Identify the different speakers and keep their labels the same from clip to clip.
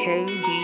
Speaker 1: KDB.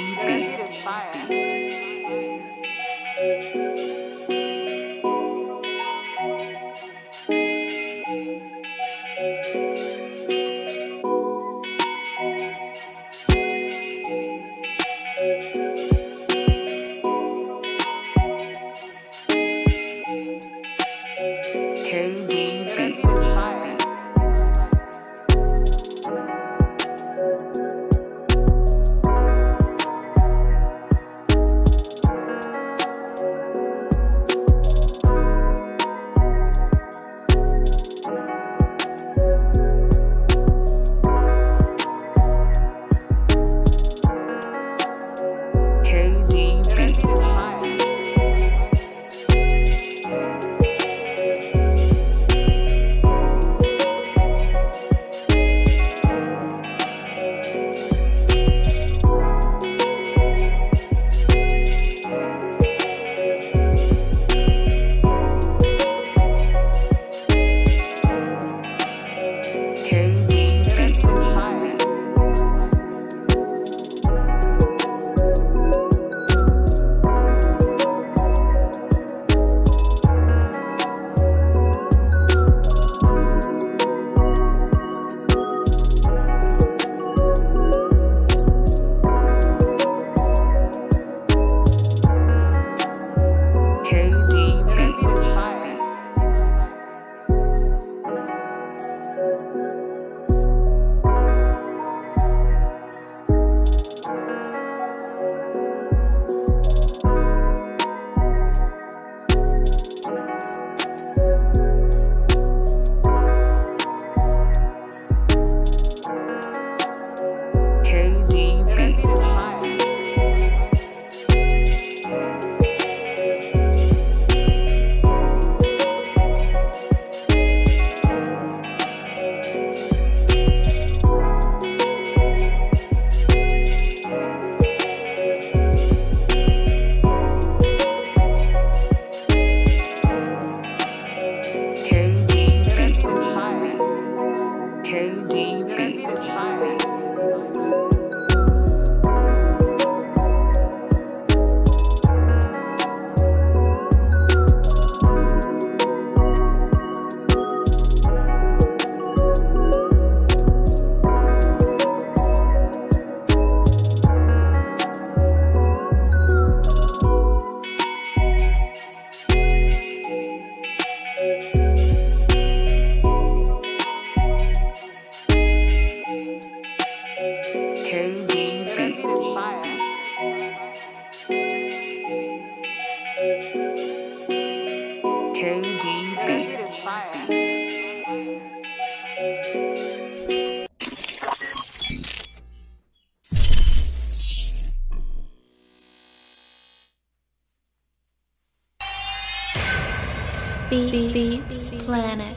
Speaker 2: Beats Planet.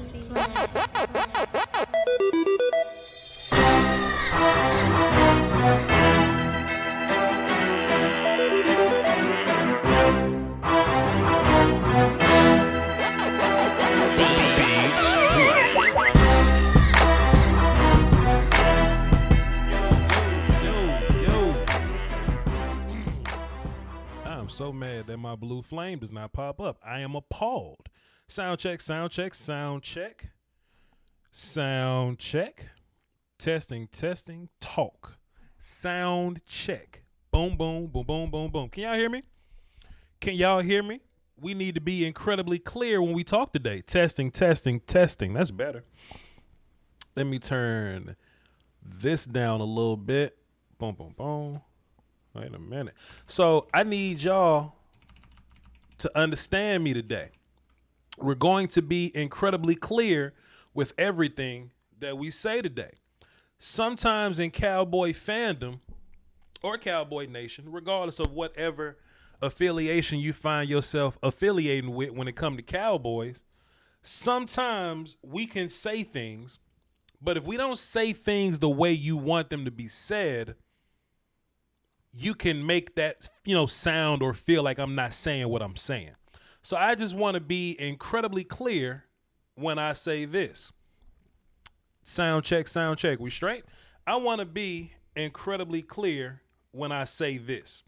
Speaker 3: I'm so mad that my blue flame does not pop up. I am appalled. Sound check, sound check, sound check. Sound check. Testing, testing, talk. Sound check. Boom, boom, boom, boom, boom, boom. Can y'all hear me? Can y'all hear me? We need to be incredibly clear when we talk today. Testing, testing, testing. That's better. Let me turn this down a little bit. Boom, boom, boom. Wait a minute. So I need y'all to understand me today. We're going to be incredibly clear with everything that we say today. Sometimes in Cowboy fandom or Cowboy Nation, regardless of whatever affiliation you find yourself affiliating with when it comes to Cowboys, sometimes we can say things, but if we don't say things the way you want them to be said, you can make that, sound or feel like I'm not saying what I'm saying. So I just want to be incredibly clear when I say this. Sound check, we straight? I want to be incredibly clear when I say this.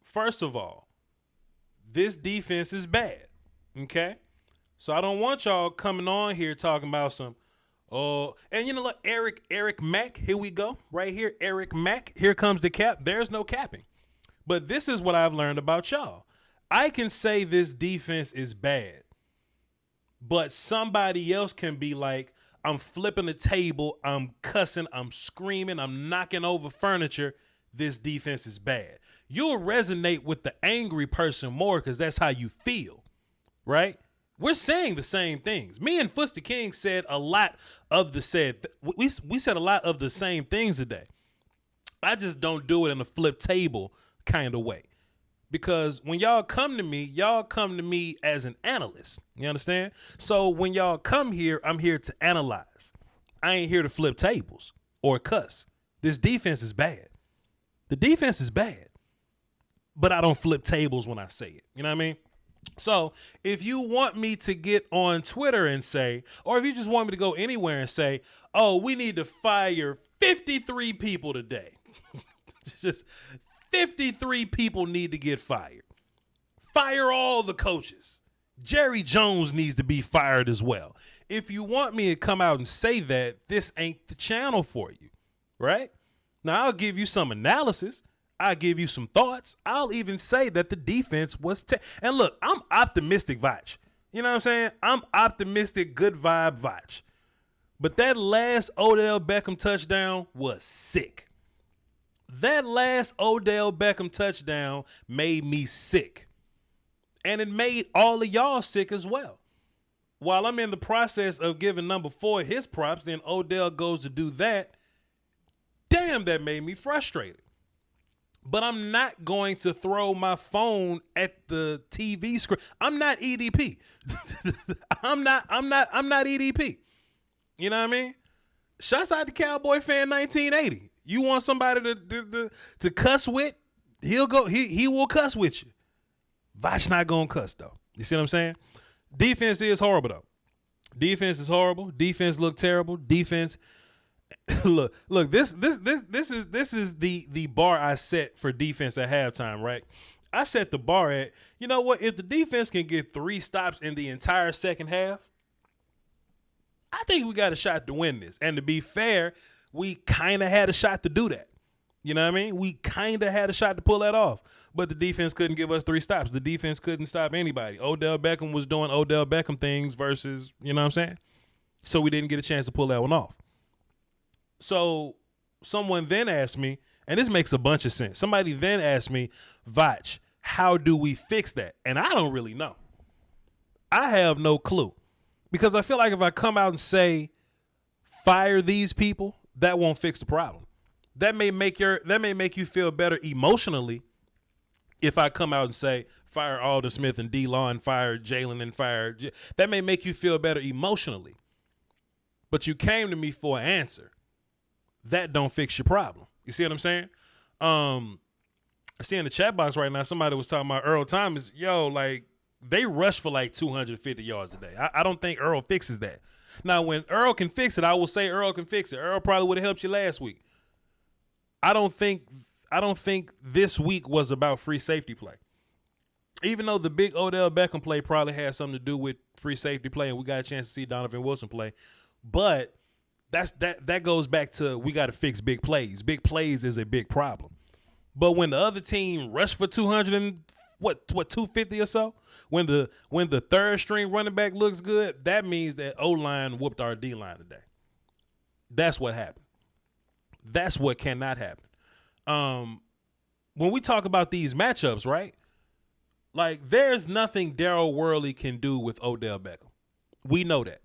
Speaker 3: First of all, this defense is bad. Okay? So I don't want y'all coming on here talking about some, and you know what, Eric Mack, here we go, right here, Eric Mack, here comes the cap. There's no capping. But this is what I've learned about y'all. I can say this defense is bad, but somebody else can be like, I'm flipping the table, I'm cussing, I'm screaming, I'm knocking over furniture. This defense is bad. You'll resonate with the angry person more because that's how you feel, right? We're saying the same things. Me and Fuster King said a lot of the we said a lot of the same things today. I just don't do it in a flip table kind of way. Because when y'all come to me as an analyst. You understand? So when y'all come here, I'm here to analyze. I ain't here to flip tables or cuss. This defense is bad. The defense is bad. But I don't flip tables when I say it. You know what I mean? So if you want me to get on Twitter and say, or if you just want me to go anywhere and say, oh, we need to fire 53 people today. Just 53 people need to get fired. Fire all the coaches. Jerry Jones needs to be fired as well. If you want me to come out and say that, this ain't the channel for you, right? Now, I'll give you some analysis. I'll give you some thoughts. I'll even say that the defense was and look, I'm optimistic Voch. You know what I'm saying? I'm optimistic, good vibe Voch. But that last Odell Beckham touchdown was sick. That last Odell Beckham touchdown made me sick. And it made all of y'all sick as well. While I'm in the process of giving number 4 his props, then Odell goes to do that. Damn, that made me frustrated. But I'm not going to throw my phone at the TV screen. I'm not EDP. I'm not EDP. You know what I mean? Shouts out to Cowboy fan 1980. You want somebody to cuss with? He will cuss with you. Voch not gonna cuss though. You see what I'm saying? Defense is horrible though. Defense is horrible. Defense look terrible. Defense. Look. This is the bar I set for defense at halftime, right? I set the bar at, you know what? If the defense can get 3 stops in the entire second half, I think we got a shot to win this. And to be fair, we kind of had a shot to do that. You know what I mean? We kind of had a shot to pull that off. But the defense couldn't give us 3 stops. The defense couldn't stop anybody. Odell Beckham was doing Odell Beckham things versus, you know what I'm saying? So we didn't get a chance to pull that one off. So someone then asked me, and this makes a bunch of sense. Somebody then asked me, Voch, how do we fix that? And I don't really know. I have no clue. Because I feel like if I come out and say, fire these people, that won't fix the problem. That may make you feel better emotionally if I come out and say, fire Alden Smith and D-Law and fire Jalen and fire. That may make you feel better emotionally. But you came to me for an answer. That don't fix your problem. You see what I'm saying? I see in the chat box right now, somebody was talking about Earl Thomas. Yo, like, they rushed for like 250 yards today. I don't think Earl fixes that. Now, when Earl can fix it, I will say Earl can fix it. Earl probably would have helped you last week. I don't think this week was about free safety play. Even though the big Odell Beckham play probably had something to do with free safety play, and we got a chance to see Donovan Wilson play. But that goes back to we got to fix big plays. Big plays is a big problem. But when the other team rushed for 250 or so, when the third string running back looks good, that means that O-line whooped our D-line today. That's what happened. That's what cannot happen. When we talk about these matchups, right? Like, there's nothing Daryl Worley can do with Odell Beckham. We know that.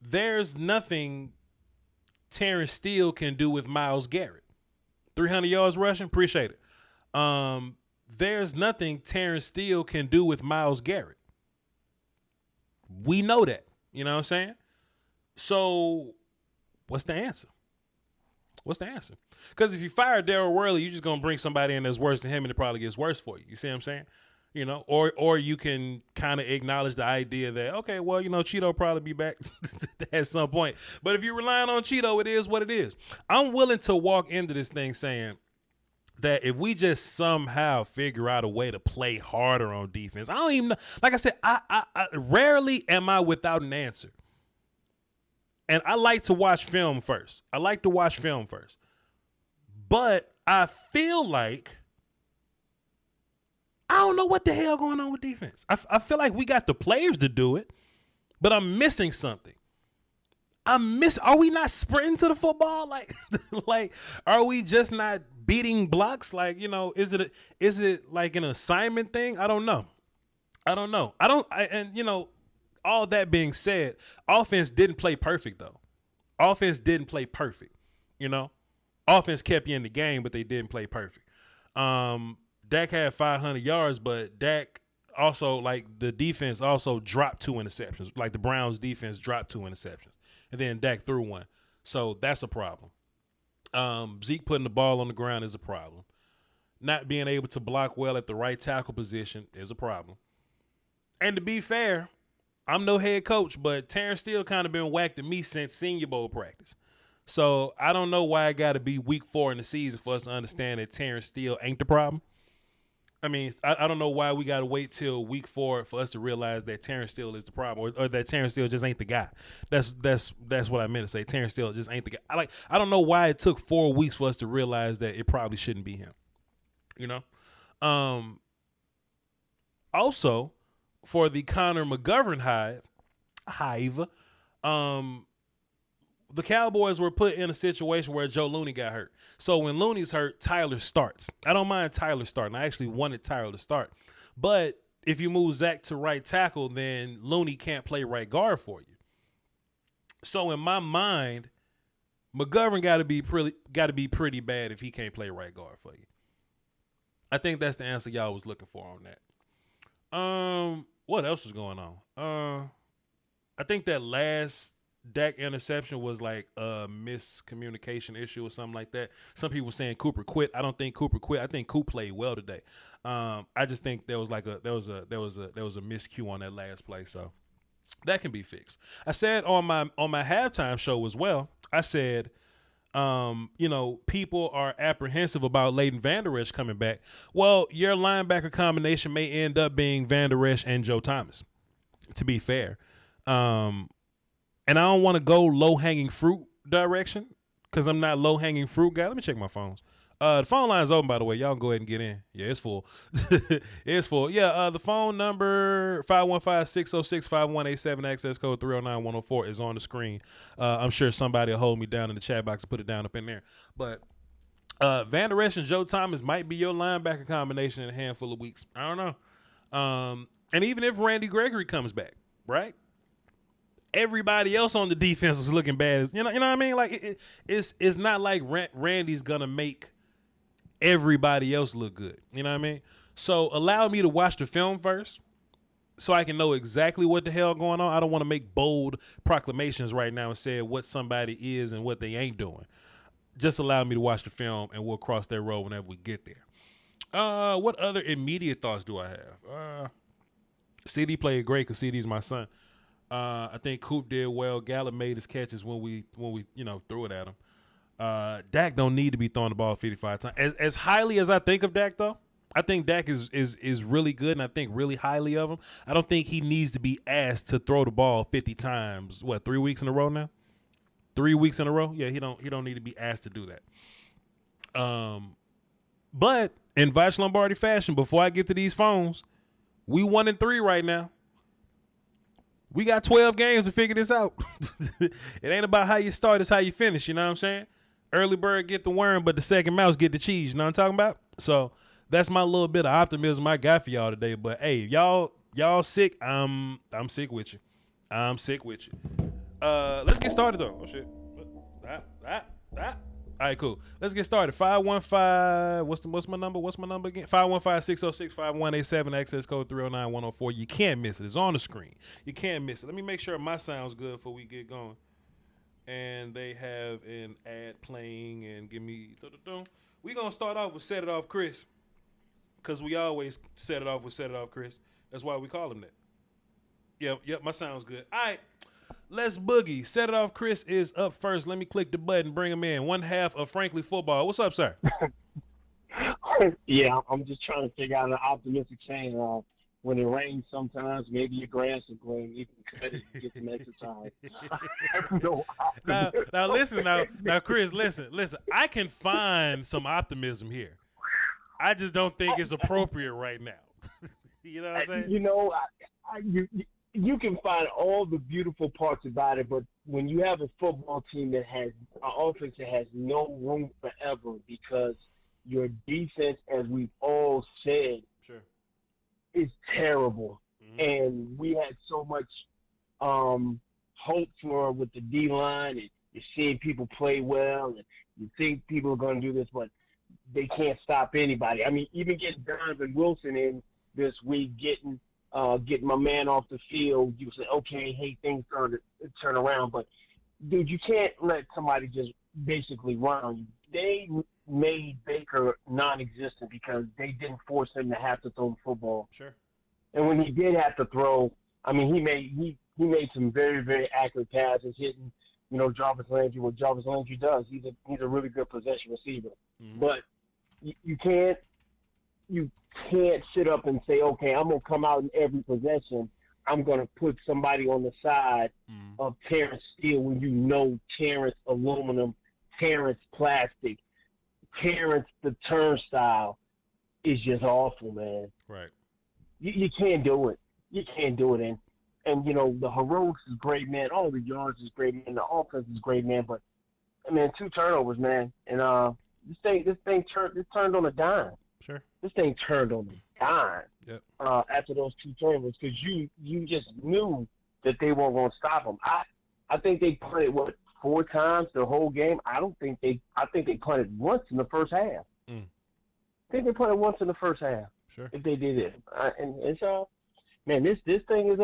Speaker 3: There's nothing Terrence Steele can do with Myles Garrett. 300 yards rushing, appreciate it. There's nothing Terrence Steele can do with Myles Garrett. We know that. You know what I'm saying? So what's the answer? What's the answer? Because if you fire Daryl Worley, you're just going to bring somebody in that's worse than him, and it probably gets worse for you. You see what I'm saying? You know, or you can kind of acknowledge the idea that, okay, well, you know, Cheeto will probably be back at some point. But if you're relying on Cheeto, it is what it is. I'm willing to walk into this thing saying that if we just somehow figure out a way to play harder on defense, I don't even know. Like I said, I rarely am I without an answer. And I like to watch film first. But I feel like I don't know what the hell going on with defense. I feel like we got the players to do it, but I'm missing something. Are we not sprinting to the football? Like, are we just not beating blocks? Like, is it like an assignment thing? I don't know. All that being said, offense didn't play perfect though. Offense kept you in the game, but they didn't play perfect. Dak had 500 yards, but Dak also, like, the defense also dropped 2 interceptions. Like, the Browns defense dropped 2 interceptions. And then Dak threw 1. So that's a problem. Zeke putting the ball on the ground is a problem. Not being able to block well at the right tackle position is a problem. And to be fair, I'm no head coach, but Terrence Steele kind of been whacked at me since Senior Bowl practice. So I don't know why it got to be week 4 in the season for us to understand that Terrence Steele ain't the problem. I mean, I don't know why we got to wait till week 4 for us to realize that Terrence Steele is the problem, or that Terrence Steele just ain't the guy. That's what I meant to say. Terrence Steele just ain't the guy. I don't know why it took 4 weeks for us to realize that it probably shouldn't be him. Also, for the Connor McGovern hive, the Cowboys were put in a situation where Joe Looney got hurt. So when Looney's hurt, Tyler starts. I don't mind Tyler starting. I actually wanted Tyler to start. But if you move Zach to right tackle, then Looney can't play right guard for you. So in my mind, McGovern got to be pretty bad if he can't play right guard for you. I think that's the answer y'all was looking for on that. What else was going on? I think that last Dak interception was like a miscommunication issue or something like that. Some people were saying Cooper quit. I don't think Cooper quit. I think Coop played well today. I just think there was a miscue on that last play, so that can be fixed. I said on my halftime show as well. I said, people are apprehensive about Leighton Vander Esch coming back. Well, your linebacker combination may end up being Vander Esch and Joe Thomas, to be fair. And I don't want to go low-hanging fruit direction because I'm not low-hanging fruit guy. Let me check my phones. The phone line is open, by the way. Y'all can go ahead and get in. Yeah, it's full. It's full. Yeah, the phone number, 515-606-5187, access code 309-104 is on the screen. I'm sure somebody will hold me down in the chat box and put it down up in there. But Vander Esch and Joe Thomas might be your linebacker combination in a handful of weeks. I don't know. And even if Randy Gregory comes back, right? Everybody else on the defense was looking bad. You know what I mean? Like it's not like Randy's gonna make everybody else look good. You know what I mean? So allow me to watch the film first, so I can know exactly what the hell going on. I don't want to make bold proclamations right now and say what somebody is and what they ain't doing. Just allow me to watch the film, and we'll cross that road whenever we get there. What other immediate thoughts do I have? CD played great because CD's my son. I think Coop did well. Gallup made his catches when we threw it at him. Dak don't need to be throwing the ball 55 times. As highly as I think of Dak, though, I think Dak is really good, and I think really highly of him. I don't think he needs to be asked to throw the ball 50 times. What, 3 weeks in a row now? 3 weeks in a row? Yeah, he don't need to be asked to do that. But in Voch Lombardi fashion, before I get to these phones, we 1-3 right now. We got 12 games to figure this out. It ain't about how you start, it's how you finish, you know what I'm saying? Early bird get the worm, but the second mouse get the cheese, you know what I'm talking about? So that's my little bit of optimism I got for y'all today. But hey, y'all sick, I'm sick with you. I'm sick with you. Let's get started though. Oh shit. All right, cool. Let's get started. 515. What's my number? What's my number again? 515-606-5187. Access code 309-104. You can't miss it. It's on the screen. You can't miss it. Let me make sure my sound's good before we get going. And they have an ad playing and give me. We're gonna start off with Set It Off Chris, because we always set it off with Set It Off Chris. That's why we call him that. Yep. My sound's good. All right. Let's boogie. Set It Off Chris is up first. Let me click the button, bring him in. One half of Frankly Football. What's up, sir?
Speaker 1: Yeah, I'm just trying to figure out an optimistic saying. When it rains, sometimes maybe your grass is green. You can cut it and get some exercise. I have no optimism.
Speaker 3: Now listen now Chris, listen. I can find some optimism here. I just don't think it's appropriate right now. You know what I'm saying?
Speaker 1: You know, you can find all the beautiful parts about it, but when you have a football team that has an offense that has no room for error because your defense, as we've all said,
Speaker 3: Sure.
Speaker 1: is terrible,
Speaker 3: Mm-hmm.
Speaker 1: and we had so much hope for with the D line, and you're seeing people play well, and you think people are going to do this, but they can't stop anybody. I mean, even getting Donovan Wilson in this week, getting my man off the field, you say, okay, hey, things started to turn around, but dude, you can't let somebody just basically run on you. They made Baker non-existent because they didn't force him to have to throw the football.
Speaker 3: Sure.
Speaker 1: And when he did have to throw, I mean, he made some very, very accurate passes, hitting, Jarvis Landry, what Jarvis Landry does. He's a really good possession receiver.
Speaker 3: Mm-hmm.
Speaker 1: But you can't sit up and say, okay, I'm gonna come out in every possession. I'm gonna put somebody on the side of Terrence Steel when you know Terrence aluminum, Terrence plastic, Terrence the turnstile is just awful, man.
Speaker 3: Right.
Speaker 1: You can't do it. You can't do it. And the heroics is great, man. All the yards is great, man. The offense is great, man. But man, 2 turnovers, man. And this thing turned on a dime.
Speaker 3: Sure.
Speaker 1: This thing turned on a dime.
Speaker 3: Yep.
Speaker 1: After those 2 turnovers, because you just knew that they weren't going to stop them. I think they punted 4 times the whole game. I think they punted once in the first half. I think they punted once in the first half.
Speaker 3: Sure.
Speaker 1: If they did it, and it's man, this thing is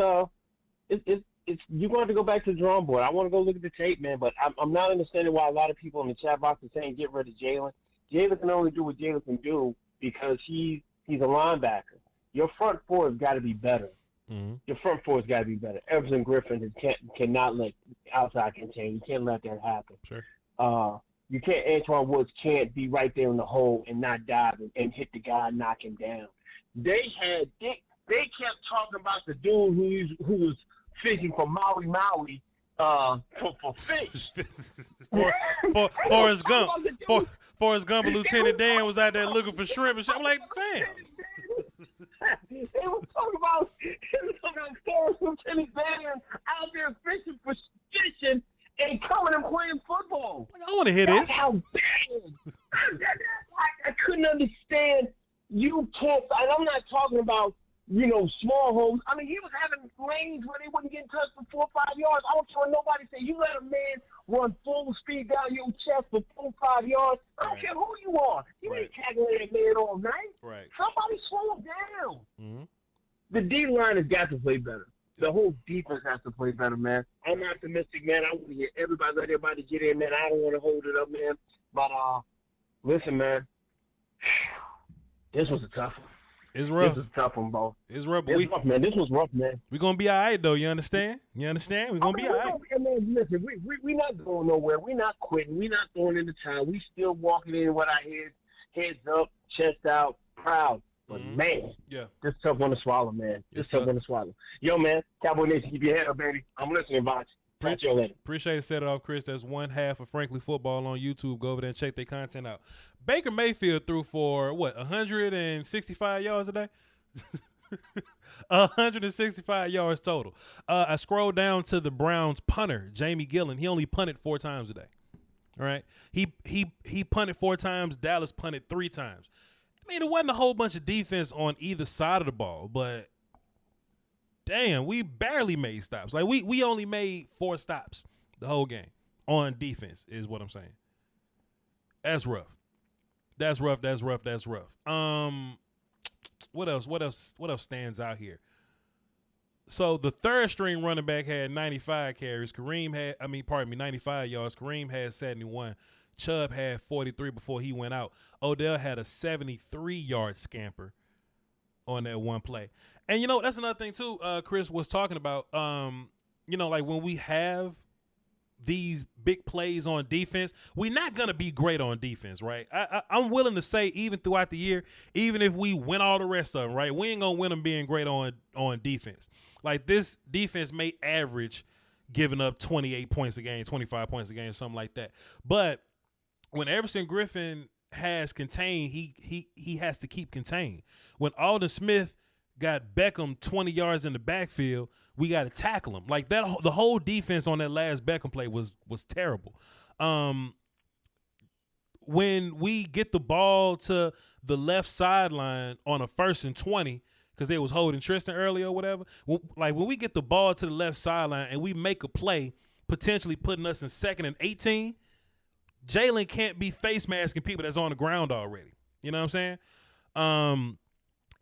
Speaker 1: it's you're going to have to go back to the drawing board. I want to go look at the tape, man, but I'm not understanding why a lot of people in the chat box are saying get rid of Jalen. Jalen can only do what Jalen can do because he's a linebacker. Your front four has got to be better.
Speaker 3: Mm-hmm.
Speaker 1: Your front four has got to be better. Everson Griffin cannot let outside contain. You can't let that happen.
Speaker 3: Sure.
Speaker 1: You can't. Antoine Woods can't be right there in the hole and not dive and hit the guy and knock him down. They kept talking about the dude who was fishing for Maui for fish.
Speaker 3: Forrest Gump. Forrest Gump and Lieutenant Dan was out there looking for shrimp and shit. I'm like, fam.
Speaker 1: They was talking about Forrest Lieutenant Dan out there fishing and coming and playing football.
Speaker 3: I want to hear
Speaker 1: That's
Speaker 3: this.
Speaker 1: how bad. I couldn't understand. You can't, and I'm not talking about, small holes. I mean, he was having lanes where they wouldn't get touched for 4 or 5 yards. I don't care what nobody say. You let a man run full speed down your chest for 4 or 5 yards. I don't care who you are. You ain't tackling that man all night.
Speaker 3: Right.
Speaker 1: Somebody slow him down.
Speaker 3: Mm-hmm.
Speaker 1: The D-line has got to play better. The whole defense has to play better, man. I'm optimistic, man. I want to get everybody get in, man. I don't want to hold it up, man. But listen, man. This was a tough one.
Speaker 3: It's rough.
Speaker 1: This was a tough one, bro.
Speaker 3: It's rough, but
Speaker 1: rough, man. This was rough, man.
Speaker 3: We're going to be all right, though. You understand? We're going to be all right.
Speaker 1: Man, listen, we not going nowhere. We not quitting. We not throwing in the towel. We still walking in with our heads up, chest out, proud. But, man, this is a tough one to swallow, man. This is a tough one to swallow. Yo, man, Cowboy Nation, keep your head up, baby. I'm listening, Voch. Catch you later.
Speaker 3: Appreciate it. Set it off, Chris. That's one half of Frankly Football on YouTube. Go over there and check their content out. Baker Mayfield threw for, 165 yards a day? 165 yards total. I scrolled down to the Browns punter, Jamie Gillen. He only punted 4 times a day. All right? He punted 4 times. Dallas punted 3 times. I mean, there wasn't a whole bunch of defense on either side of the ball, but damn, we barely made stops. Like we only made 4 stops the whole game on defense is what I'm saying. That's rough. That's rough. What else stands out here? So the third string running back had 95 carries. 95 yards. Kareem had 71. Chubb had 43 before he went out. Odell had a 73-yard scamper on that one play. And, that's another thing, too, Chris was talking about, like when we have these big plays on defense, we're not going to be great on defense, right? I'm willing to say even throughout the year, even if we win all the rest of them, right, we ain't going to win them being great on defense. Like, this defense may average giving up 28 points a game, 25 points a game, something like that. But when Everson Griffin has contained, he has to keep contained. When Alden Smith got Beckham 20 yards in the backfield, we got to tackle him. Like that, the whole defense on that last Beckham play was terrible. When we get the ball to the left sideline on a 1st and 20, because they was holding Tristan earlier or whatever, like when we get the ball to the left sideline and we make a play, potentially putting us in 2nd and 18, Jalen can't be face masking people that's on the ground already. You know what I'm saying?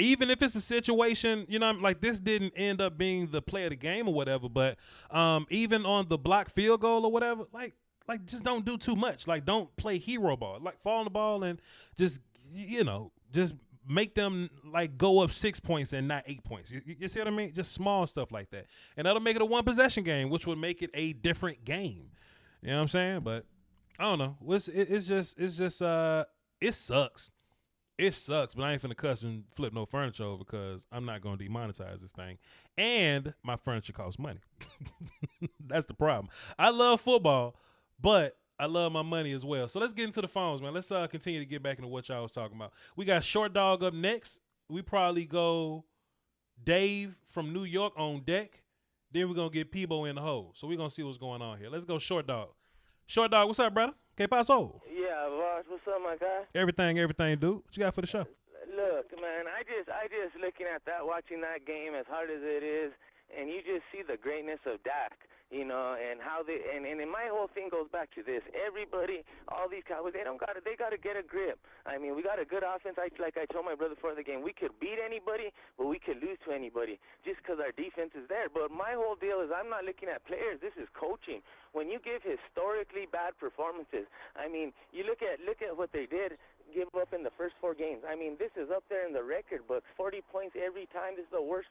Speaker 3: Even if it's a situation, you know, like this didn't end up being the play of the game or whatever, but even on the block field goal or whatever, like just don't do too much. Like, don't play hero ball. Like, fall on the ball and just, you know, just make them like go up 6 points and not 8 points. You see what I mean? Just small stuff like that. And that'll make it a 1-possession game, which would make it a different game. You know what I'm saying? But I don't know. It sucks. It sucks, but I ain't finna cuss and flip no furniture over because I'm not gonna demonetize this thing. And my furniture costs money. That's the problem. I love football, but I love my money as well. So let's get into the phones, man. Let's continue to get back into what y'all was talking about. We got Short Dog up next. We probably go Dave from New York on deck. Then we're gonna get Peebo in the hole. So we're gonna see what's going on here. Let's go Short Dog. Short Dog, what's up, brother? ¿Qué pasó?
Speaker 4: Yeah, Voch, what's up, my guy?
Speaker 3: Everything, dude. What you got for the show?
Speaker 4: Look, man, I just looking at that, watching that game, as hard as it is, and you just see the greatness of Dak, you know, and how they and my whole thing goes back to this. Everybody, all these Cowboys, they gotta get a grip. I mean, we got a good offense. Like I told my brother before the game, we could beat anybody, but we could lose to anybody just because our defense is there. But my whole deal is I'm not looking at players. This is coaching. When you give historically bad performances, I mean, you look at what they did. Give up in the first 4 games. I mean, this is up there in the record books. 40 points every time. This is the worst.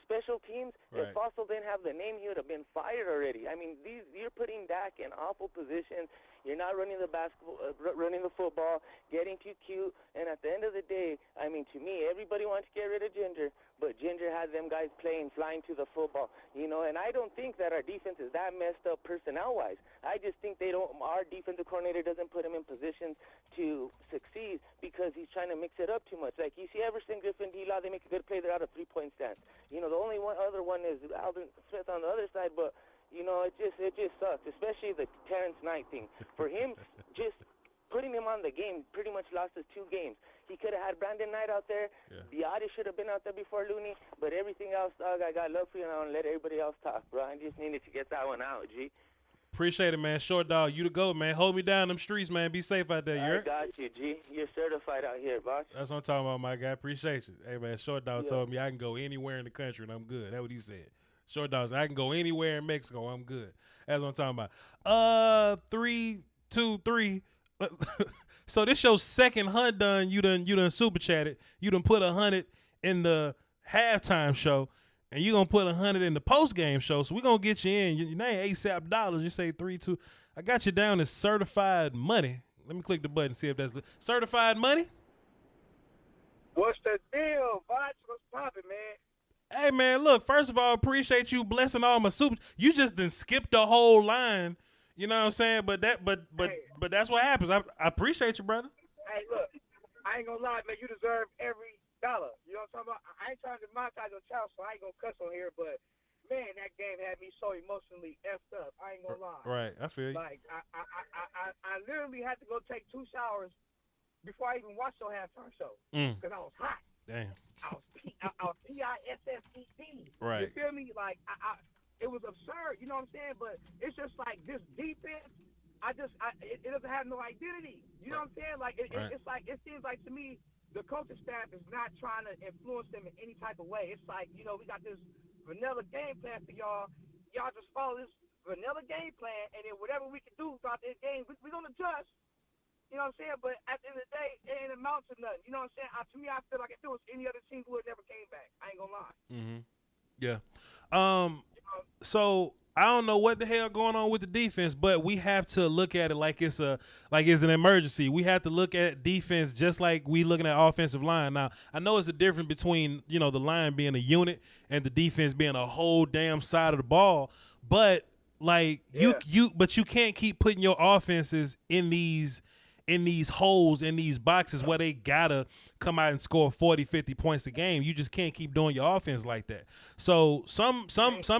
Speaker 4: Special teams,
Speaker 3: right.
Speaker 4: If Fossil didn't have the name, he would have been fired already. I mean, you're putting Dak in awful positions. You're not running the basketball, running the football, getting too cute. And at the end of the day, I mean, to me, everybody wants to get rid of Ginger, but Ginger had them guys flying to the football, you know. And I don't think that our defense is that messed up personnel-wise. I just think our defensive coordinator doesn't put him in positions to succeed because he's trying to mix it up too much. Like, you see Everson, Griffin, D-Law, they make a good play. They're out of 3-point stance. You know, the only other one is Alden Smith on the other side, but you know, it just sucks, especially the Terrence Knight thing. For him, just putting him on the game pretty much lost us 2 games. He could have had Brandon Knight out there. Yeah. Diotti should have been out there before Looney. But everything else, dog, I got love for you, and I want to let everybody else talk, bro. I just needed to get that one out, G.
Speaker 3: Appreciate it, man. Short Dog, you the GOAT, man. Hold me down them streets, man. Be safe out there.
Speaker 4: I got you, G. You're certified out here, boss.
Speaker 3: That's what I'm talking about, my guy. Appreciate you. Hey, man, Short Dog told me I can go anywhere in the country, and I'm good. That's what he said. Short Dog said I can go anywhere in Mexico. I'm good. That's what I'm talking about. 3, 2, 3. So this your second hunt done. You done super chatted. You done put 100 in the halftime show, and you gonna put 100 in the post game show. So we gonna get you in. Your name ASAP Dollars. You say 3, 2. I got you down as certified money. Let me click the button and see if that's certified money.
Speaker 5: What's the deal, Voch? What's poppin', man?
Speaker 3: Hey, man, look, first of all, appreciate you blessing all my super. You just done skipped the whole line. You know what I'm saying? But that's what happens. I appreciate you, brother.
Speaker 5: Hey, look, I ain't gonna lie, man. You deserve every dollar. You know what I'm talking about? I ain't trying to monetize your channel, so I ain't gonna cuss on here. But man, that game had me so emotionally effed up. I ain't gonna lie.
Speaker 3: Right, I feel you.
Speaker 5: Like I literally had to go take 2 showers before I even watched your halftime show because I was hot.
Speaker 3: Damn.
Speaker 5: I was PISSED.
Speaker 3: Right.
Speaker 5: You feel me? Like it was absurd. You know what I'm saying? But it's just like this defense. It doesn't have no identity. You know what I'm saying? Like it's like it seems like to me the coaching staff is not trying to influence them in any type of way. It's like, you know, we got this vanilla game plan for y'all. Y'all just follow this vanilla game plan, and then whatever we can do throughout this game, we're gonna adjust. You know what I'm saying? But at the end of the day, it ain't amount to nothing. You know what I'm saying? To me, I feel like if it was any other team, we would never came back. I ain't gonna lie.
Speaker 3: Mm-hmm. Yeah. So I don't know what the hell going on with the defense, but we have to look at it like it's an emergency. We have to look at defense just like we looking at offensive line. Now, I know it's a difference between, the line being a unit and the defense being a whole damn side of the ball, but you can't keep putting your offenses in these holes, in these boxes where they gotta come out and score 40, 50 points a game. You just can't keep doing your offense like that. So some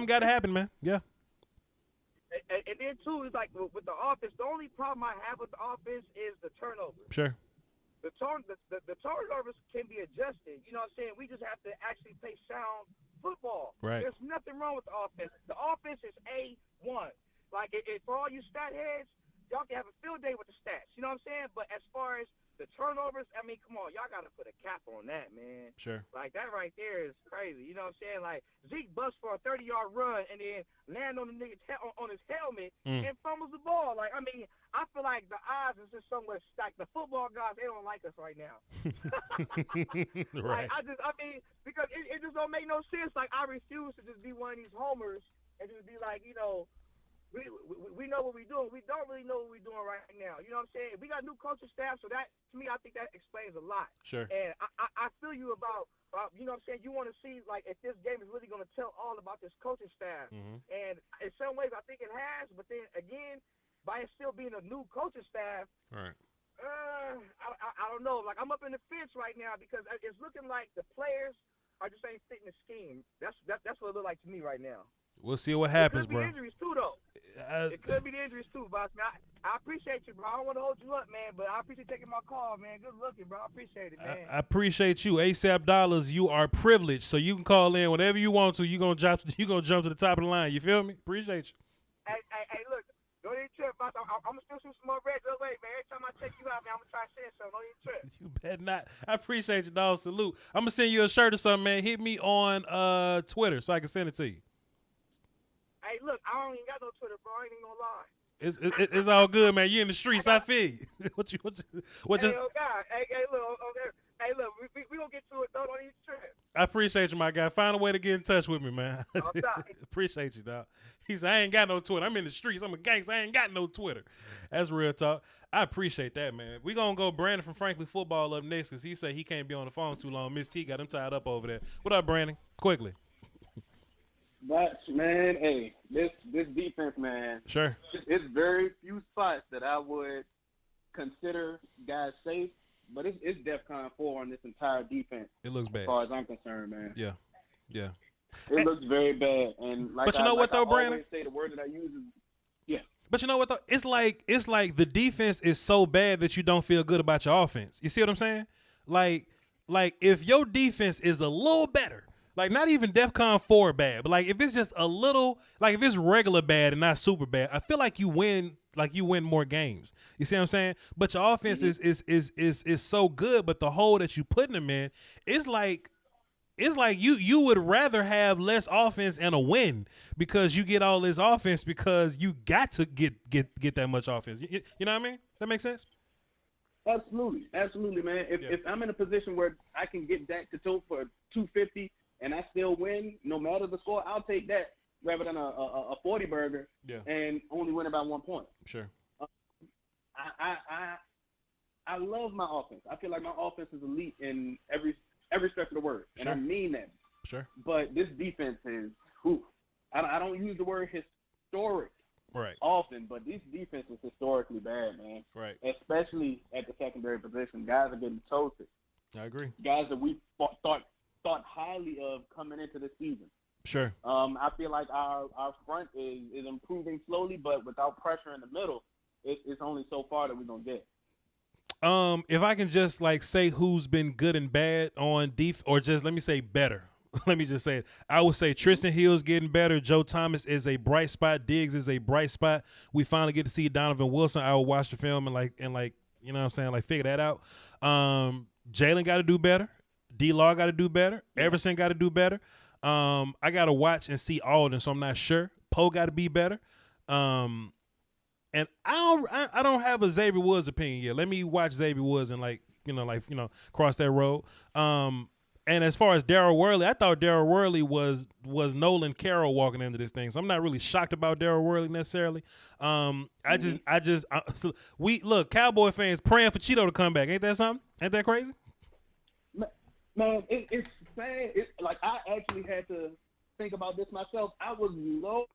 Speaker 3: gotta happen, man. Yeah.
Speaker 5: And then too, it's like with the offense, the only problem I have with the offense is the turnovers.
Speaker 3: Sure.
Speaker 5: The turnovers can be adjusted. You know what I'm saying? We just have to actually play sound football.
Speaker 3: Right.
Speaker 5: There's nothing wrong with the offense. The offense is A1. Like, for all you stat heads, y'all can have a field day with the stats. You know what I'm saying? But as far as the turnovers, I mean, come on. Y'all got to put a cap on that, man.
Speaker 3: Sure.
Speaker 5: Like, that right there is crazy. You know what I'm saying? Like, Zeke busts for a 30-yard run and then land on the nigga's on his helmet and fumbles the ball. Like, I mean, I feel like the odds is just somewhat stacked. The football guys, they don't like us right now.
Speaker 3: Right.
Speaker 5: Like, because it just don't make no sense. Like, I refuse to just be one of these homers and just be like, we know what we're doing. We don't really know what we're doing right now. You know what I'm saying? We got new coaching staff, so that, to me, I think that explains a lot.
Speaker 3: Sure.
Speaker 5: And I feel you about, you know what I'm saying? You want to see, like, if this game is really going to tell all about this coaching staff.
Speaker 3: Mm-hmm.
Speaker 5: And in some ways, I think it has. But then, again, by it still being a new coaching staff,
Speaker 3: right.
Speaker 5: I don't know. Like, I'm up in the fence right now because it's looking like the players are just ain't fitting the scheme. That's what it looks like to me right now.
Speaker 3: We'll see what happens, bro.
Speaker 5: It could be injuries too, though. It could be the injuries too, boss. Man, I appreciate you, bro. I don't want to hold you up, man, but I appreciate taking my call, man. Good looking, bro. I appreciate it, man.
Speaker 3: I appreciate you, ASAP Dollars. You are privileged, so you can call in whenever you want to. You gonna jump to the top of the line. You feel me? Appreciate you.
Speaker 5: Hey, look. Don't even trip, boss. I'm gonna still shoot some more red your way, man. Every time I check you out, man, I'm gonna try to send something. Don't even trip.
Speaker 3: You better not. I appreciate you, dog. Salute. I'm gonna send you a shirt or something, man. Hit me on Twitter so I can send it to you.
Speaker 5: Hey, look, I don't even got no Twitter, bro. I ain't even gonna lie.
Speaker 3: It's all good, man. You in the streets. I feel you. What
Speaker 5: Hey, oh God. Hey, look, we gonna get to it, though. Don't even trip.
Speaker 3: I appreciate you, my guy. Find a way to get in touch with me, man. Appreciate you, dog. He said, I ain't got no Twitter. I'm in the streets. I'm a gangster. I ain't got no Twitter. That's real talk. I appreciate that, man. We gonna go Brandon from Frankly Football up next because he said he can't be on the phone too long. Miss T got him tied up over there. What up, Brandon? Quickly.
Speaker 6: But man, hey, this defense, man.
Speaker 3: Sure.
Speaker 6: It's very few spots that I would consider guys safe, but it's DEFCON 4 on this entire defense.
Speaker 3: It looks bad.
Speaker 6: As far as I'm concerned, man.
Speaker 3: Yeah.
Speaker 6: It looks very bad, and like
Speaker 3: but you know what though, Brandon?
Speaker 6: Always say the word that I use is yeah.
Speaker 3: But you know what though? It's like the defense is so bad that you don't feel good about your offense. You see what I'm saying? Like if your defense is a little better. Like, not even DEFCON 4 bad, but, like, if it's just a little, like, if it's regular bad and not super bad, I feel like you win more games. You see what I'm saying? But your offense is so good, but the hole that you putting them in, it's like you would rather have less offense and a win because you get all this offense because you got to get that much offense. You know what I mean? That makes sense?
Speaker 6: Absolutely, man. If I'm in a position where I can get Dak to toe for 250 and I still win, no matter the score, I'll take that rather than a 40 burger and only win about 1 point.
Speaker 3: Sure.
Speaker 6: I love my offense. I feel like my offense is elite in every stretch of the word, and I mean that.
Speaker 3: Sure.
Speaker 6: But this defense is, I don't use the word historic often, but this defense is historically bad, man.
Speaker 3: Right.
Speaker 6: Especially at the secondary position. Guys are getting toasted.
Speaker 3: I agree.
Speaker 6: Guys that we thought highly of coming into the season.
Speaker 3: Sure.
Speaker 6: I feel like our front is improving slowly, but without pressure in the middle, it's only so far that we're going to get.
Speaker 3: If I can just like say who's been good and bad on def, or just let me say better. Let me just say it. I would say Tristan Hill's getting better. Joe Thomas is a bright spot. Diggs is a bright spot. We finally get to see Donovan Wilson. I will watch the film and like you know what I'm saying, like figure that out. Jalen got to do better. D-Law got to do better. Everson got to do better. I got to watch and see Alden, so I'm not sure. Poe got to be better. And I don't have a Xavier Woods opinion yet. Let me watch Xavier Woods and cross that road. And as far as Daryl Worley, I thought Daryl Worley was Nolan Carroll walking into this thing, so I'm not really shocked about Daryl Worley necessarily. We look, Cowboy fans praying for Cheeto to come back. Ain't that something? Ain't that crazy?
Speaker 6: Man, it's sad. It's like I actually had to think about this myself. I was low.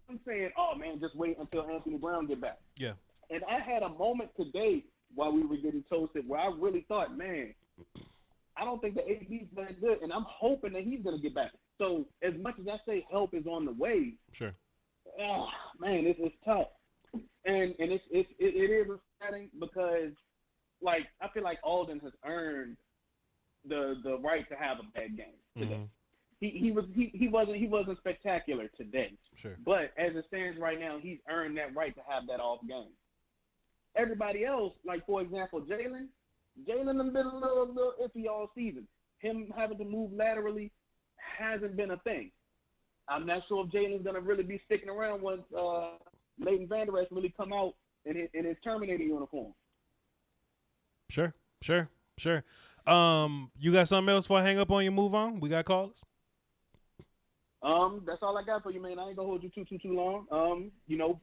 Speaker 6: I'm saying, oh man, just wait until Anthony Brown get back.
Speaker 3: Yeah.
Speaker 6: And I had a moment today while we were getting toasted where I really thought, man, I don't think the AB's that good, and I'm hoping that he's gonna get back. So as much as I say help is on the way,
Speaker 3: sure.
Speaker 6: Man, it's tough, and it is upsetting because, like, I feel like Alden has earned the right to have a bad game today. He wasn't spectacular today.
Speaker 3: Sure.
Speaker 6: But as it stands right now, he's earned that right to have that off game. Everybody else, like for example, Jalen has been a little iffy all season. Him having to move laterally hasn't been a thing. I'm not sure if Jalen's gonna really be sticking around once Leighton Vander Esch really come out in his Terminator uniform.
Speaker 3: Sure. You got something else before I hang up on you? Move on. We got callers.
Speaker 6: That's all I got for you, man. I ain't gonna hold you too long.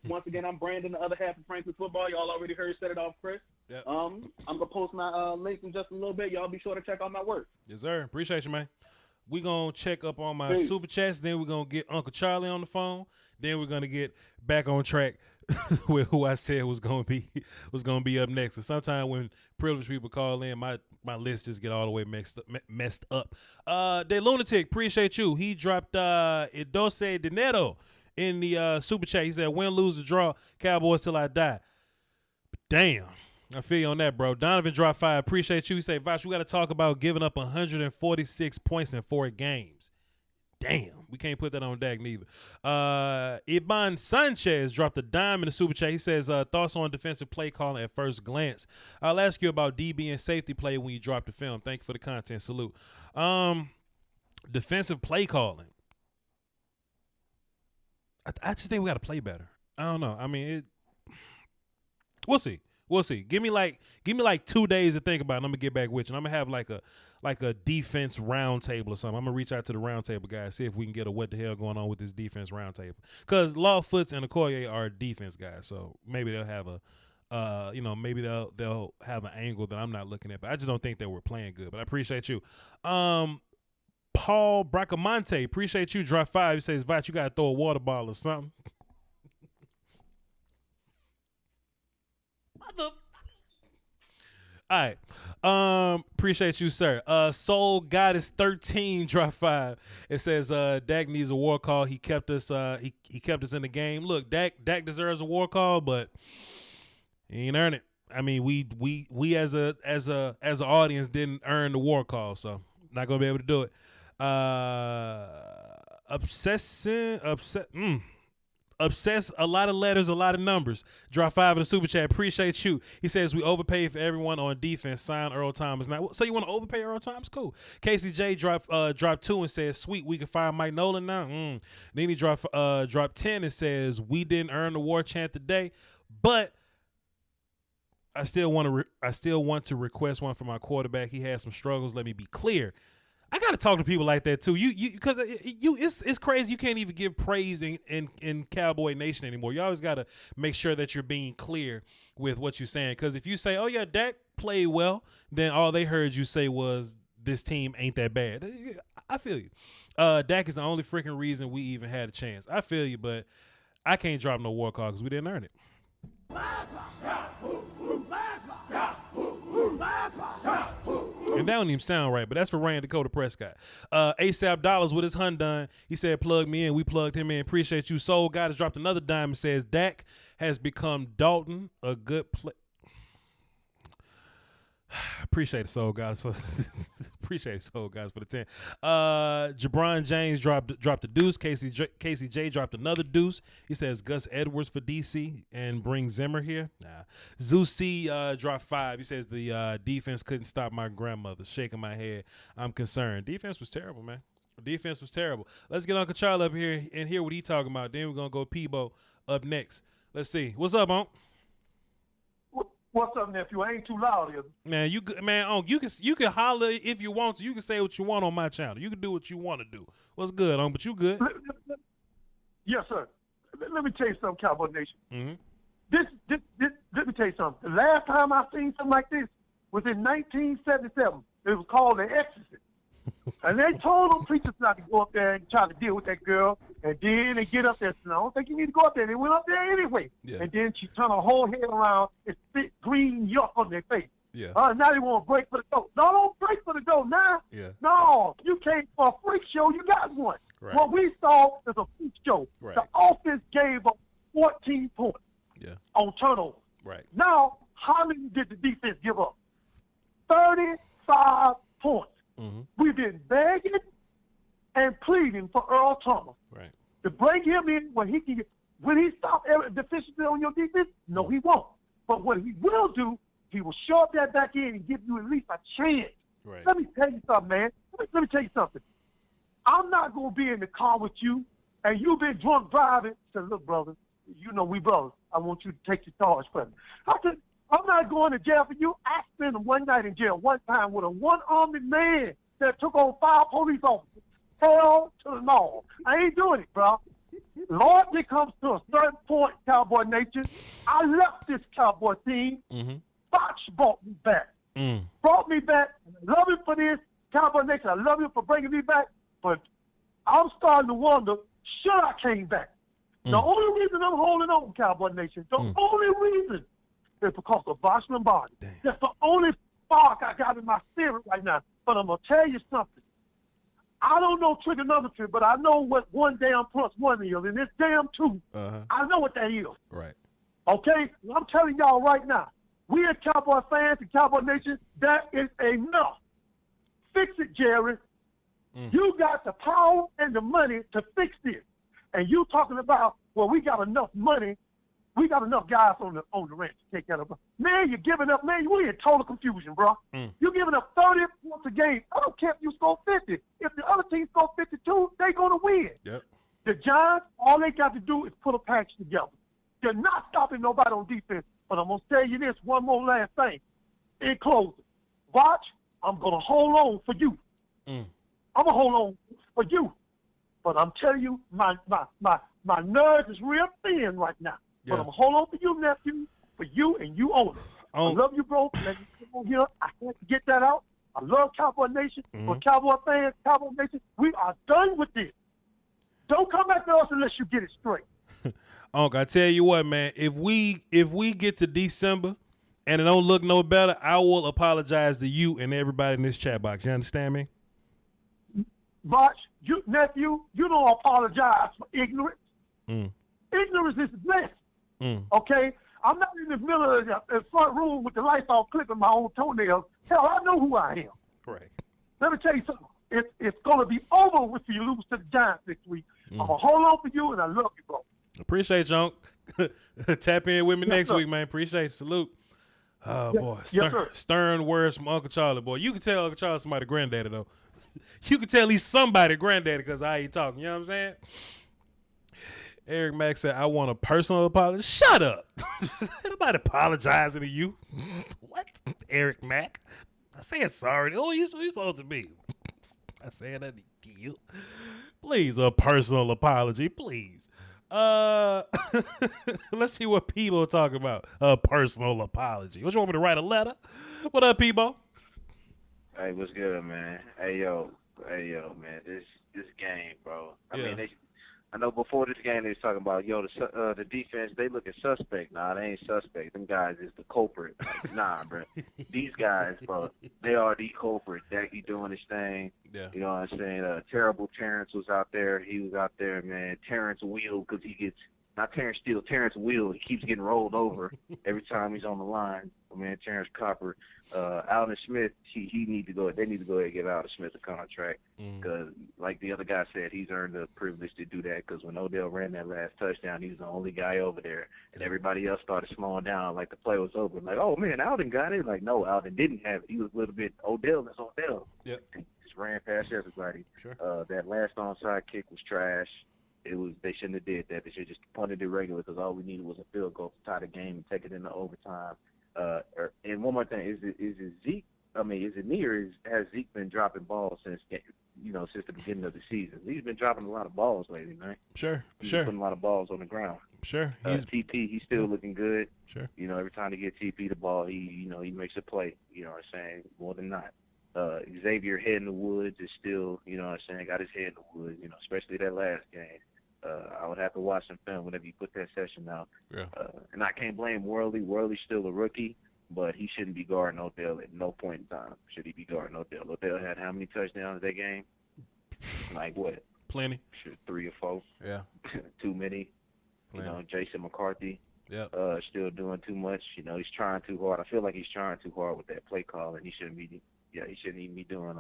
Speaker 6: Once again, I'm Brandon, the other half of Franklin Football. Y'all already heard Set It Off, Chris.
Speaker 3: Yep.
Speaker 6: I'm gonna post my links in just a little bit. Y'all be sure to check out my work.
Speaker 3: Yes, sir. Appreciate you, man. We gonna check up on my super chats. Then we're gonna get Uncle Charlie on the phone. Then we're gonna get back on track with who I said was gonna be up next. And sometimes when privileged people call in, my list just get all the way messed up. De Lunatic, appreciate you. He dropped Idose Dinero in the super chat. He said, win, lose, or draw, Cowboys till I die. But damn, I feel you on that, bro. Donovan dropped 5. Appreciate you. He said, Voch, we got to talk about giving up 146 points in 4 games. Damn, we can't put that on Dak neither. Iban Sanchez dropped a dime in the super chat. He says, thoughts on defensive play calling at first glance. I'll ask you about DB and safety play when you drop the film. Thank you for the content. Salute. Defensive play calling. I just think we got to play better. I don't know. I mean, we'll see. Give me like 2 days to think about it, and I'm gonna get back with you. And I'm gonna have like a defense roundtable or something. I'm gonna reach out to the roundtable guys, see if we can get a what the hell going on with this defense roundtable. Because Lawfoots and Okoye are defense guys, so maybe they'll have maybe they'll have an angle that I'm not looking at. But I just don't think that we're playing good. But I appreciate you. Paul Bracamonte, appreciate you. Drop 5. He says, Voch, you gotta throw a water bottle or something. All right. Appreciate you, sir. Soul Goddess 13 drop 5. It says Dak needs a war call. He kept us he kept us in the game. Look, Dak deserves a war call, but he ain't earned it. I mean, we as a audience didn't earn the war call, so not gonna be able to do it. Obsessed, a lot of letters, a lot of numbers. Drop 5 in the super chat. Appreciate you. He says we overpaid for everyone on defense. Sign Earl Thomas. Now, so you want to overpay Earl Thomas? Cool. Casey J dropped 2 and says, sweet, we can fire Mike Nolan now. Then he dropped 10 and says, we didn't earn the war chant today, but I still want to request one for my quarterback. He had some struggles. Let me be clear. I gotta talk to people like that too. Because it's crazy. You can't even give praise in Cowboy Nation anymore. You always gotta make sure that you're being clear with what you're saying. Because if you say, "Oh yeah, Dak played well," then all they heard you say was, "This team ain't that bad." I feel you. Dak is the only freaking reason we even had a chance. I feel you, but I can't drop no war call because we didn't earn it. And that don't even sound right, but that's for Ryan Dakota Prescott. ASAP Dollars with his Hyundai. He said, plug me in. We plugged him in. Appreciate you. Soul God has dropped another dime and says, Dak has become Dalton, a good play. Appreciate it, Soul Guys, for the 10. Jabron James dropped a deuce. Casey J dropped another deuce. He says Gus Edwards for DC and bring Zimmer here. Nah. Zeus C dropped 5. He says the defense couldn't stop my grandmother. Shaking my head. I'm concerned. Defense was terrible, man. Defense was terrible. Let's get Uncle Charlie up here and hear what he talking about. Then we're gonna go Peebo up next. Let's see. What's up, Unc?
Speaker 7: What's up, nephew? I ain't too loud here.
Speaker 3: Man, you can holler if you want to. You can say what you want on my channel. You can do what you want to do. What's good, but you good?
Speaker 7: Yes, sir. Let me tell you something, Cowboy Nation.
Speaker 3: Mm-hmm.
Speaker 7: Let me tell you something. The last time I seen something like this was in 1977. It was called The Exorcist. And they told them preachers not to go up there and try to deal with that girl. And then they get up there and said, I don't think you need to go up there. They went up there anyway.
Speaker 3: Yeah.
Speaker 7: And then she turned her whole head around and spit green yuck on their face.
Speaker 3: Yeah.
Speaker 7: Now they want to break for the door. No, don't break for the door now.
Speaker 3: Yeah.
Speaker 7: No, you came for a freak show. You got one.
Speaker 3: Right.
Speaker 7: What we saw is a freak show.
Speaker 3: Right.
Speaker 7: The offense gave up 14 points on turnover.
Speaker 3: Right.
Speaker 7: Now, how many did the defense give up? 35 points.
Speaker 3: Mm-hmm.
Speaker 7: We've been begging and pleading for Earl Thomas to bring him in when he can get. Will he stop every deficiency on your defense? No, he won't. But what he will do, he will show up that back end and give you at least a chance.
Speaker 3: Right.
Speaker 7: Let me tell you something, man. Let me tell you something. I'm not going to be in the car with you, and you've been drunk driving. Say, look, brother, you know we brothers. I want you to take your charge for me. I'm not going to jail for you. I spent one night in jail one time with a one-armed man that took on 5 police officers. Hell to the no. I ain't doing it, bro. Lord, it comes to a certain point, Cowboy Nation. I left this Cowboy team.
Speaker 3: Mm-hmm.
Speaker 7: Voch brought me back. Brought me back. I love him for this. Cowboy Nation, I love him for bringing me back. But I'm starting to wonder, should I came back? The only reason I'm holding on, Cowboy Nation, the only reason is because of Voch Lombardi.
Speaker 3: Damn.
Speaker 7: That's the only spark I got in my spirit right now. But I'm going to tell you something. I don't know trigonometry, but I know what 1 damn plus 1 is, and this damn 2. I know what that is.
Speaker 3: Right.
Speaker 7: Okay? I'm telling y'all right now, we as Cowboy fans and Cowboy Nation, that is enough. Fix it, Jerry. You got the power and the money to fix this. And you talking about, well, we got enough money. We got enough guys on the ranch to take care of them. Man, you're giving up. Man, we in total confusion, bro. You're giving up 30 points a game. I don't care if you score 50. If the other team score 52, they're going to win.
Speaker 3: Yep.
Speaker 7: The Giants, all they got to do is put a package together. They're not stopping nobody on defense. But I'm going to tell you this one more last thing. In closing, Voch, I'm going to hold on for you. I'm going to hold on for you. But I'm telling you, my nerves is real thin right now.
Speaker 3: Yeah.
Speaker 7: But I'm hold on for you, nephew, for you and you only. I love you, bro. Let me come on here. I had to get that out. I love Cowboy Nation. For Cowboy fans, Cowboy Nation, we are done with this. Don't come back to us unless you get it straight.
Speaker 3: Unc, I tell you what, man. If we get to December and it don't look no better, I will apologize to you and everybody in this chat box. You understand me?
Speaker 7: Voch, nephew, you don't apologize for ignorance. Ignorance is bliss. Okay? I'm not in the middle of the front room with the lights off clipping my own toenails. Hell, I know who I am.
Speaker 3: Right.
Speaker 7: Let me tell you something. It's going to be over if you lose to the Giants next week. I'm going to hold on for you, and I love you, bro.
Speaker 3: Appreciate you, Unc. Tap in with me next week, man. Appreciate it. Salute. Oh, boy. Stern words from Uncle Charlie, boy. You can tell Uncle Charlie somebody granddaddy, though. You can tell he's somebody granddaddy because I ain't talking. You know what I'm saying? Eric Mack said, I want a personal apology. Shut up. Ain't nobody apologizing to you. What? Eric Mack? I said sorry. Oh, he's supposed to be. I said that to you. Please, a personal apology, please. Let's see what Peebo talking about. A personal apology. What, you want me to write a letter? What up, Peebo?
Speaker 8: Hey, what's good, man? Hey, yo, man. This game, bro. I mean, I know before this game they was talking about, the defense, they looking suspect. Nah, they ain't suspect. Them guys is the culprit. Like, nah, bro. These guys, bro, they are the culprit. Dak doing his thing.
Speaker 3: Yeah.
Speaker 8: You know what I'm saying? Terrible Terrence was out there. He was out there, man. Terrence Wheel, because he gets, not Terrence Steele, Terrence Wheel. He keeps getting rolled over every time he's on the line. Man, Terrence Copper. Alden Smith, he need to go. They need to go ahead and give Alden Smith a contract because, like the other guy said, he's earned the privilege to do that. Because when Odell ran that last touchdown, he was the only guy over there, and everybody else started slowing down. Like the play was over. Like, oh man, Alden got it. Like, no, Alden didn't have it. He was a little bit Odell. That's Odell.
Speaker 3: Yep.
Speaker 8: He just ran past everybody.
Speaker 3: Sure.
Speaker 8: That last onside kick was trash. They shouldn't have did that. They should have just punted it regular because all we needed was a field goal to tie the game and take it into overtime. And one more thing, is it Zeke? I mean, is it me, or has Zeke been dropping balls since the beginning of the season? He's been dropping a lot of balls lately, man.
Speaker 3: Sure.
Speaker 8: He's been putting a lot of balls on the ground.
Speaker 3: Sure.
Speaker 8: TP, he's still looking good.
Speaker 3: Sure.
Speaker 8: Every time he gets TP the ball, he makes a play. You know what I'm saying? More than not. Xavier head in the woods is still, got his head in the woods. Especially that last game. I would have to watch some film whenever you put that session out.
Speaker 3: Yeah.
Speaker 8: And I can't blame Worley. Worley's still a rookie, but he shouldn't be guarding Odell at no point in time. Should he be guarding Odell? Odell had how many touchdowns that game? Like what?
Speaker 3: Plenty.
Speaker 8: 3 or 4.
Speaker 3: Yeah.
Speaker 8: Too many.
Speaker 3: Plenty.
Speaker 8: Jason McCarthy.
Speaker 3: Yeah.
Speaker 8: Still doing too much. He's trying too hard. I feel like he's trying too hard with that play call, and he shouldn't be. Yeah, he shouldn't even be doing.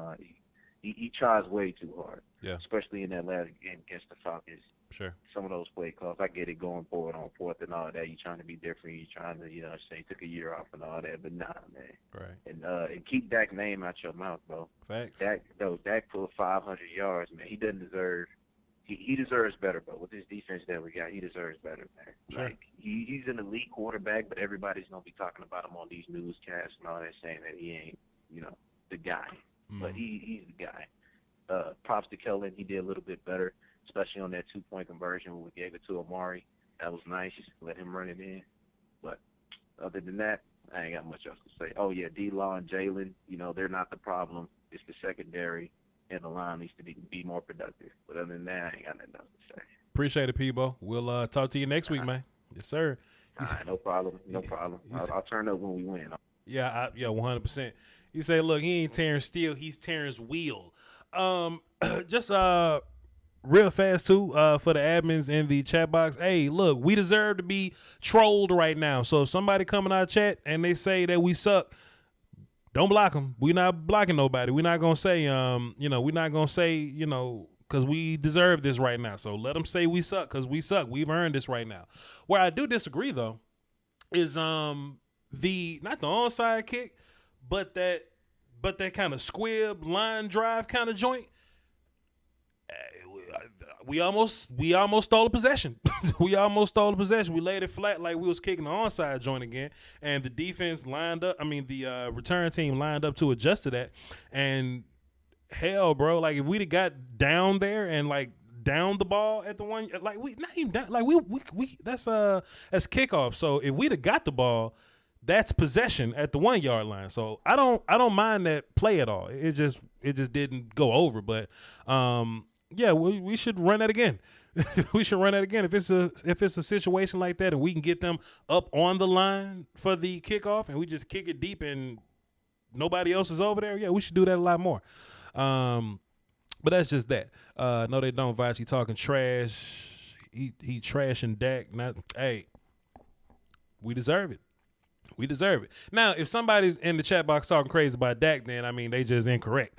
Speaker 8: He tries way too hard.
Speaker 3: Yeah.
Speaker 8: Especially in that last game against the Falcons.
Speaker 3: Sure.
Speaker 8: Some of those play calls, I get it, going forward on fourth and all that. You're trying to be different. You're trying to, say took a year off and all that, but nah, man.
Speaker 3: Right.
Speaker 8: And keep Dak's name out your mouth, bro.
Speaker 3: Facts.
Speaker 8: Dak pulled 500 yards, man. He doesn't deserve. He deserves better, bro. With this defense that we got, he deserves better, man.
Speaker 3: Sure.
Speaker 8: Like he's an elite quarterback, but everybody's gonna be talking about him on these newscasts and all that, saying that he ain't, the guy.
Speaker 3: Mm.
Speaker 8: But he's the guy. Props to Kellen. He did a little bit better, especially on that 2-point conversion when we gave it to Amari. That was nice. Let him run it in. But other than that, I ain't got much else to say. Oh, yeah, D-Law and Jalen, they're not the problem. It's the secondary, and the line needs to be more productive. But other than that, I ain't got nothing else to say.
Speaker 3: Appreciate it, Peebo. We'll talk to you next week, man. Yes, sir.
Speaker 8: All right, no problem. No problem. I'll turn up when we win.
Speaker 3: Yeah, 100%. You say, look, he ain't Terrence Steele, he's Terrence Wheel. Just real fast too, for the admins in the chat box. Hey, look, we deserve to be trolled right now. So if somebody come in our chat and they say that we suck, don't block them. We're not blocking nobody. We're not gonna say, we're not gonna say, because we deserve this right now. So let them say we suck, because we suck. We've earned this right now. Where I do disagree though is not the onside kick, but that kind of squib line drive kind of joint. We almost stole a possession. We laid it flat like we was kicking the onside joint again, and the defense lined up. The return team lined up to adjust to that. And hell, bro, like if we'd have got down there and like down the ball at the one, like we not even down, like we that's kickoff. So if we'd have got the ball, that's possession at the 1 yard line. So I don't mind that play at all. It just didn't go over. But yeah, we should run that again. We should run that again. If it's a situation like that and we can get them up on the line for the kickoff and we just kick it deep and nobody else is over there, yeah, we should do that a lot more. But that's just that. No, they don't. Voch, he talking trash. He trashing Dak. Hey, we deserve it. We deserve it. Now, if somebody's in the chat box talking crazy about Dak, then they just incorrect.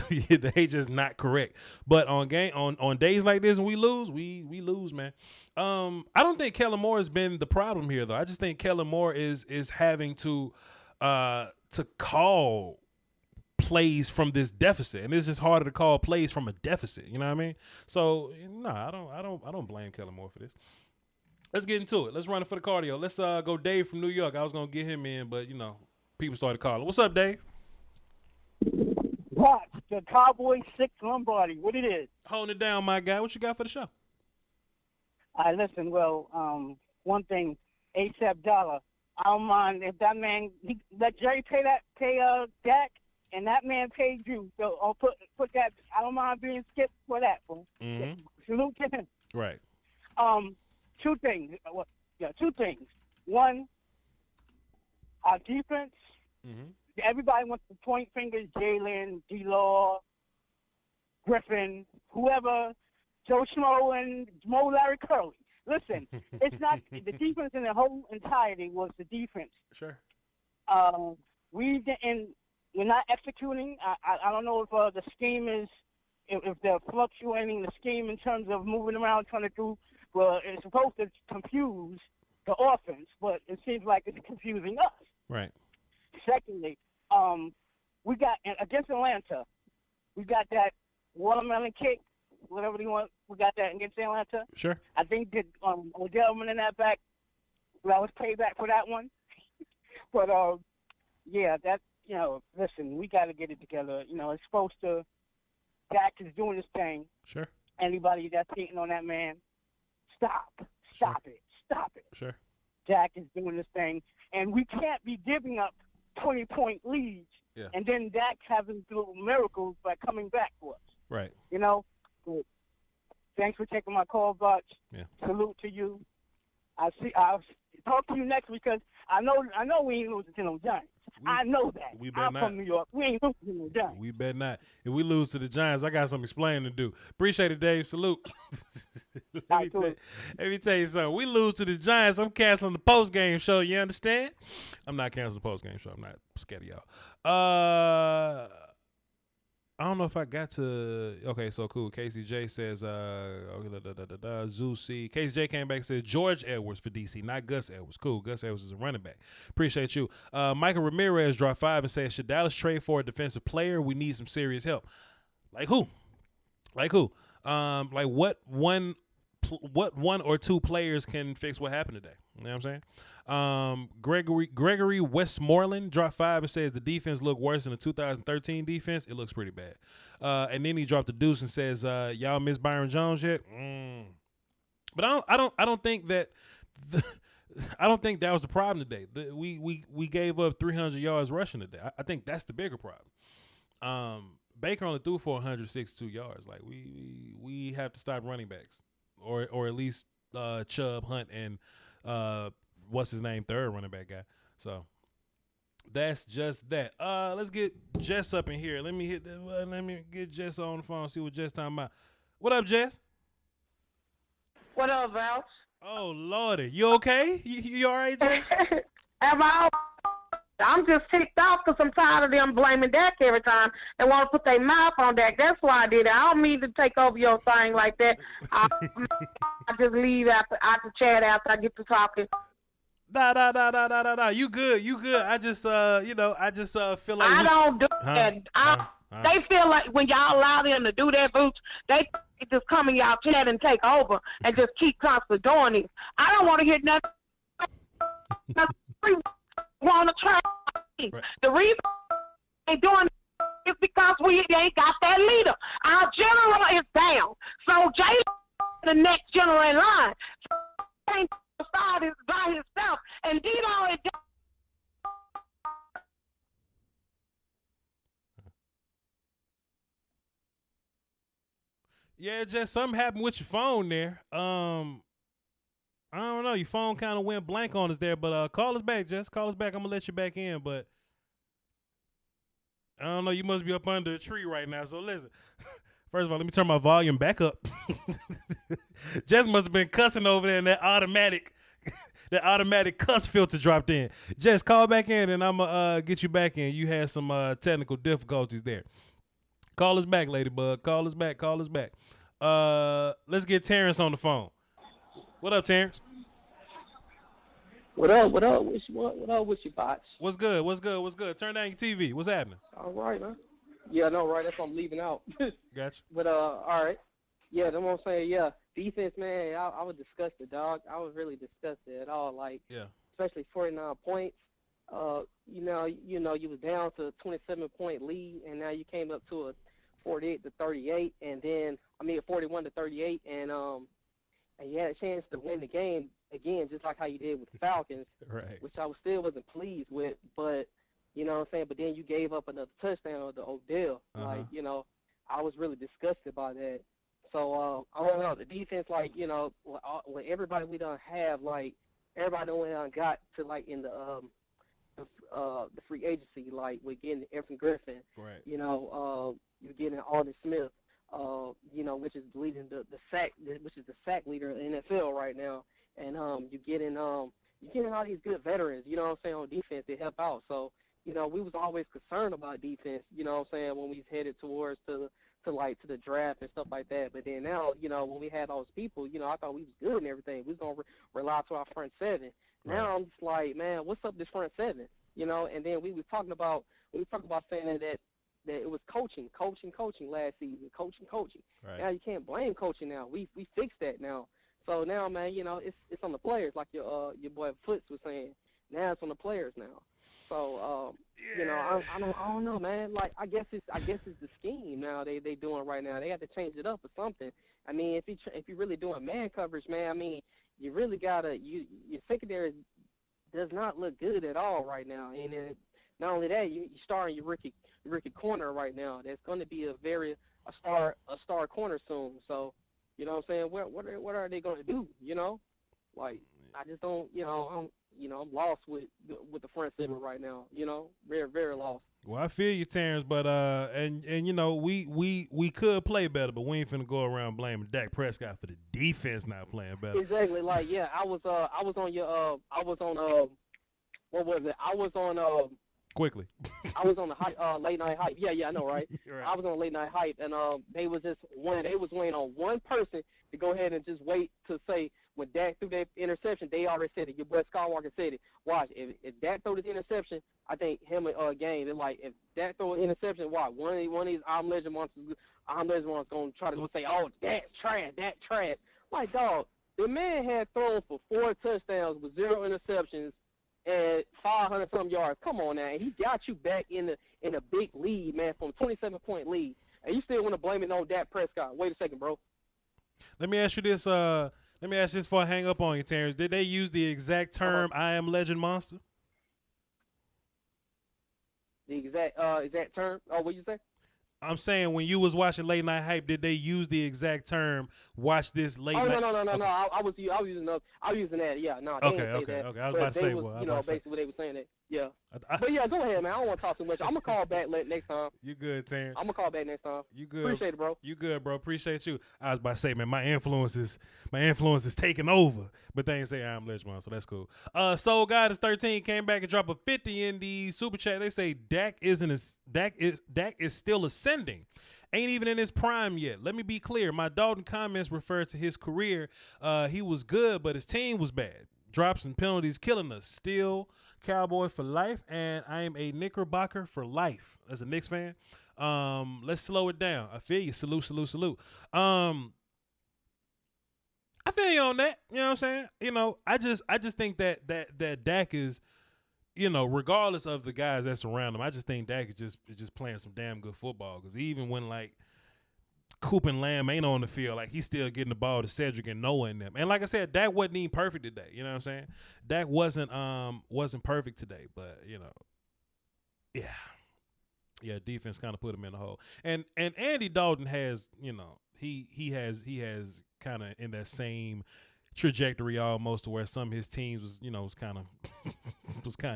Speaker 3: They just not correct. But on days like this when we lose, we lose, man. I don't think Kellen Moore has been the problem here, though. I just think Kellen Moore is having to call plays from this deficit, and it's just harder to call plays from a deficit. You know what I mean? So no, I don't blame Kellen Moore for this. Let's get into it. Let's run it for the cardio. Let's go Dave from New York. I was going to get him in, but, people started calling. What's up, Dave?
Speaker 9: What? The Cowboys 6 Lombardi. What it is?
Speaker 3: Holding it down, my guy. What you got for the show?
Speaker 9: Listen, one thing, ASAP Dollar. I don't mind if that man, let Jerry pay Dak, and that man paid you. So I'll put that, I don't mind being skipped for that.
Speaker 3: Mm-hmm.
Speaker 9: Salute to him.
Speaker 3: Right.
Speaker 9: Two things. One, our defense.
Speaker 3: Mm-hmm.
Speaker 9: Everybody wants to point fingers. Jalen, D-Law, Griffin, whoever, Joe Schmo and Mo Larry Curly. Listen, it's not the defense in the whole entirety was the defense.
Speaker 3: Sure.
Speaker 9: We're not executing. I don't know if the scheme is if they're fluctuating the scheme in terms of moving around trying to do. Well, it's supposed to confuse the offense, but it seems like it's confusing us.
Speaker 3: Right.
Speaker 9: Secondly, we got against Atlanta, we got that watermelon kick, whatever you want. We got that against Atlanta.
Speaker 3: Sure.
Speaker 9: I think that Odell running that back, well, I was paid back for that one. But yeah, that listen, we got to get it together. It's supposed to. Dak is doing his thing.
Speaker 3: Sure.
Speaker 9: Anybody that's hating on that man, stop it.
Speaker 3: Sure.
Speaker 9: Dak is doing his thing, and we can't be giving up 20-point leads, and then Dak having little miracles by coming back for us.
Speaker 3: Right.
Speaker 9: But thanks for taking my call, Voch.
Speaker 3: Yeah.
Speaker 9: Salute to you. I'll talk to you next week because I know we ain't losing to no Giants. I know that. I'm from New York. We ain't losing to no Giants.
Speaker 3: We better not. If we lose to the Giants, I got some explaining to do. Appreciate it, Dave. Salute. Let me tell you something. We lose to the Giants, I'm canceling the post-game show. You understand? I'm not canceling the post-game show. I'm not scared of y'all. I don't know if I got to. Okay, so cool. Casey J says, Zeus Casey J came back and said George Edwards for DC, not Gus Edwards. Cool. Gus Edwards is a running back. Appreciate you. Michael Ramirez dropped 5 and says, should Dallas trade for a defensive player? We need some serious help. Like who? Like what one or two players can fix what happened today? You know what I'm saying? Gregory Westmoreland dropped 5 and says the defense looked worse than the 2013 defense. It looks pretty bad. And then he dropped a deuce and says, y'all miss Byron Jones yet? But I don't think that I don't think that was the problem today. We gave up 300 yards rushing today. I think that's the bigger problem. Baker only threw for 162 yards. Like we have to stop running backs, or at least Chubb, Hunt, and what's his name, third running back guy. So that's just that. Let's get Jess up in here. Let me get Jess on the phone. See what Jess talking about. What up, Jess?
Speaker 10: What up, Val?
Speaker 3: Oh Lordy, you okay? You all right, Jess?
Speaker 10: I'm just ticked off because I'm tired of them blaming Dak every time. They want to put their mouth on Dak. That's why I did it. I don't mean to take over your thing like that. I just leave after chat after I get to talking.
Speaker 3: Nah. You good. I just feel like
Speaker 10: I don't do that. They feel like when y'all allow them to do that, Voch, they just come in y'all chat and take over and just keep constantly doing it. I don't want to hear nothing. Want to try. Right. The reason they doing it is because we ain't got that leader. Our general is down. So Jay, the next general in line, ain't started by himself, and Dino is.
Speaker 3: Yeah, just something happened with your phone there. I don't know. Your phone kind of went blank on us there, but call us back, Jess. Call us back. I'm going to let you back in, but I don't know. You must be up under a tree right now, so listen. First of all, let me turn my volume back up. Jess must have been cussing over there, and that automatic cuss filter dropped in. Jess, call back in, and I'm going to get you back in. You had some technical difficulties there. Call us back, Ladybug. Call us back. Let's get Terrence on the phone. What up, Terrence?
Speaker 11: What up? What up with you, bots?
Speaker 3: What's good? Turn down your TV. What's happening?
Speaker 11: All right, man. Yeah, no, right. That's what I'm leaving out.
Speaker 3: Gotcha.
Speaker 11: But all right. Yeah, that's what I'm saying. Yeah, defense, man. I was disgusted, dog. I was really disgusted at all. Like, especially 49 points. You was down to a 27-point lead, and now you came up to a 48-38, and then a 41-38, and you had a chance to win the game again, just like how you did with the Falcons,
Speaker 3: right?
Speaker 11: Which I wasn't pleased with, but you know what I'm saying. But then you gave up another touchdown to Odell. Like, I was really disgusted by that. So I don't know, the defense, like, with everybody we done have, like everybody we done got to, like, in the free agency, like we're getting Everson Griffin,
Speaker 3: right?
Speaker 11: You're getting Alden Smith. Which is leading the sack leader in the NFL right now, and you're getting all these good veterans, on defense to help out. So, we was always concerned about defense, when we headed towards to the draft and stuff like that. But then now, when we had all those people, I thought we was good and everything. We was gonna rely to our front seven.
Speaker 3: Right.
Speaker 11: Now I'm just like, man, what's up with this front seven? And then we was talking about saying that it was coaching last season, coaching.
Speaker 3: Right.
Speaker 11: Now you can't blame coaching now. We fixed that now. So now, man, it's on the players, like your boy Foots was saying. Now it's on the players now. So, you know, I don't know, man. Like, I guess it's the scheme now they doing right now. They have to change it up or something. I mean, if you're really doing man coverage, man, I mean, you really gotta your secondary does not look good at all right now. And then not only that, you're starting your rookie corner right now. That's going to be a star corner soon. So, you know what I'm saying? What are they going to do? You know, like I just don't. I'm lost with the front seven right now. You know, very very lost.
Speaker 3: Well, I feel you, Terrence, but and you know, we could play better, but we ain't finna go around blaming Dak Prescott for the defense not playing better.
Speaker 11: Exactly. Like, yeah, I was on what was it? I was on
Speaker 3: Quickly.
Speaker 11: I was on the late night hype. Yeah, I know, right?
Speaker 3: Right.
Speaker 11: I was on late night hype, and they was waiting on one person to go ahead and just wait to say when Dak threw that interception. They already said it. Your boy Skywalker said it. Watch, if Dak throw this interception, I think him and game. They're like, if Dak throw an interception, watch one of these I'm Legend monsters gonna try to go say, oh, Dak's trash. Like, dog, the man had thrown for 4 touchdowns with 0 interceptions and 500-something yards. Come on now, he got you back in a big lead, man, from a 27-point lead, and you still want to blame it on Dak Prescott? Wait a second, bro.
Speaker 3: Let me ask you this. Before I hang up on you, Terrence. Did they use the exact term "I am Legend Monster"?
Speaker 11: The exact term? Oh, what you say?
Speaker 3: I'm saying when you was watching Late Night Hype, did they use the exact term? Watch this late night.
Speaker 11: No. I was using that. Yeah, no. They didn't say that.
Speaker 3: Okay. I was about to say,
Speaker 11: basically what they were saying that. Yeah. But yeah, go ahead, man. I don't want to talk too much. I'm gonna call back next time.
Speaker 3: You good, Terrence?
Speaker 11: I'm gonna call back next time.
Speaker 3: You good?
Speaker 11: Appreciate it, bro.
Speaker 3: You good, bro? Appreciate you. I was about to say, man, my influence is taking over, but they ain't say I'm Legend, so that's cool. Soul God is 13 came back and dropped a 50 in the super chat. They say Dak is still ascending. Ain't even in his prime yet. Let me be clear. My Dalton comments refer to his career. He was good, but his team was bad. Drops and penalties killing us. Still Cowboys for life, and I am a Knickerbocker for life. As a Knicks fan, let's slow it down. I feel you. Salute. I feel you on that. You know what I'm saying? You know, I just think that Dak is, you know, regardless of the guys that surround him, I just think Dak is just playing some damn good football. Because even when like Coop and Lamb ain't on the field, like he's still getting the ball to Cedric and Noah and them. And like I said, Dak wasn't even perfect today. You know what I'm saying? Dak wasn't perfect today, but you know, yeah, defense kind of put him in the hole. And Andy Dalton has, you know, he has kind of in that same trajectory almost to where some of his teams was kind of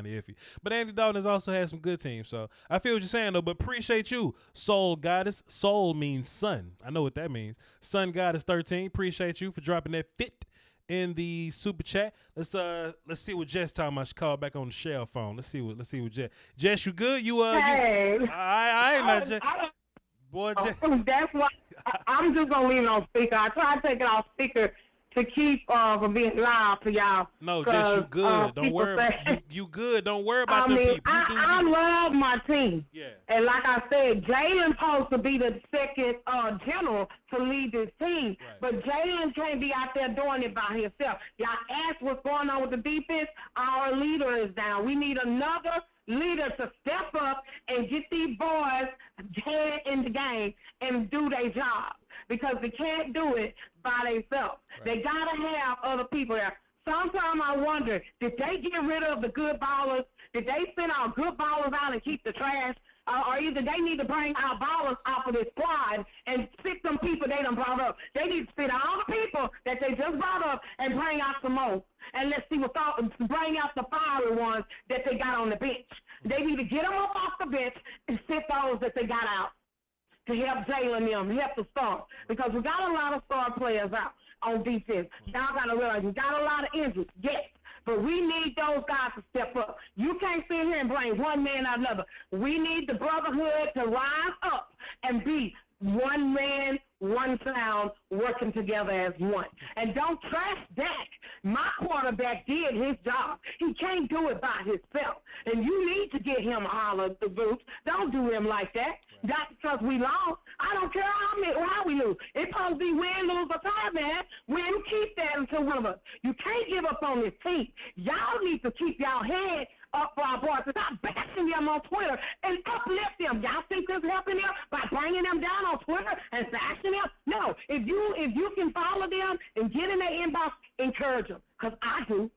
Speaker 3: iffy. But Andy Dalton has also had some good teams. So I feel what you're saying though, but appreciate you, Soul Goddess. Soul means sun. I know what that means. Sun Goddess 13. Appreciate you for dropping that fit in the super chat. Let's see what Jess talking about. She called back on the shell phone. Let's see what Jess, you good?
Speaker 10: Hey.
Speaker 3: I ain't not Jess. Boy, Jess.
Speaker 10: That's why I'm just gonna leave it on speaker. I tried to take it off speaker to keep from being loud to y'all.
Speaker 3: No, Jess, you good. Don't worry about you good. Don't worry about them people.
Speaker 10: I love my team.
Speaker 3: Yeah.
Speaker 10: And like I said, Jalen's supposed to be the second general to lead this team.
Speaker 3: Right.
Speaker 10: But Jalen can't be out there doing it by himself. Y'all ask what's going on with the defense. Our leader is down. We need another leader to step up and get these boys head in the game and do their job. Because they can't do it by themselves. Right. They got to have other people there. Sometimes I wonder, did they get rid of the good ballers? Did they send our good ballers out and keep the trash? Or either they need to bring our ballers off of this squad and pick some people they done brought up. They need to spit all the people that they just brought up and bring out some more. And let's see bring out the fiery ones that they got on the bench. They need to get them up off the bench and sit those that they got out to help Jalen them, help the stars. Because we got a lot of star players out on defense. Y'all got to realize we got a lot of injuries, yes. But we need those guys to step up. You can't sit here and blame one man or another. We need the brotherhood to rise up and be one man, one sound, working together as one. And don't trash Dak. My quarterback did his job. He can't do it by himself. And you need to get him all of the boots. Don't do him like that. That's because we lost. I don't care how we lose. It's supposed to be win, lose, or tie, man. Win, keep that until one of us. You can't give up on this team. Y'all need to keep y'all head up for our boys. Stop bashing them on Twitter and uplift them. Y'all think this helping them by bringing them down on Twitter and bashing them? No. If you can follow them and get in their inbox, encourage them. Because I do.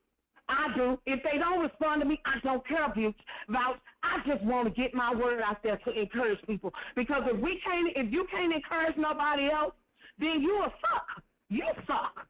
Speaker 10: If they don't respond to me, I don't care about. I just want to get my word out there to encourage people. Because if you can't encourage nobody else, then you a suck. You suck.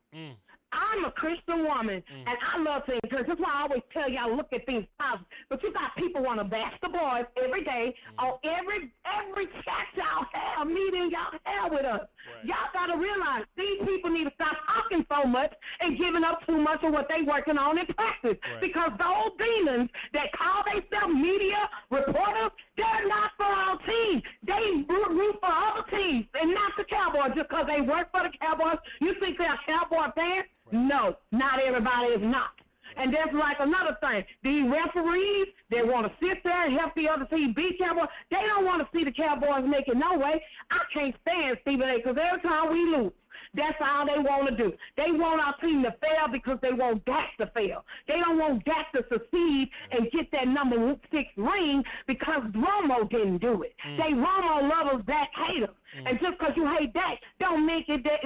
Speaker 10: I'm a Christian woman, and I love to encourage. That's why I always tell y'all, look at things positive. But you got people want to bash the boys every day on every chat y'all have, meeting y'all have with us. Right. Y'all got to realize these people need to stop talking so much and giving up too much of what they working on in practice. Right. Because those demons that call themselves media reporters, they're not for our team. They root for other teams and not the Cowboys just because they work for the Cowboys. You think they're Cowboy fans? Right. No, not everybody is not. And that's like another thing. These referees, they want to sit there and help the other team beat Cowboys. They don't want to see the Cowboys make it no way. I can't stand Stephen A. because every time we lose, that's all they want to do. They want our team to fail because they want Dak to fail. They don't want Dak to succeed and get that number 6 ring because Romo didn't do it. Romo lovers, Dak haters. And just because you hate Dak, don't make it that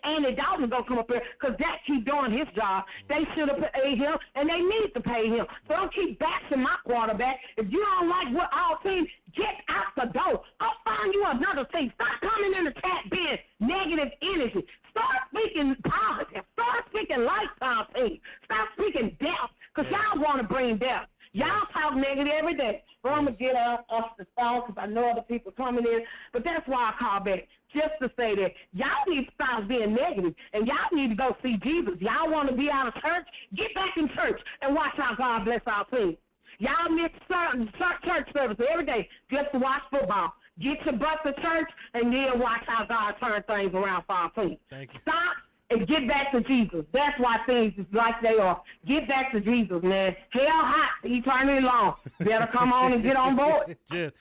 Speaker 10: Andy Dalton's going to come up here because Dak keep doing his job. They should have paid him, and they need to pay him. So don't keep bashing my quarterback. If you don't like what our team, get out the door. Go find you another team. Stop coming in the chat being negative energy. Start speaking positive. Start speaking lifestyle team. Stop speaking death because y'all want to bring death. Y'all talk negative every day. Well, I'm going to get off the phone because I know other people coming in. But that's why I call back, just to say that y'all need to stop being negative, and y'all need to go see Jesus. Y'all want to be out of church? Get back in church and watch how God bless our team. Y'all miss church service every day just to watch football. Get your butt to church and then watch how God turns things around for our team.
Speaker 3: Thank you.
Speaker 10: Stop and get back to Jesus. That's why things is like they are. Get back to Jesus, man. Hell hot, eternity long. Better come on and get on board.
Speaker 3: Jess,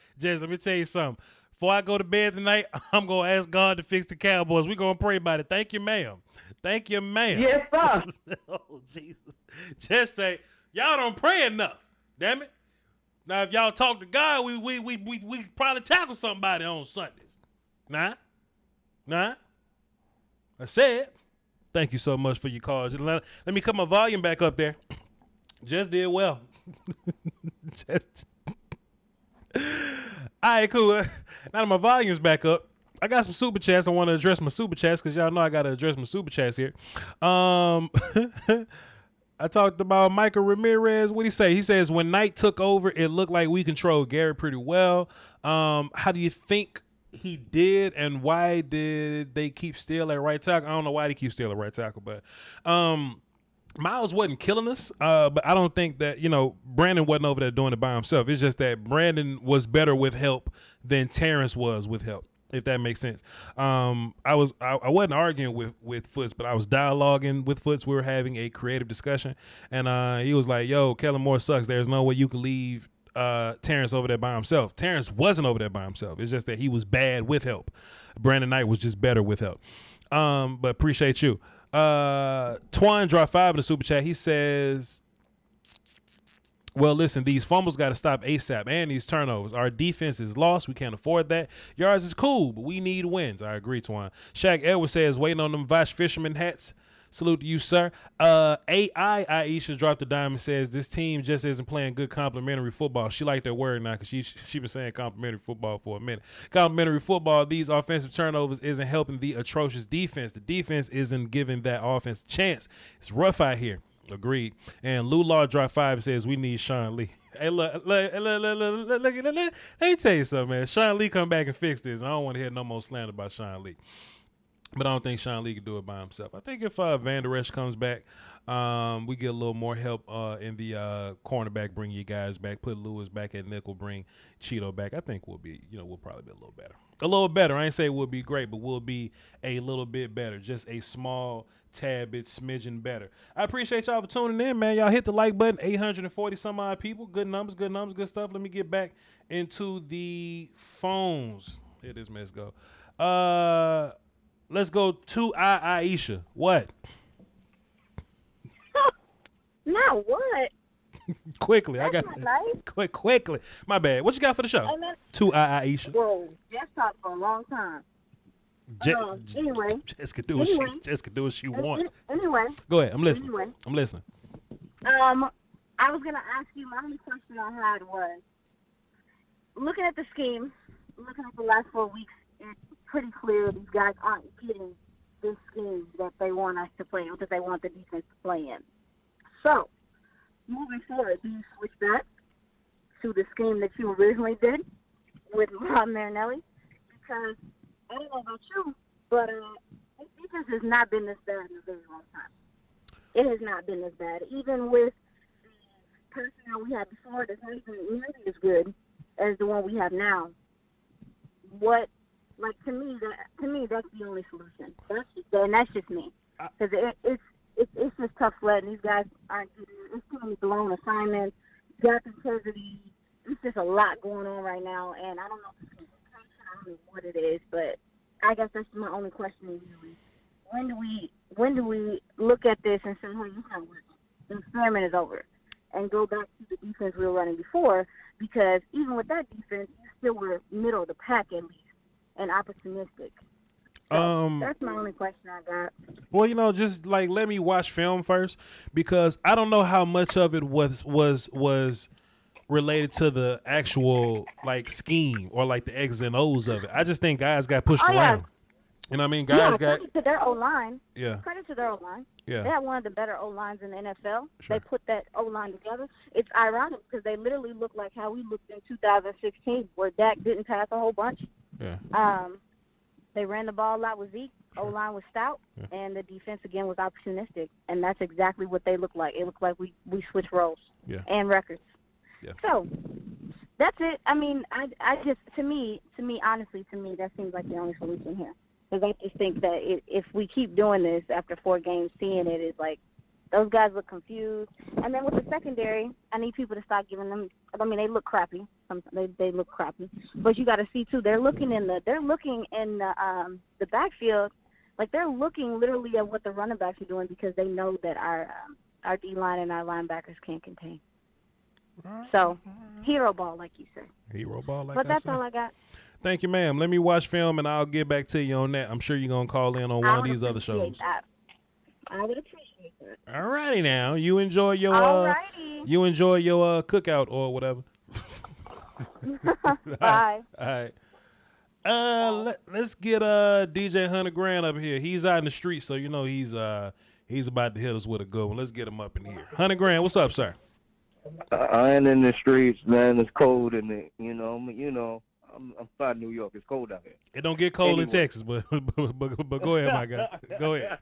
Speaker 3: let me tell you something. Before I go to bed tonight, I'm going to ask God to fix the Cowboys. We're going to pray about it. Thank you, ma'am. Thank you, ma'am.
Speaker 10: Yes, sir.
Speaker 3: Oh, Jesus. Just say, y'all don't pray enough. Damn it. Now, if y'all talk to God, we probably tackle somebody on Sundays. Nah. I said. Thank you so much for your calls. Let me cut my volume back up there. Just did well. All right, cool. Now that my volume's back up, I got some super chats. I want to address my super chats because y'all know I got to address my super chats here. I talked about Michael Ramirez. What he say? He says, when Knight took over, it looked like we controlled Gary pretty well. How do you think he did, and why did they keep Steele at right tackle? I don't know why they keep Steele at right tackle, but Miles wasn't killing us, but I don't think that, Brandon wasn't over there doing it by himself. It's just that Brandon was better with help than Terrence was with help, if that makes sense. I wasn't arguing with Foots, but I was dialoguing with Foots. We were having a creative discussion, and he was like, yo, Kellen Moore sucks. There's no way you can leave Terrence over there by himself. Terrence wasn't over there by himself. It's just that he was bad with help. Brandon Knight was just better with help. But appreciate you. Twan dropped 5 in the super chat. He says, well, listen, these fumbles got to stop ASAP, and these turnovers. Our defense is lost. We can't afford that. Yards is cool, but we need wins. I agree, Twan. Shaq Edwards says, waiting on them Voch fisherman hats. Salute to you, sir. Aisha dropped the dime and says, this team just isn't playing good complimentary football. She liked that word now because she been saying complimentary football for a minute. Complimentary football, these offensive turnovers isn't helping the atrocious defense. The defense isn't giving that offense a chance. It's rough out here. Agreed. And Lou Law dropped 5 and says, we need Sean Lee. Hey, look, let me tell you something, man. Sean Lee come back and fix this. I don't want to hear no more slander about Sean Lee. But I don't think Sean Lee can do it by himself. I think if Van Der Esch comes back, we get a little more help in the cornerback, bring you guys back, put Lewis back at nickel, bring Cheeto back. I think we'll probably be a little better. A little better. I ain't say we'll be great, but we'll be a little bit better. Just a small tad bit smidgen better. I appreciate y'all for tuning in, man. Y'all hit the like button. 840 some odd people. Good numbers, good stuff. Let me get back into the phones. Here this mess go. Let's go to Aisha. What?
Speaker 12: No, what?
Speaker 3: Quickly, I
Speaker 12: That's
Speaker 3: got
Speaker 12: not nice.
Speaker 3: quickly. My bad. What you got for the show? To Aisha.
Speaker 12: Whoa, Jess talked for a long time. Anyway.
Speaker 3: Jess could do what she want.
Speaker 12: Anyway.
Speaker 3: Go ahead. I'm listening.
Speaker 12: Anyway.
Speaker 3: I'm listening.
Speaker 12: I was gonna ask you. My only question I had was, looking at the scheme, looking at the last 4 weeks, it's pretty clear these guys aren't getting this scheme that they want us to play in, that they want the defense to play in. So, moving forward, do you switch back to the scheme that you originally did with Rob Marinelli? Because I don't know about you, but this defense has not been this bad in a very long time. It has not been this bad. Even with the personnel we had before, that's not even nearly as good as the one we have now. To me, that's the only solution. That's just me. Because it's just tough sledding. These guys aren't getting it. It's too many blown assignments, gap integrity. It's just a lot going on right now, and I don't know if it's communication, I don't know what it is, but I guess that's my only question to you. When do we look at this and say, hey, it's not working. The experiment is over, and go back to the defense we were running before? Because even with that defense, you still were middle of the pack at least, and opportunistic. So that's my only question I got.
Speaker 3: Well, just like let me watch film first, because I don't know how much of it was related to the actual like scheme or like the X's and O's of it. I just think guys got pushed around. You know what I mean? Guys got
Speaker 12: credit to their O-line.
Speaker 3: Yeah.
Speaker 12: Credit to their O-line.
Speaker 3: Yeah.
Speaker 12: They have one of the better O-lines in the NFL.
Speaker 3: Sure.
Speaker 12: They put that O-line together. It's ironic because they literally look like how we looked in 2016, where Dak didn't pass a whole bunch.
Speaker 3: Yeah.
Speaker 12: They ran the ball a lot with Zeke. Sure. O-line was stout, and the defense, again, was opportunistic. And that's exactly what they look like. It looked like we switched roles and records.
Speaker 3: Yeah.
Speaker 12: So that's it. I mean, I just, to me, honestly, that seems like the only solution here. Because I just think that if we keep doing this after 4 games, seeing it is like those guys look confused. And then with the secondary, I need people to stop giving them. I mean, they look crappy. They look crappy. But you got to see too. They're looking in the backfield, like they're looking literally at what the running backs are doing because they know that our D line and our linebackers can't contain. So hero ball, like you said.
Speaker 3: Hero ball, like
Speaker 12: but that's
Speaker 3: I said.
Speaker 12: all I got.
Speaker 3: Thank you, ma'am. Let me watch film, and I'll get back to you on that. I'm sure you're going to call in on one of these other shows.
Speaker 12: I would appreciate that.
Speaker 3: All righty now. You enjoy your cookout or whatever.
Speaker 12: Bye.
Speaker 3: All right. Let's get DJ 100 Grand up here. He's out in the street, so he's about to hit us with a good one. Let's get him up in here. 100 Grand, what's up, sir?
Speaker 13: I ain't in the streets, man. It's cold in the, I'm from New York. It's cold out here.
Speaker 3: It don't get cold in Texas, but go ahead, my guy. Go ahead.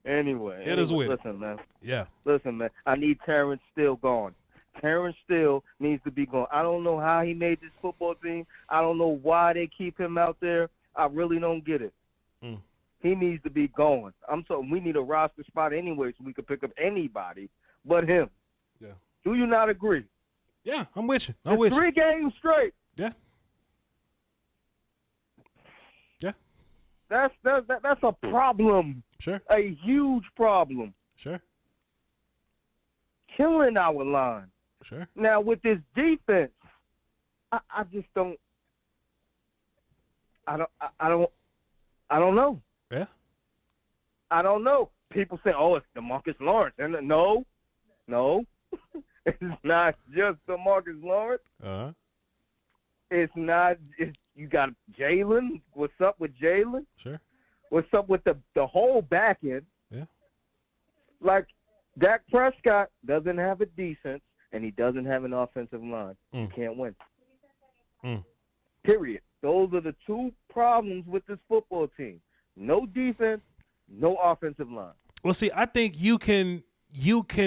Speaker 13: Anyway,
Speaker 3: Hit us with it.
Speaker 13: Listen, man.
Speaker 3: Yeah.
Speaker 13: Listen, man. I need Terrence Steele gone. Terrence Steele needs to be gone. I don't know how he made this football team. I don't know why they keep him out there. I really don't get it. He needs to be gone. We need a roster spot anyway so we can pick up anybody but him.
Speaker 3: Yeah.
Speaker 13: Do you not agree?
Speaker 3: Yeah, I'm with you. I'm with you.
Speaker 13: 3 games straight.
Speaker 3: Yeah. Yeah.
Speaker 13: That's a problem.
Speaker 3: Sure.
Speaker 13: A huge problem.
Speaker 3: Sure.
Speaker 13: Killing our line.
Speaker 3: Sure.
Speaker 13: Now with this defense, I just don't. I don't know.
Speaker 3: Yeah.
Speaker 13: I don't know. People say, "Oh, it's DeMarcus Lawrence," and no, it's not just DeMarcus Lawrence. It's not. You got Jalen. What's up with Jalen?
Speaker 3: Sure.
Speaker 13: What's up with the whole back end?
Speaker 3: Yeah.
Speaker 13: Like Dak Prescott doesn't have a defense, and he doesn't have an offensive line. You can't win. Period. Those are the 2 problems with this football team. No defense, no offensive line.
Speaker 3: Well, see, I think you can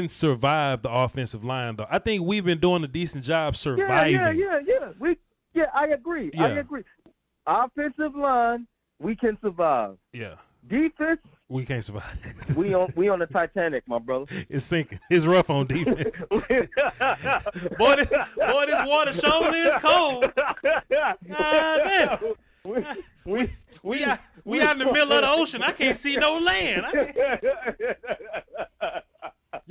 Speaker 3: survive the offensive line, though. I think we've been doing a decent job surviving.
Speaker 13: Yeah. I agree.
Speaker 3: Yeah.
Speaker 13: I agree. Offensive line, we can survive.
Speaker 3: Yeah.
Speaker 13: Defense,
Speaker 3: we can't survive.
Speaker 13: we on the Titanic, my brother.
Speaker 3: It's sinking. It's rough on defense. boy, this water surely is cold. God damn. We out in the middle of the ocean. I can't see no land.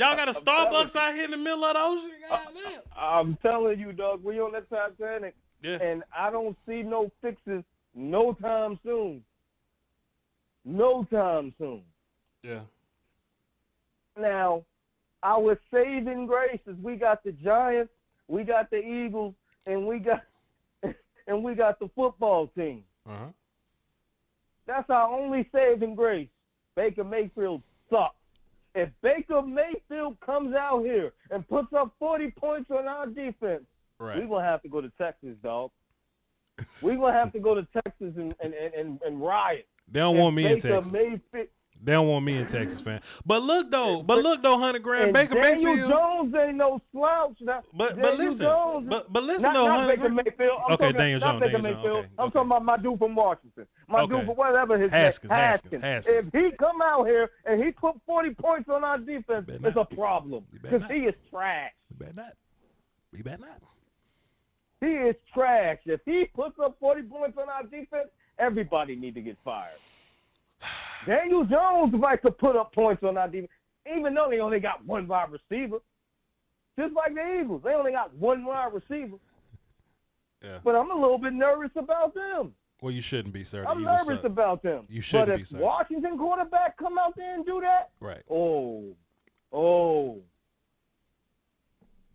Speaker 3: Y'all got a Starbucks out here in the middle of the ocean? Goddamn.
Speaker 13: I'm telling you, dog, we on that Titanic, and I don't see no fixes no time soon. No time soon.
Speaker 3: Yeah.
Speaker 13: Now, our saving grace is we got the Giants, we got the Eagles, and we got the football team.
Speaker 3: Uh-huh.
Speaker 13: That's our only saving grace. Baker Mayfield sucks. If Baker Mayfield comes out here and puts up 40 points on our defense, we're going to have to go to Texas, dog. We're going to have to go to Texas and riot.
Speaker 3: They don't want me in Texas. They don't want me in Texas, fan. But look though, $100 grand. Baker
Speaker 13: Daniel
Speaker 3: Mayfield.
Speaker 13: Jones ain't no slouch.
Speaker 3: But listen,
Speaker 13: Jones,
Speaker 3: but listen though,
Speaker 13: not Baker Mayfield.
Speaker 3: Daniel Jones.
Speaker 13: Mayfield. I'm talking about my dude from Washington. Dude from whatever his
Speaker 3: Haskins.
Speaker 13: name. If he come out here and he put 40 points on our defense, it's a problem because he is trash.
Speaker 3: You better not. You better not.
Speaker 13: He is trash. If he puts up 40 points on our defense, everybody need to get fired. Daniel Jones likes to put up points on our defense, even though they only got one wide receiver. Just like the Eagles, they only got one wide receiver.
Speaker 3: Yeah.
Speaker 13: But I'm a little bit nervous about them.
Speaker 3: Well, you shouldn't be, sir.
Speaker 13: I'm nervous about them.
Speaker 3: You shouldn't
Speaker 13: but
Speaker 3: be,
Speaker 13: if
Speaker 3: sir.
Speaker 13: Washington quarterback come out there and do that,
Speaker 3: right?
Speaker 13: Oh,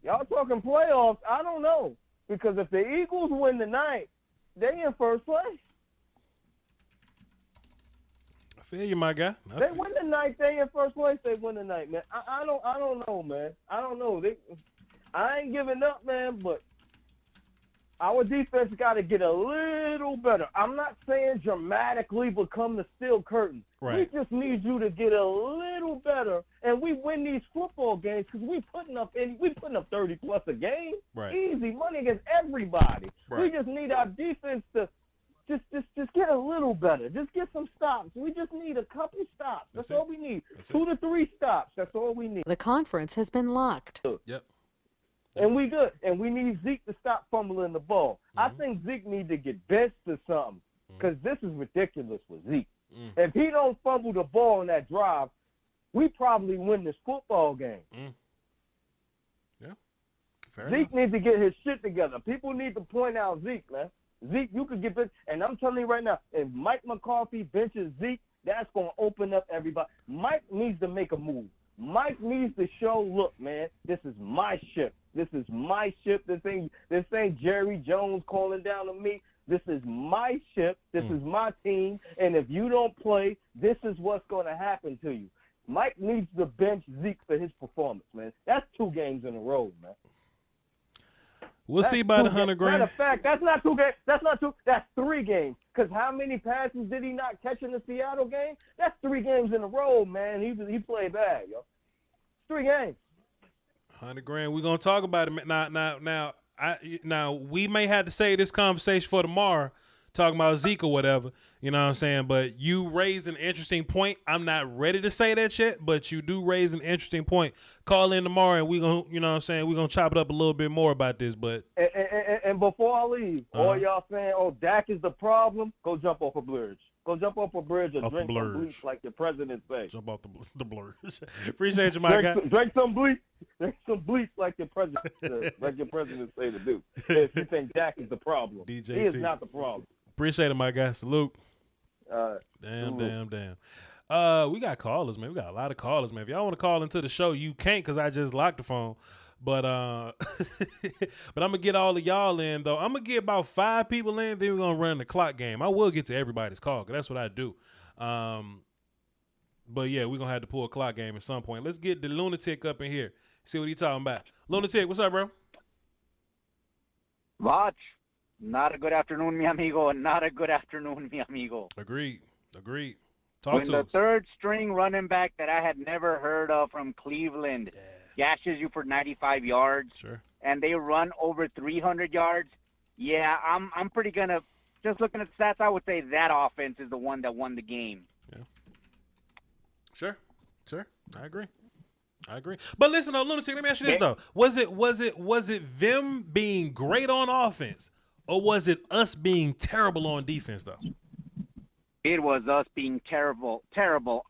Speaker 13: y'all talking playoffs? I don't know, because if the Eagles win tonight, they in first place.
Speaker 3: I feel you, my guy.
Speaker 13: They win tonight. They in first place. They win tonight, man. I don't know, man. I don't know. I ain't giving up, man. But our defense got to get a little better. I'm not saying dramatically become the steel curtain.
Speaker 3: Right.
Speaker 13: We just need you to get a little better, and we win these football games because we putting up 30 plus a game.
Speaker 3: Right.
Speaker 13: Easy money against everybody.
Speaker 3: Right.
Speaker 13: We just need our defense to. Just get a little better. Just get some stops. We just need a couple stops. That's all we need. 2 to 3 stops. That's all we need.
Speaker 14: The conference has been locked.
Speaker 3: Yep.
Speaker 13: And we good. And we need Zeke to stop fumbling the ball. I think Zeke needs to get benched or something because this is ridiculous with Zeke. If he don't fumble the ball in that drive, we probably win this football game.
Speaker 3: Yeah.
Speaker 13: Zeke needs to get his shit together. People need to point out Zeke, man. Zeke, you could get benched. And I'm telling you right now, if Mike McCarthy benches Zeke, that's going to open up everybody. Mike needs to make a move. Mike needs to show, look, man, this is my ship. This is my ship. This ain't Jerry Jones calling down on me. This is my ship. This is my team. And if you don't play, this is what's going to happen to you. Mike needs to bench Zeke for his performance, man. That's 2 games in a row, man.
Speaker 3: We'll see about $100 grand.
Speaker 13: Matter of fact, that's not 2 games. That's not 2. That's 3 games. Because how many passes did he not catch in the Seattle game? That's 3 games in a row, man. He played bad, yo. 3 games.
Speaker 3: $100 grand. We're gonna talk about it now. We may have to save this conversation for tomorrow, talking about Zeke or whatever. You know what I'm saying? But you raise an interesting point. I'm not ready to say that yet, but you do raise an interesting point. Call in tomorrow and we're gonna, you know what I'm saying, we're gonna chop it up a little bit more about this. But
Speaker 13: and before I leave, all y'all saying, oh, Dak is the problem, go jump off a bridge. Go jump off a bridge or drink some bleach like your president say.
Speaker 3: Jump off the bridge. Appreciate you, my guy.
Speaker 13: Drink some bleach. Drink some bleach like your president say to do. If you think Dak is the problem.
Speaker 3: DJT.
Speaker 13: He is not the problem.
Speaker 3: Appreciate it, my guy. Salute.
Speaker 13: Damn.
Speaker 3: We got callers, man. We got a lot of callers, man. If y'all want to call into the show, you can't because I just locked the phone. But but I'm gonna get all of y'all in though. I'm gonna get about 5 people in, then we're gonna run the clock game. I will get to everybody's call because that's what I do. But yeah, we're gonna have to pull a clock game at some point. Let's get the lunatic up in here. See what he talking about. Lunatic, what's up, bro?
Speaker 15: Voch, not a good afternoon, mi amigo. Not a good afternoon, mi amigo.
Speaker 3: Agreed.
Speaker 15: When the third string running back that I had never heard of from Cleveland gashes you for 95 yards, and they run over 300 yards, yeah, I'm pretty gonna, just looking at the stats, I would say that offense is the one that won the game.
Speaker 3: Yeah. Sure. I agree. But listen, though, Lunatic, let me ask you this though: was it them being great on offense, or was it us being terrible on defense though?
Speaker 15: It was us being terrible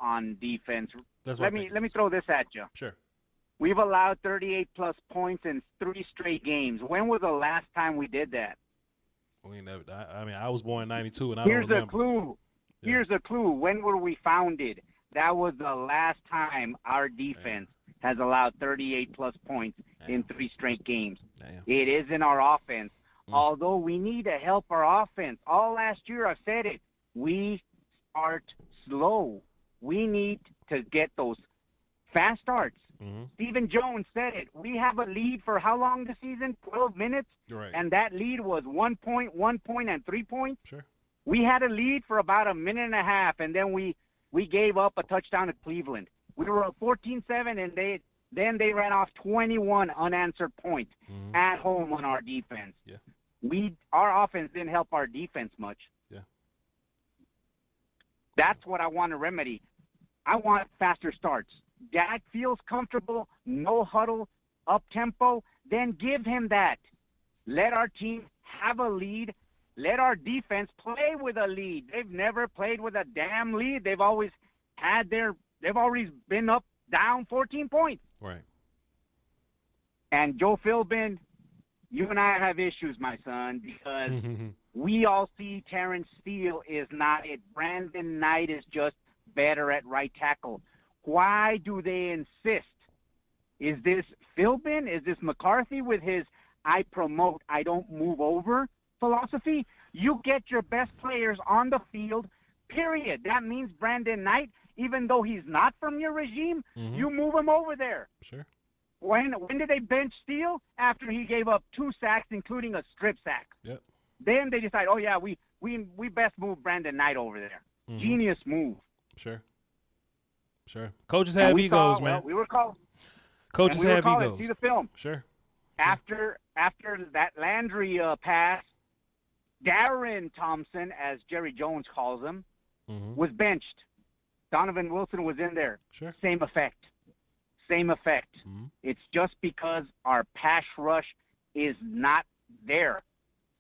Speaker 15: on defense. Let me throw this at you.
Speaker 3: Sure.
Speaker 15: We've allowed 38-plus points in 3 straight games. When was the last time we did that?
Speaker 3: We ain't never. I mean, I was born in '92, and I
Speaker 15: Here's
Speaker 3: don't remember.
Speaker 15: a clue. Yeah. Here's a clue. When were we founded? That was the last time our defense has allowed 38-plus points in 3 straight games. It is in our offense. Although we need to help our offense. All last year I've said it. We start slow. We need to get those fast starts. Stephen Jones said it. We have a lead for how long this season? 12 minutes?
Speaker 3: Right.
Speaker 15: And that lead was 1 point, 1 point, and 3 points?
Speaker 3: Sure.
Speaker 15: We had a lead for about a minute and a half, and then we gave up a touchdown to Cleveland. We were up 14-7, and then they ran off 21 unanswered points at home on our defense.
Speaker 3: Yeah.
Speaker 15: Our offense didn't help our defense much.
Speaker 3: Yeah.
Speaker 15: That's what I want to remedy. I want faster starts. Dak feels comfortable, no huddle, up-tempo, then give him that. Let our team have a lead. Let our defense play with a lead. They've never played with a damn lead. They've always been up, down 14 points.
Speaker 3: Right.
Speaker 15: And Joe Philbin, you and I have issues, my son, because we all see Terrence Steele is not it. Brandon Knight is just better at right tackle. Why do they insist? Is this Philbin? Is this McCarthy with his I promote, I don't move over philosophy? You get your best players on the field, period. That means Brandon Knight, even though he's not from your regime, you move him over there.
Speaker 3: Sure.
Speaker 15: When did they bench Steele? After he gave up 2 sacks, including a strip sack.
Speaker 3: Yep.
Speaker 15: Then they decide, oh, yeah, we best move Brandon Knight over there. Genius move.
Speaker 3: Sure. Coaches have egos, man.
Speaker 15: Well, we were called.
Speaker 3: Coaches have egos.
Speaker 15: See the film.
Speaker 3: Sure.
Speaker 15: After that Landry pass, Darren Thompson, as Jerry Jones calls him, was benched. Donovan Wilson was in there.
Speaker 3: Sure.
Speaker 15: Same effect. It's just because our pass rush is not there.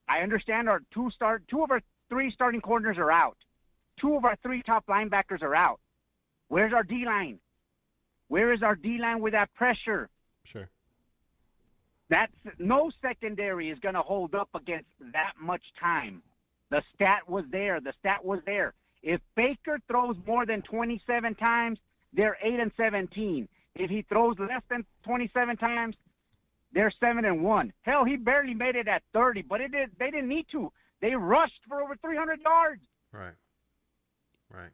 Speaker 15: I understand our 2 of our 3 starting corners are out. 2 of our 3 top linebackers are out. Where's our D-line? Where is our D-line with that pressure?
Speaker 3: Sure.
Speaker 15: That's no secondary is going to hold up against that much time. The stat was there. If Baker throws more than 27 times, they're 8-17. If he throws less than 27 times, they're 7-1. Hell, he barely made it at 30, but they didn't need to. They rushed for over 300 yards.
Speaker 3: Right.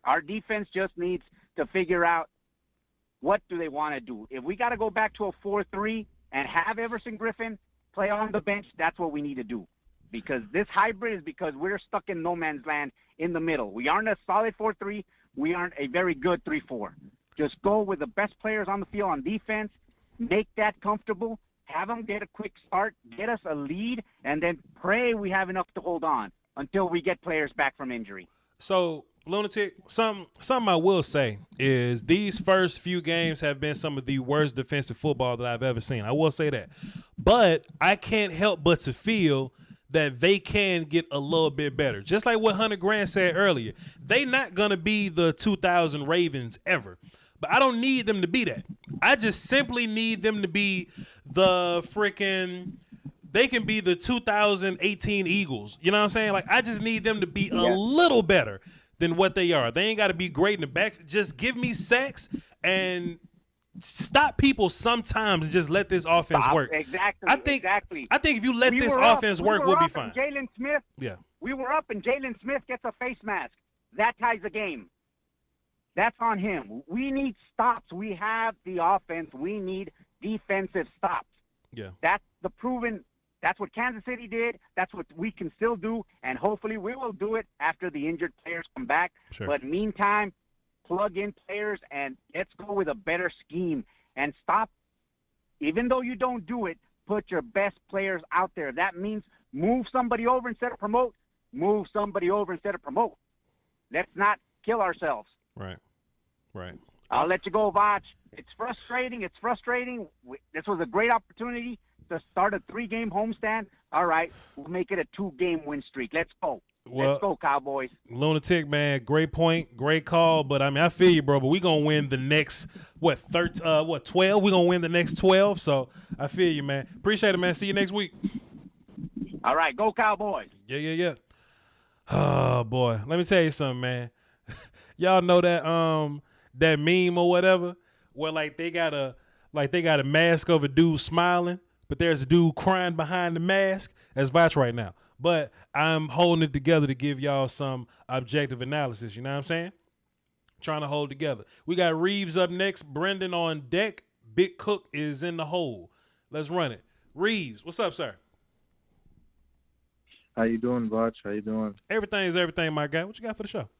Speaker 15: Our defense just needs to figure out what do they want to do. If we got to go back to a 4-3 and have Everson Griffin play on the bench, that's what we need to do. Because this hybrid is because we're stuck in no man's land in the middle. We aren't a solid 4-3. We aren't a very good 3-4. Just go with the best players on the field on defense, make that comfortable, have them get a quick start, get us a lead, and then pray we have enough to hold on until we get players back from injury.
Speaker 3: So, Lunatic, something I will say is these first few games have been some of the worst defensive football that I've ever seen. I will say that. But I can't help but to feel that they can get a little bit better. Just like what Hunter Grant said earlier. They not going to be the 2000 Ravens ever. But I don't need them to be that. I just simply need them to be the freaking – they can be the 2018 Eagles. You know what I'm saying? Like, I just need them to be a little better than what they are. They ain't got to be great in the back. Just give me sacks and stop people sometimes and just let this offense work.
Speaker 15: Exactly.
Speaker 3: I think if you let this offense work, we'll be fine.
Speaker 15: Jalen Smith.
Speaker 3: Yeah.
Speaker 15: We were up and Jalen Smith gets a face mask. That ties the game. That's on him. We need stops. We have the offense. We need defensive stops.
Speaker 3: Yeah.
Speaker 15: That's the proven. That's what Kansas City did. That's what we can still do, and hopefully we will do it after the injured players come back.
Speaker 3: Sure.
Speaker 15: But meantime, plug in players and let's go with a better scheme and stop. Even though you don't do it, put your best players out there. That means move somebody over instead of promote. Move somebody over instead of promote. Let's not kill ourselves.
Speaker 3: Right.
Speaker 15: I'll let you go, Voch. It's frustrating. This was a great opportunity to start a 3-game homestand. All right, we'll make it a 2-game win streak. Let's go. Let's go, Cowboys.
Speaker 3: Lunatic, man, great point, great call. But, I mean, I feel you, bro, but we're going to win the next what 12? We're gonna win the next 12. So I feel you, man. Appreciate it, man. See you next week.
Speaker 15: All right, go Cowboys.
Speaker 3: Yeah. Oh boy, let me tell you something, man. Y'all know that that meme or whatever, where like they got a mask of a dude smiling, but there's a dude crying behind the mask. That's Voch right now. But I'm holding it together to give y'all some objective analysis. You know what I'm saying? Trying to hold together. We got Reeves up next. Brendan on deck. Big Cook is in the hole. Let's run it. Reeves, what's up, sir?
Speaker 16: How you doing, Voch? How you doing?
Speaker 3: Everything is everything, my guy. What you got for the show?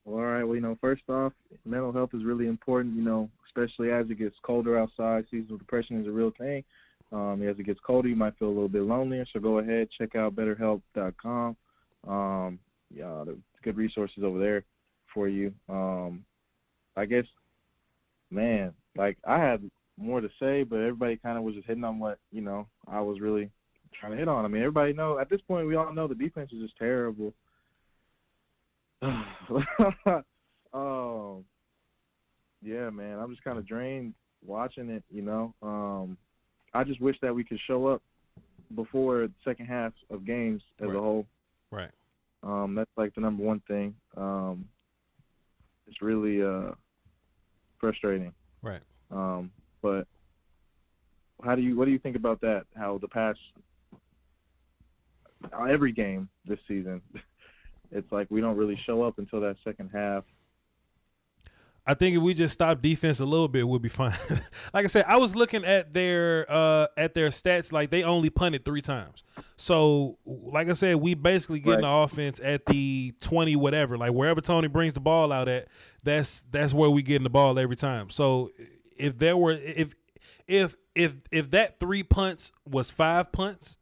Speaker 16: Well, all right. Well, first off, mental health is really important, especially as it gets colder outside. Seasonal depression is a real thing. As it gets colder, you might feel a little bit lonelier, so go ahead, check out betterhelp.com. There's good resources over there for you. I guess, man, like I had more to say, but everybody kind of was just hitting on what, I was really trying to hit on. I mean, everybody know at this point, we all know the defense is just terrible. Yeah, man, I'm just kind of drained watching it, I just wish that we could show up before the second half of games as a whole.
Speaker 3: Right.
Speaker 16: That's like the number one thing. It's really frustrating.
Speaker 3: Right.
Speaker 16: But what do you think about that? How the past every game this season, it's like we don't really show up until that second half.
Speaker 3: I think if we just stop defense a little bit, we'll be fine. Like I said, I was looking at their stats. Like they only punted 3 times. So, like I said, we basically getting the offense at the 20 whatever. Like wherever Tony brings the ball out at, that's where we getting the ball every time. So if there were if that 3 punts was 5 punts,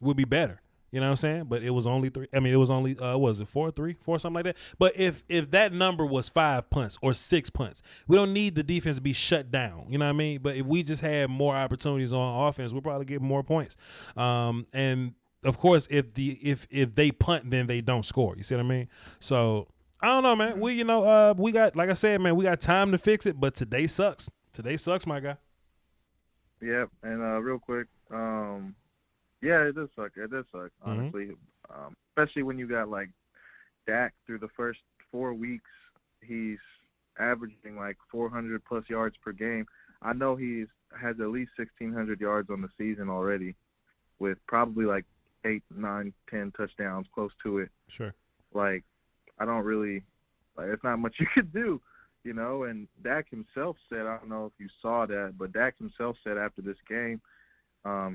Speaker 3: it would be better. You know what I'm saying? But it was only 3. I mean, it was only, was it 4, 3, 4, something like that? But if that number was 5 punts or 6 punts, we don't need the defense to be shut down. You know what I mean? But if we just had more opportunities on offense, we'll probably get more points. And, of course, if they punt, then they don't score. You see what I mean? So, I don't know, man. We got, like I said, man, we got time to fix it, but today sucks. Today sucks, my guy.
Speaker 16: Yep, and real quick, yeah, it does suck. It does suck, honestly. Especially when you got, like, Dak through the first 4 weeks. He's averaging, like, 400-plus yards per game. I know he's has at least 1,600 yards on the season already with probably, like, 8, 9, 10 touchdowns, close to it.
Speaker 3: Sure.
Speaker 16: Like, I don't really – like, it's not much you could do, And Dak himself said – I don't know if you saw that, but Dak himself said after this game –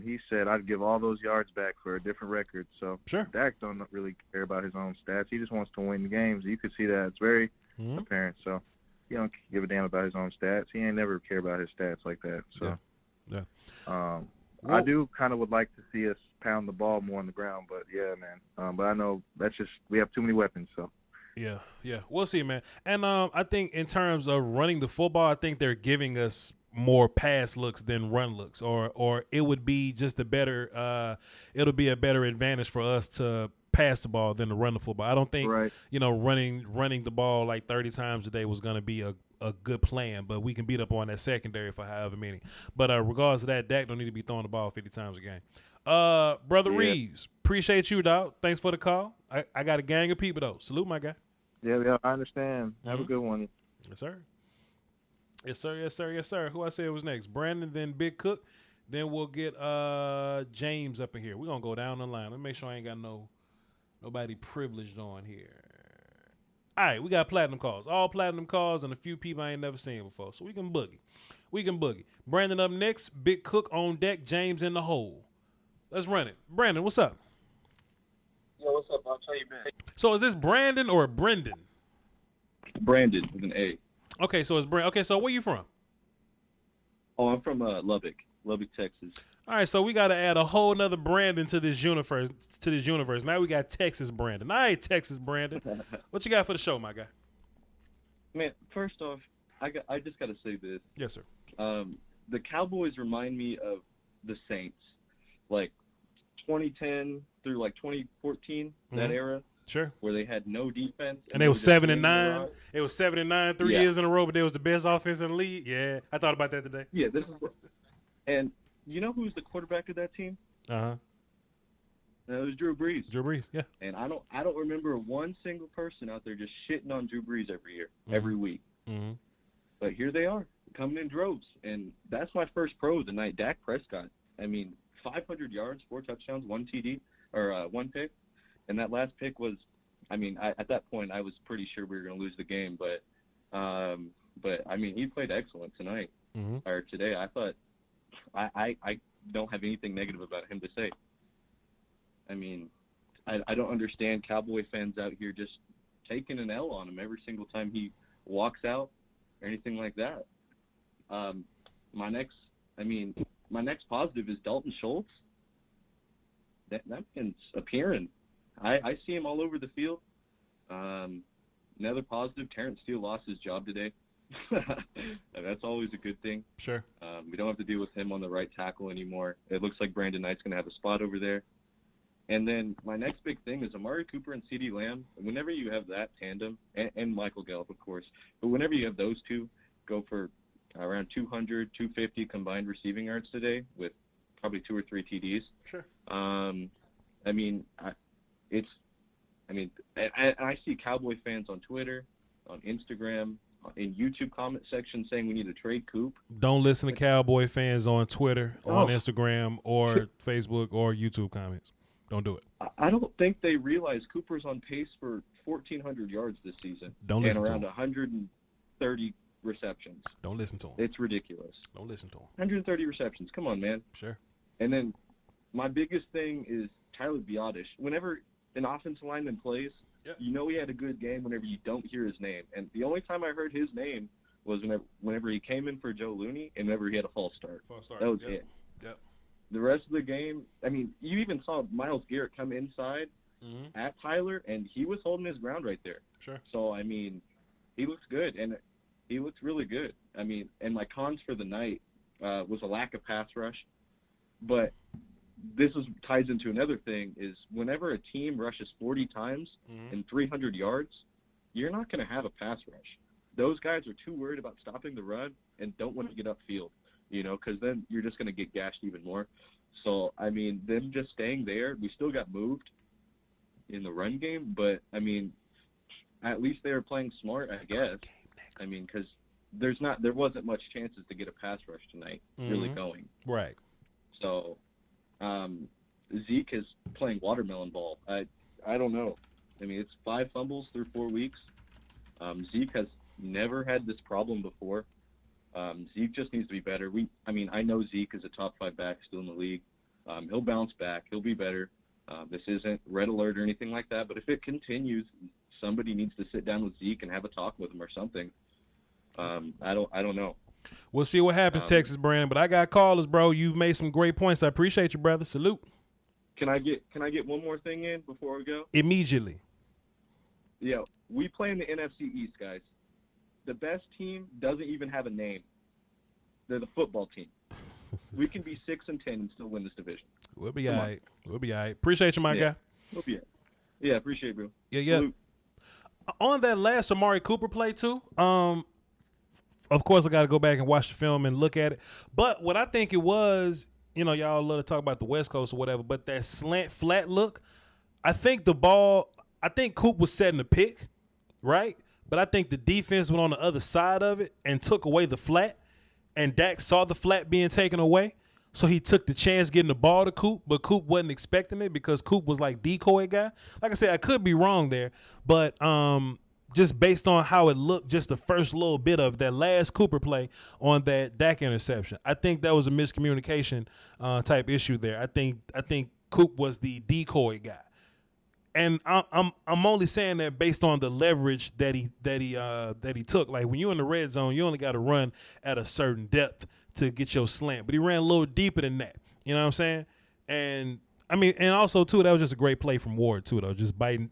Speaker 16: he said, I'd give all those yards back for a different record. So
Speaker 3: sure.
Speaker 16: Dak don't really care about his own stats. He just wants to win games. You could see that. It's very apparent. So he don't give a damn about his own stats. He ain't never care about his stats like that. So
Speaker 3: yeah.
Speaker 16: I do kind of would like to see us pound the ball more on the ground. But, yeah, man. But I know that's just we have too many weapons. So.
Speaker 3: Yeah. We'll see, man. And I think in terms of running the football, I think they're giving us more pass looks than run looks, or it would be just a better it'll be a better advantage for us to pass the ball than to run the football. I don't think running the ball like 30 times a day was going to be a good plan, but we can beat up on that secondary for however many. But regardless of that, Dak don't need to be throwing the ball 50 times a game. Brother Reeves, appreciate you, dog. Thanks for the call. I got a gang of people though. Salute, my guy.
Speaker 16: Yeah, I understand. Have a good one.
Speaker 3: Yes, sir. Yes, sir. Who I said was next? Brandon, then Big Cook. Then we'll get James up in here. We're going to go down the line. Let me make sure I ain't got nobody privileged on here. All right, we got platinum calls. All platinum calls and a few people I ain't never seen before. So we can boogie. Brandon up next. Big Cook on deck. James in the hole. Let's run it. Brandon, what's up?
Speaker 17: Yo, what's up? I'll tell you, man.
Speaker 3: So is this Brandon or Brendan?
Speaker 17: Brandon with an A.
Speaker 3: Okay, so it's Brandon. Okay, so where you from?
Speaker 17: Oh, I'm from Lubbock, Texas.
Speaker 3: All right, so we got to add a whole nother Brandon to this universe. Now we got Texas Brandon. All right, Texas Brandon. What you got for the show, my guy?
Speaker 17: Man, first off, I just got to say this.
Speaker 3: Yes, sir.
Speaker 17: The Cowboys remind me of the Saints, like 2010 through like 2014, that era.
Speaker 3: Sure.
Speaker 17: Where they had no defense.
Speaker 3: And they were 7-9. It was 7-9 3 years in a row, but they was the best offense in the league. Yeah, I thought about that today.
Speaker 17: Yeah, and you know who's the quarterback of that team?
Speaker 3: Uh-huh.
Speaker 17: It was Drew Brees.
Speaker 3: Drew Brees, yeah.
Speaker 17: And I don't remember one single person out there just shitting on Drew Brees every year, every week.
Speaker 3: Mm-hmm.
Speaker 17: But here they are, coming in droves. And that's my first pro of the night, Dak Prescott. I mean, 500 yards, 4 touchdowns, 1 TD, or 1 pick. And that last pick was, I mean, at that point, I was pretty sure we were going to lose the game. But I mean, he played excellent tonight, or today. I thought, I don't have anything negative about him to say. I mean, I don't understand Cowboy fans out here just taking an L on him every single time he walks out or anything like that. My next positive is Dalton Schultz. That man's appearing. I see him all over the field. Another positive, Terrence Steele lost his job today. That's always a good thing.
Speaker 3: Sure.
Speaker 17: We don't have to deal with him on the right tackle anymore. It looks like Brandon Knight's going to have a spot over there. And then my next big thing is Amari Cooper and CeeDee Lamb. Whenever you have that tandem, and Michael Gallup, of course, but whenever you have those two go for around 200, 250 combined receiving yards today with probably 2 or 3 TDs.
Speaker 3: Sure.
Speaker 17: I see Cowboy fans on Twitter, on Instagram, in YouTube comment section saying we need to trade Coop.
Speaker 3: Don't listen to Cowboy fans on Twitter, on Instagram, or Facebook, or YouTube comments. Don't do it.
Speaker 17: I don't think they realize Cooper's on pace for 1,400 yards this season.
Speaker 3: Don't listen
Speaker 17: and
Speaker 3: to
Speaker 17: around
Speaker 3: him.
Speaker 17: 130 receptions.
Speaker 3: Don't listen to him.
Speaker 17: It's ridiculous.
Speaker 3: Don't listen to him.
Speaker 17: 130 receptions. Come on, man.
Speaker 3: Sure.
Speaker 17: And then my biggest thing is Tyler Biadasz. Whenever an offensive lineman plays, you know he had a good game whenever you don't hear his name. And the only time I heard his name was whenever he came in for Joe Looney and whenever he had a false start. That was it.
Speaker 3: Yep.
Speaker 17: The rest of the game, I mean, you even saw Myles Garrett come inside at Tyler, and he was holding his ground right there.
Speaker 3: Sure.
Speaker 17: So, I mean, he looks good, and he looks really good. I mean, and my cons for the night was a lack of pass rush. But this ties into another thing is whenever a team rushes 40 times and 300 yards, you're not going to have a pass rush. Those guys are too worried about stopping the run and don't want to get upfield, you know, because then you're just going to get gashed even more. So, I mean, them just staying there, we still got moved in the run game, but, I mean, at least they were playing smart, I guess. I mean, because there wasn't much chances to get a pass rush tonight really going.
Speaker 3: Right.
Speaker 17: So, Zeke is playing watermelon ball. I don't know. I mean, it's 5 fumbles through 4 weeks. Zeke has never had this problem before. Zeke just needs to be better. I know Zeke is a top 5 back still in the league. He'll bounce back. He'll be better. This isn't red alert or anything like that. But if it continues, somebody needs to sit down with Zeke and have a talk with him or something. I don't know.
Speaker 3: We'll see what happens, Texas Brandon. But I got callers, bro. You've made some great points. I appreciate you, brother. Salute.
Speaker 17: Can I get one more thing in before we go?
Speaker 3: Immediately.
Speaker 17: Yeah, we play in the NFC East, guys. The best team doesn't even have a name. They're the football team. We can be 6-10 and still win this division.
Speaker 3: We'll be all right. We'll be all right. Appreciate you, my guy.
Speaker 17: We'll be all right. Yeah, appreciate it, bro.
Speaker 3: Yeah.
Speaker 17: Salute.
Speaker 3: On that last Amari Cooper play, too, of course, I got to go back and watch the film and look at it. But what I think it was, you know, y'all love to talk about the West Coast or whatever, but that slant flat look, I think Coop was setting the pick, right? But I think the defense went on the other side of it and took away the flat, and Dak saw the flat being taken away, so he took the chance getting the ball to Coop, but Coop wasn't expecting it because Coop was like decoy guy. Like I said, I could be wrong there, but just based on how it looked, just the first little bit of that last Cooper play on that Dak interception, I think that was a miscommunication type issue there. I think Coop was the decoy guy. And I'm only saying that based on the leverage that he took. Like when you're in the red zone, you only got to run at a certain depth to get your slant. But he ran a little deeper than that. You know what I'm saying? And I mean, and also too, that was just a great play from Ward too, though. Just biting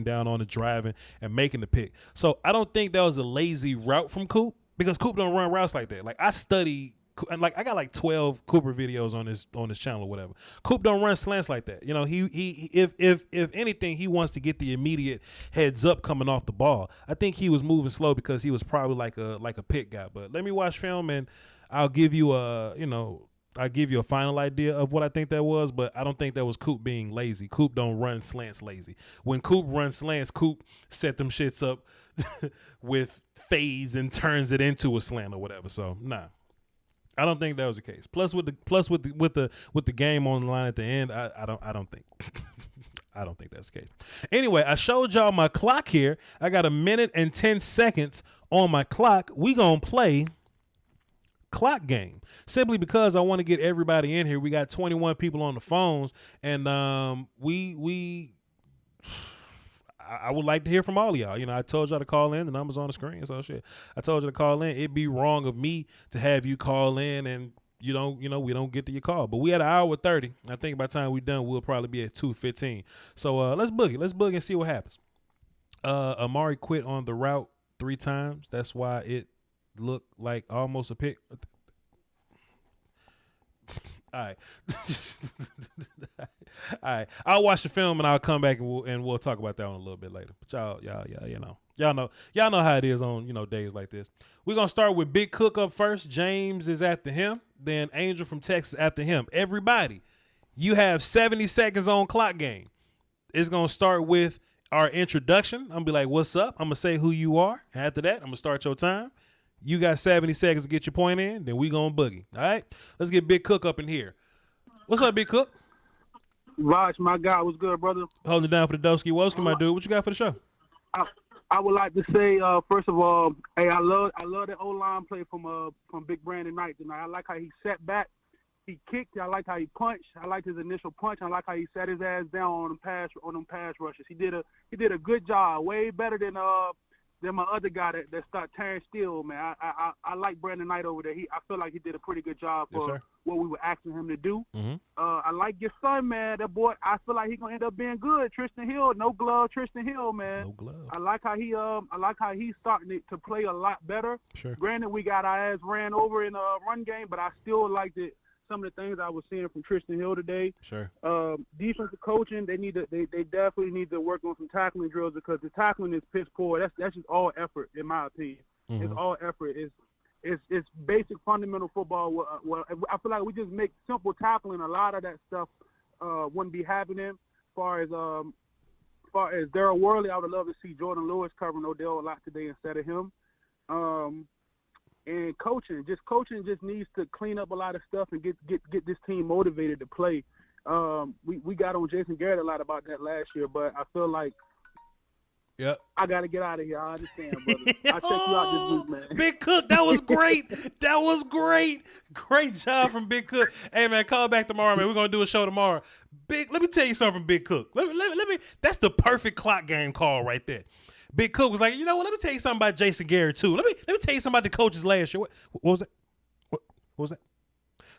Speaker 3: down on the driving and making the pick. So I don't think that was a lazy route from Coop because Coop don't run routes like that. Like I study and like I got like 12 Cooper videos on this channel or whatever. Coop don't run slants like that. You know, he if anything, he wants to get the immediate heads up coming off the ball. I think he was moving slow because he was probably like a pick guy. But let me watch film and I'll give you a final idea of what I think that was, but I don't think that was Coop being lazy. Coop don't run slants lazy. When Coop runs slants, Coop set them shits up with fades and turns it into a slant or whatever. So nah, I don't think that was the case. Plus with the game on the line at the end, I don't think I don't think that's the case. Anyway, I showed y'all my clock here. I got 1 minute and 10 seconds on my clock. We gonna play clock game simply because I want to get everybody in here. We got 21 people on the phones, and I would like to hear from all of y'all. You know, I told y'all to call in. The number's on the screen. So shit, I told you to call in. It'd be wrong of me to have you call in and we don't get to your call. But we had 1 hour 30. I think by the time we're done, we'll probably be at 2:15. So let's boogie. Let's boogie and see what happens. Amari quit on the route 3 times. That's why it looked like almost a pick. All right. All right. I'll watch the film and I'll come back and we'll talk about that one a little bit later. But y'all know how it is on, days like this. We're going to start with Big Cook up first. James is after him. Then Angel from Texas after him. Everybody, you have 70 seconds on clock game. It's going to start with our introduction. I'm going to be like, what's up? I'm going to say who you are. After that, I'm going to start your time. You got 70 seconds to get your point in, then we gonna boogie. All right? Let's get Big Cook up in here. What's up, Big Cook?
Speaker 18: Voch, my guy, what's good, brother?
Speaker 3: Holding it down for the Doski Woski, my dude. What you got for the show?
Speaker 18: I would like to say, first of all, hey, I love the O-line play from Big Brandon Knight tonight. I like how he sat back, he kicked. I like how he punched. I like his initial punch. I like how he sat his ass down on them pass rushes. He did a good job, way better than my other guy that started Terrence Steele, man. I like Brandon Knight over there. I feel like he did a pretty good job for what we were asking him to do.
Speaker 3: Mm-hmm.
Speaker 18: I like your son, man. That boy, I feel like he's gonna end up being good. Tristan Hill, no glove, Tristan Hill, man.
Speaker 3: No glove.
Speaker 18: I like how he's starting to play a lot better.
Speaker 3: Sure.
Speaker 18: Granted, we got our ass ran over in a run game, but I still liked it. Some of the things I was seeing from Tristan Hill today.
Speaker 3: Sure.
Speaker 18: Defensive coaching, they definitely need to work on some tackling drills because the tackling is piss poor. That's just all effort, in my opinion.
Speaker 3: Mm-hmm.
Speaker 18: It's all effort. It's basic fundamental football. Well, I feel like we just make simple tackling. A lot of that stuff wouldn't be happening. As far as Darryl Worley, I would love to see Jordan Lewis covering Odell a lot today instead of him. And coaching just needs to clean up a lot of stuff and get this team motivated to play. We got on Jason Garrett a lot about that last year, but I feel like I got to get out of here. I understand, brother. I'll check you out this week, man.
Speaker 3: Big Cook, that was great. That was great. Great job from Big Cook. Hey, man, call back tomorrow, man. We're going to do a show tomorrow. Let me tell you something from Big Cook. Let me. That's the perfect clock game call right there. Big Cook was like, you know what? Let me tell you something about Jason Garrett too. Let me tell you something about the coaches last year. What was that? What was that?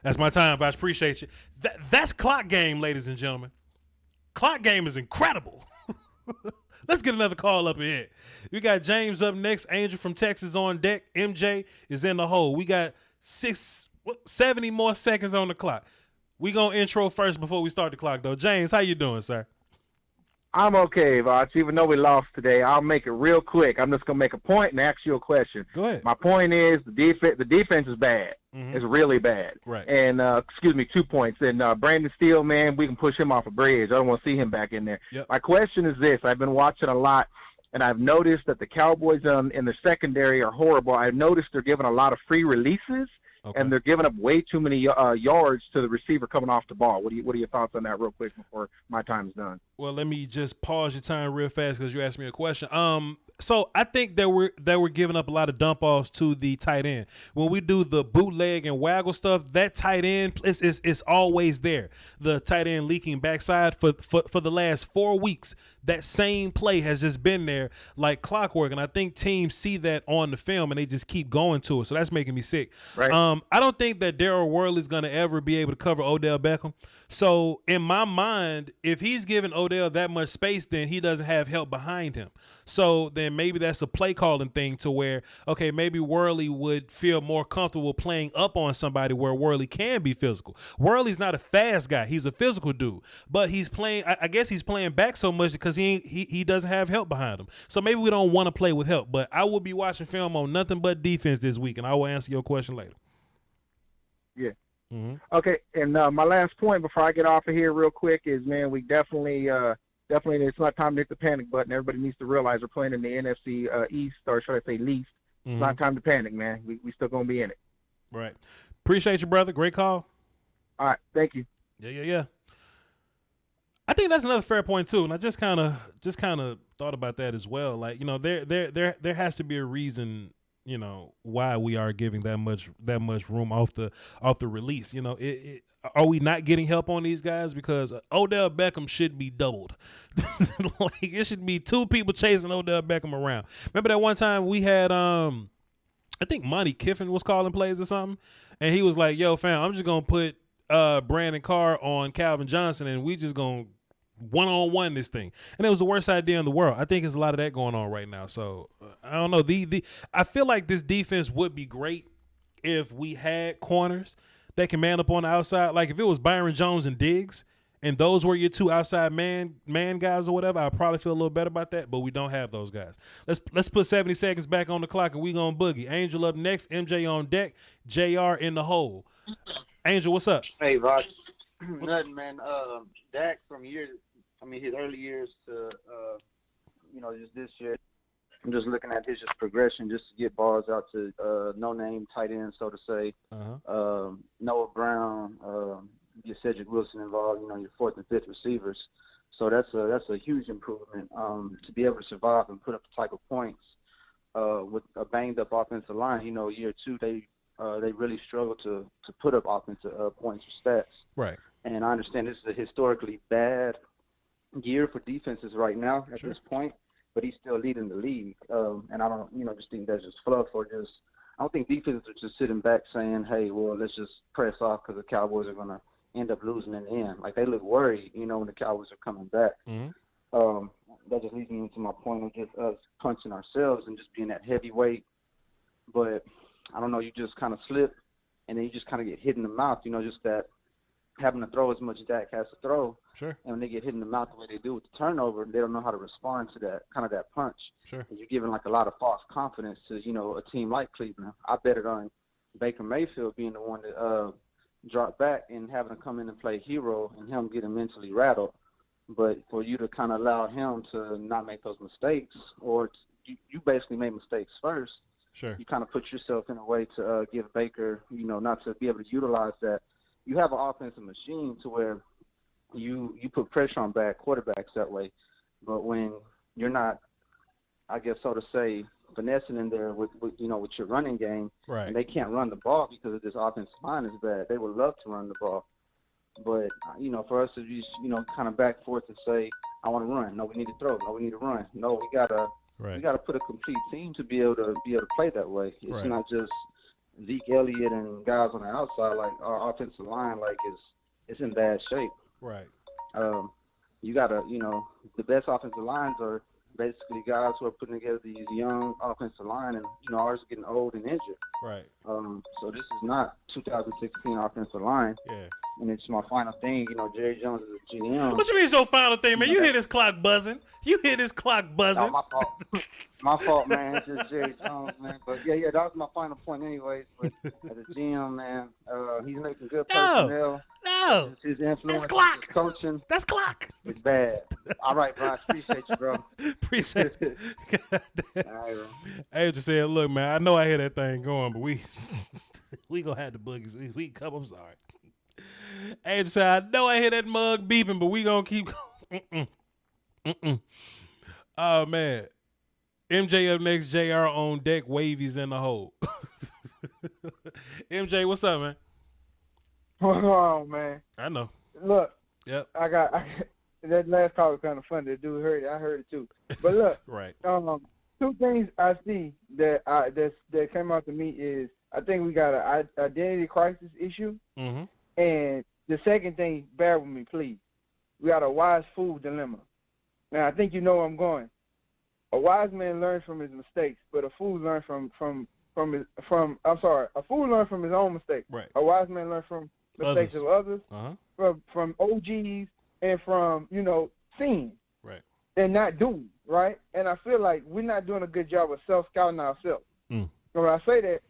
Speaker 3: That's my time, Voch. Appreciate you. That's clock game, ladies and gentlemen. Clock game is incredible. Let's get another call up here. We got James up next. Angel from Texas on deck. MJ is in the hole. We got 70 more seconds on the clock. We gonna intro first before we start the clock, though. James, how you doing, sir?
Speaker 8: I'm okay, Voch. Even though we lost today, I'll make it real quick. I'm just gonna make a point and ask you a question.
Speaker 3: Go ahead.
Speaker 8: My point is the defense is bad.
Speaker 3: Mm-hmm.
Speaker 8: It's really bad.
Speaker 3: Right.
Speaker 8: And 2 points. And Brandon Steele, man, we can push him off a bridge. I don't want to see him back in there.
Speaker 3: Yep.
Speaker 8: My question is this: I've been watching a lot, and I've noticed that the Cowboys in the secondary are horrible. I've noticed they're giving a lot of free releases.
Speaker 3: Okay.
Speaker 8: And they're giving up way too many yards to the receiver coming off the ball. What are your thoughts on that real quick before my time's done?
Speaker 3: Well, let me just pause your time real fast because you asked me a question. So I think that we're giving up a lot of dump offs to the tight end. When we do the bootleg and waggle stuff, that tight end is always there. The tight end leaking backside for the last 4 weeks. that same play has just been there like clockwork. And I think teams see that on the film and they just keep going to it. So that's making me sick.
Speaker 19: Right.
Speaker 3: I don't think that Daryl Worley's going to ever be able to cover Odell Beckham. So in my mind, if he's giving Odell that much space, then he doesn't have help behind him. So then maybe that's a play calling thing to where, okay, maybe Worley would feel more comfortable playing up on somebody where Worley can be physical. Worley's not a fast guy. He's a physical dude. But he's playing, I guess he's playing back so much because he doesn't have help behind him. So maybe we don't want to play with help. But I will be watching film on nothing but defense this week, and I will answer your question later.
Speaker 19: Yeah.
Speaker 3: Mm-hmm.
Speaker 19: Okay, and my last point before I get off of here real quick is, man, we definitely it's not time to hit the panic button. Everybody needs to realize we're playing in the NFC East, or should I say least. It's not time to panic, man. We still going to be in it.
Speaker 3: Right. Appreciate you, brother. Great call.
Speaker 19: All right, thank you.
Speaker 3: Yeah. I think that's another fair point too, and I just kind of thought about that as well. Like, you know, there has to be a reason, you know, why we are giving that much room off the release. You know, are we not getting help on these guys? Because Odell Beckham should be doubled. Like, it should be 2 people chasing Odell Beckham around. Remember that one time we had I think Monty Kiffin was calling plays or something, and he was like, "Yo, fam, I'm just gonna put Brandon Carr on Calvin Johnson, and we just gonna one-on-one this thing." And it was the worst idea in the world. I think there's a lot of that going on right now. So I don't know. I feel like this defense would be great if we had corners that can man up on the outside. Like if it was Byron Jones and Diggs, and those were your 2 outside man guys or whatever, I'd probably feel a little better about that. But we don't have those guys. Let's put 70 seconds back on the clock, and we gonna boogie. Angel up next, MJ on deck, JR in the hole. Angel, what's up?
Speaker 8: Hey, Voch. Nothing, man. Dak from his early years to, just this year, I'm just looking at his just progression just to get balls out to no-name tight ends, so to say. Noah Brown, get Cedric Wilson involved, your 4th and 5th receivers. So that's a huge improvement to be able to survive and put up the type of points with a banged-up offensive line. Year 2, they really struggle to put up offensive points or stats.
Speaker 3: Right.
Speaker 8: And I understand this is a historically bad year for defenses right now at this point, but he's still leading the league. And I don't, just think that's just fluff or just – I don't think defenses are just sitting back saying, hey, well, let's just press off because the Cowboys are going to end up losing in the end. Like, they look worried, when the Cowboys are coming back. That just leads me into my point of just us punching ourselves and just being that heavyweight. But – I don't know, you just kind of slip, and then you just kind of get hit in the mouth, just that having to throw as much as Dak has to throw.
Speaker 3: Sure.
Speaker 8: And when they get hit in the mouth the way they do with the turnover, they don't know how to respond to that, kind of that punch.
Speaker 3: Sure.
Speaker 8: And you're giving, like, a lot of false confidence to, a team like Cleveland. I bet it on Baker Mayfield being the one that dropped back and having to come in and play hero and him getting mentally rattled. But for you to kind of allow him to not make those mistakes, or you basically made mistakes first,
Speaker 3: sure.
Speaker 8: You kind of put yourself in a way to give Baker, not to be able to utilize that. You have an offensive machine to where you put pressure on bad quarterbacks that way. But when you're not, I guess, so to say, finessing in there with your running game,
Speaker 3: right.
Speaker 8: And they can't run the ball because this offensive line is bad. They would love to run the ball. But, for us to just, kind of back forth and say, I want to run. No, we need to throw. No, we need to run. No, we got to.
Speaker 3: Right.
Speaker 8: You got to put a complete team to be able to play that way. It's
Speaker 3: right.
Speaker 8: not just Zeke Elliott and guys on the outside. Like, our offensive line, like, it's in bad shape.
Speaker 3: Right.
Speaker 8: You got to, the best offensive lines are basically guys who are putting together these young offensive line, and ours are getting old and injured.
Speaker 3: Right.
Speaker 8: So this is not 2016 offensive line.
Speaker 3: Yeah.
Speaker 8: And it's my final thing. Jerry Jones is a GM.
Speaker 3: What you mean it's your final thing, man? You hear this clock buzzing. No,
Speaker 8: my fault. My fault, man. It's just Jerry Jones, man. But, yeah, that was my final point anyways. But as a GM, man, he's making good personnel.
Speaker 3: No.
Speaker 8: His influence,
Speaker 3: that's clock.
Speaker 8: His coaching.
Speaker 3: That's clock.
Speaker 8: It's bad. All right, bro. I appreciate you, bro.
Speaker 3: Appreciate it.
Speaker 8: All right, bro.
Speaker 3: I just said, look, man, I know I hear that thing going, but we going to have the boogies. We come, I'm sorry. Angel said, I know I hear that mug beeping, but we gonna keep going. Oh, man. MJ up next, JR on deck, Wavy's in the hole. MJ, what's up, man?
Speaker 19: What's wrong, man?
Speaker 3: I know.
Speaker 19: Look.
Speaker 3: Yep.
Speaker 19: I got
Speaker 13: that last call was kind of funny. The dude heard it. I heard it too. But look,
Speaker 3: right.
Speaker 13: Two things I see that came out to me is I think we got an identity crisis issue,
Speaker 3: Mm-hmm.
Speaker 13: and the second thing, bear with me, please. We got a wise fool dilemma. Now I think you know where I'm going. A wise man learns from his mistakes, but a fool learns a fool learns from his own mistakes.
Speaker 3: Right.
Speaker 13: A wise man learns from mistakes of others, from OGs, and from seeing
Speaker 3: right
Speaker 13: and not doing right. And I feel like we're not doing a good job of self-scouting ourselves.
Speaker 3: Mm.
Speaker 13: So when I say that,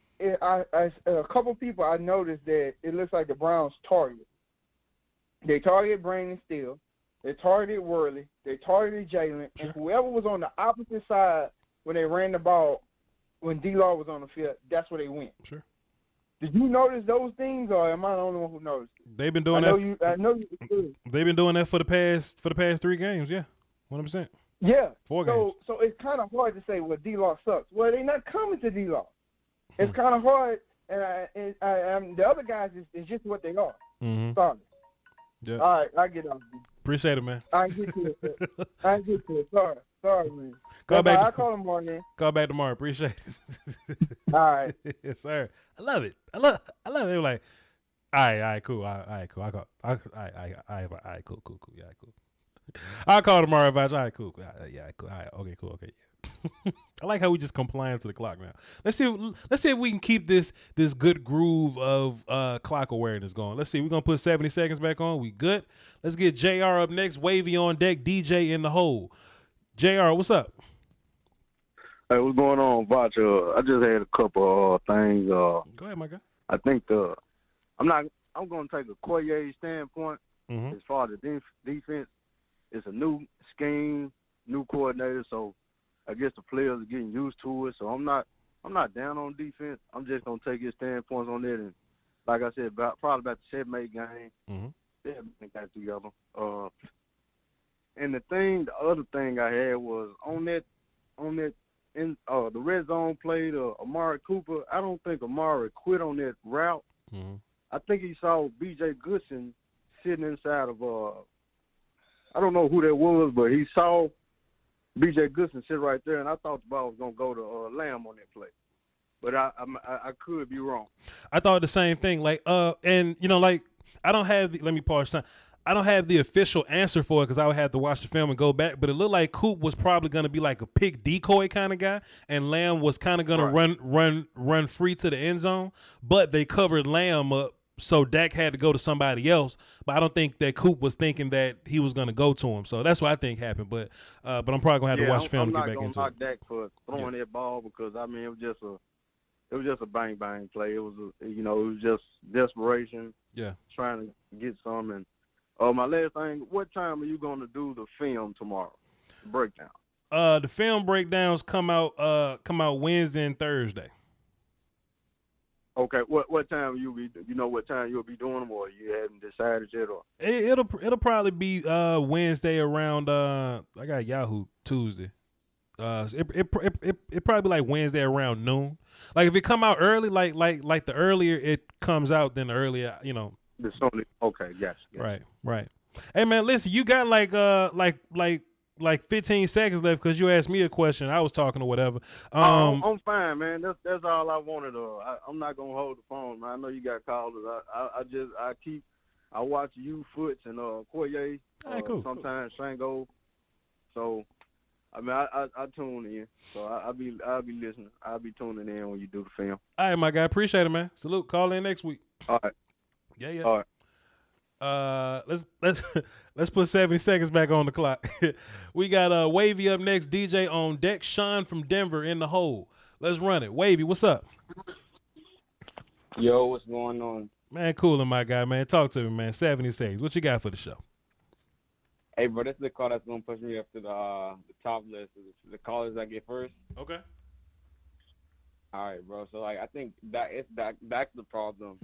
Speaker 13: a couple people I noticed that it looks like the Browns target. They targeted Brandon Steele. They targeted Worley. They targeted Jalen. Sure. And whoever was on the opposite side when they ran the ball, when D-Law was on the field, that's where they went.
Speaker 3: Sure.
Speaker 13: Did you notice those things, or am I the only one who noticed?
Speaker 3: They've been doing that.
Speaker 13: I know you.
Speaker 3: They've been doing that for the past 3 games. Yeah, 100%.
Speaker 13: Yeah.
Speaker 3: 4 games.
Speaker 13: So it's kind of hard to say, well, D-Law sucks. Well, they're not coming to D-Law. It's kind of hard, and the other guys is just what they are.
Speaker 3: Mm-hmm.
Speaker 13: Sorry.
Speaker 3: Yeah.
Speaker 13: All right, I get off.
Speaker 3: Appreciate it, man.
Speaker 13: I get to it. Sorry, man.
Speaker 3: Call back.
Speaker 13: I'll call tomorrow, man.
Speaker 3: Call back tomorrow. Appreciate it.
Speaker 13: All right.
Speaker 3: Yes, sir. I love it. I love it. They're like, all right, cool. All right, cool. Cool. Yeah, cool. I'll call tomorrow, Voch. All right, cool. Yeah, cool. All right, okay, cool. Okay, yeah. I like how we just complying to the clock now. Let's see if we can keep this good groove of clock awareness going. Let's see. We're gonna put 70 seconds back on. We good? Let's get JR up next. Wavy on deck. DJ in the hole. JR, what's up?
Speaker 20: Hey, what's going on, Voch? I just had a couple things.
Speaker 3: Go ahead, my guy.
Speaker 20: I think I'm going to take a Koye standpoint as far as the defense. It's a new scheme, new coordinator, so I guess the players are getting used to it. So I'm not down on defense. I'm just going to take his standpoints on it, and like I said, probably about the 7-8 game.
Speaker 3: Mm-hmm.
Speaker 20: Yeah, got together. And the other thing I had was on that in the red zone play to Amari Cooper. I don't think Amari quit on that route.
Speaker 3: Mm-hmm.
Speaker 20: I think he saw B.J. Goodson sitting inside of I don't know who that was, but he saw B.J. Goodson sit right there, and I thought the ball was gonna go to Lamb on that play. But I could be wrong.
Speaker 3: I thought the same thing. Like and like I don't have. Let me pause time. I don't have the official answer for it because I would have to watch the film and go back. But it looked like Coop was probably going to be like a pick decoy kind of guy, and Lamb was kind of going to run free to the end zone. But they covered Lamb up, so Dak had to go to somebody else. But I don't think that Coop was thinking that he was going to go to him. So that's what I think happened. But I'm probably going to have to watch the film to get back into it.
Speaker 20: I'm not going to knock Dak for throwing that ball because I mean it was just a bang bang play. It was it was just desperation.
Speaker 3: Yeah,
Speaker 20: trying to get some and. My last thing, what time are you going to do the film tomorrow? Breakdown.
Speaker 3: The film breakdowns come out Wednesday and Thursday.
Speaker 20: Okay, what time what time you'll be doing them, or you haven't decided yet, or
Speaker 3: it'll probably be Wednesday around I got Yahoo Tuesday. It probably like Wednesday around noon. Like if it come out early, like the earlier it comes out, then the earlier
Speaker 20: Okay, gotcha.
Speaker 3: Right. Hey man, listen, you got like 15 seconds left because you asked me a question. I was talking or whatever.
Speaker 20: I'm fine, man. That's all I wanted. I'm not gonna hold the phone, man. I know you got callers. I watch you, Foots, and Koye.
Speaker 3: Cool.
Speaker 20: Sometimes Shango. So I mean, I tune in. So I'll be listening. I'll be tuning in when you do the film.
Speaker 3: All right, my guy. Appreciate it, man. Salute. Call in next week.
Speaker 20: All right.
Speaker 3: Yeah.
Speaker 20: All
Speaker 3: right. Let's put 70 seconds back on the clock. We got Wavy up next. DJ on deck. Sean from Denver in the hole. Let's run it. Wavy, what's up?
Speaker 21: Yo, what's going on?
Speaker 3: Man, coolin', my guy, man. Talk to me, man. 70 seconds. What you got for the show?
Speaker 21: Hey, bro, this is the call that's gonna push me up to the top list. The callers I get first.
Speaker 3: Okay.
Speaker 21: All right, bro. So like, I think that's the problem.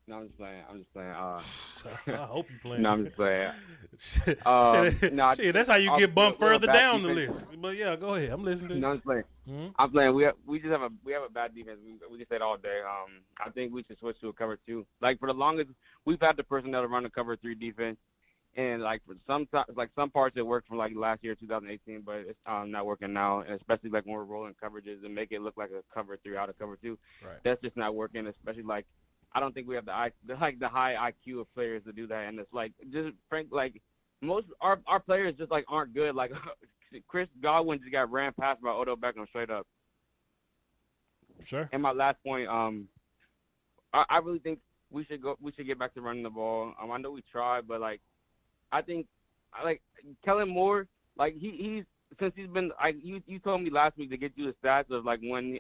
Speaker 21: No, I'm just playing.
Speaker 3: I hope you playing.
Speaker 21: No, I'm just playing.
Speaker 3: Shit, that's how you get bumped further down the list. But yeah, go ahead. I'm listening to you.
Speaker 21: No, I'm just playing.
Speaker 3: Mm-hmm.
Speaker 21: I'm playing. We just have a bad defense. We just said all day. I think we should switch to a cover 2. Like for the longest, we've had the personnel to run a cover 3 defense, And like for some parts it worked from like last year 2018, but it's not working now, and especially like when we're rolling coverages and make it look like a cover 3 out of cover 2.
Speaker 3: Right.
Speaker 21: That's just not working. Especially like I don't think we have the high IQ of players to do that, and it's like just like most our players just like aren't good. Like Chris Godwin just got ran past by Odell Beckham straight up.
Speaker 3: Sure.
Speaker 21: And my last point, I really think we should get back to running the ball. I know we tried, but like I think like Kellen Moore, like he's since he's been you told me last week to get you the stats of like when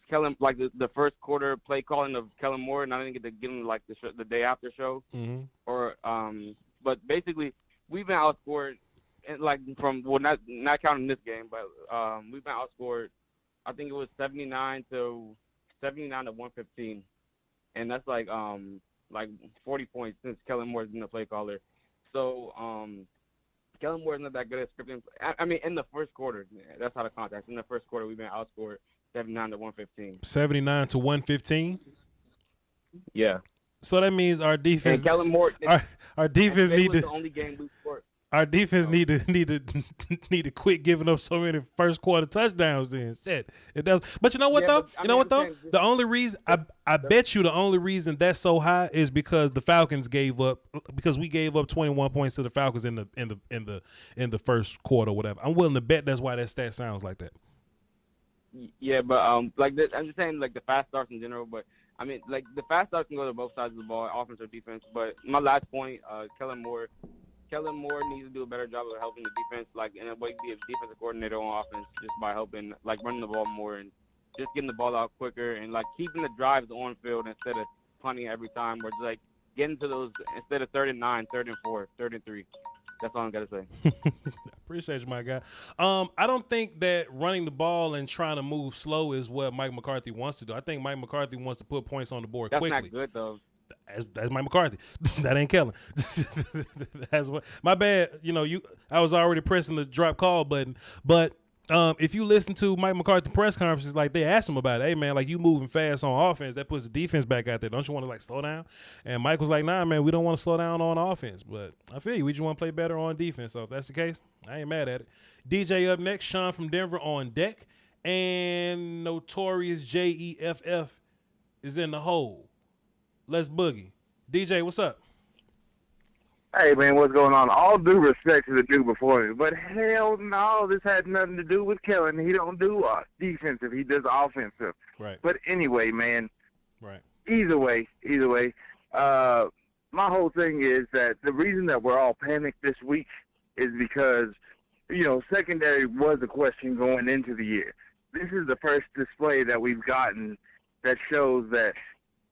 Speaker 21: Kellen like the first quarter play calling of Kellen Moore, and I didn't get to give him like the day after show.
Speaker 3: Mm-hmm.
Speaker 21: Or but basically we've been outscored, and like from not counting this game, but we've been outscored. I think it was 79 to 115, and that's like 40 points since Kellen Moore's been the play caller. So Kellen Moore's not that good at scripting. I mean, in the first quarter, that's how the context. In the first quarter, we've been outscored 79 to 115.
Speaker 3: 79 to 115.
Speaker 21: Yeah.
Speaker 3: So that means our defense.
Speaker 21: And Kellen Moore.
Speaker 3: Our defense need to.
Speaker 21: The only game we scored.
Speaker 3: Our defense need to quit giving up so many first quarter touchdowns. Then shit, it does. But you know what though? The only reason I bet you the only reason that's so high is because the Falcons we gave up 21 points to the Falcons in the first quarter, or whatever. I'm willing to bet that's why that stat sounds like that.
Speaker 21: Yeah, but like I'm just saying like the fast starts in general, but I mean like the fast starts can go to both sides of the ball, offense or defense. But my last point, Kellen Moore needs to do a better job of helping the defense, like in a way, be a defensive coordinator on offense, just by helping, like running the ball more and just getting the ball out quicker and like keeping the drives on field instead of punting every time, or just like getting to those instead of 3rd and 9, 3rd and 4, 3rd and 3. That's all I'm gonna say.
Speaker 3: Appreciate you, my guy. I don't think that running the ball and trying to move slow is what Mike McCarthy wants to do. I think Mike McCarthy wants to put points on the board quickly.
Speaker 21: That's not good though.
Speaker 3: That's Mike McCarthy. That ain't Kellen. That's what. My bad. I was already pressing the drop call button. But if you listen to Mike McCarthy press conferences, like they asked him about it. Hey man, like you moving fast on offense, that puts the defense back out there. Don't you want to like slow down? And Mike was like, nah, man, we don't want to slow down on offense. But I feel you. We just want to play better on defense. So if that's the case, I ain't mad at it. DJ up next. Sean from Denver on deck, and Notorious JEFF is in the hole. Let's boogie. DJ, what's up?
Speaker 2: Hey, man, what's going on? All due respect to the dude before me, but hell no, this had nothing to do with Kellen. He don't do defensive. He does offensive.
Speaker 3: Right.
Speaker 2: But anyway, man.
Speaker 3: Right.
Speaker 2: Either way, my whole thing is that the reason that we're all panicked this week is because, secondary was a question going into the year. This is the first display that we've gotten that shows that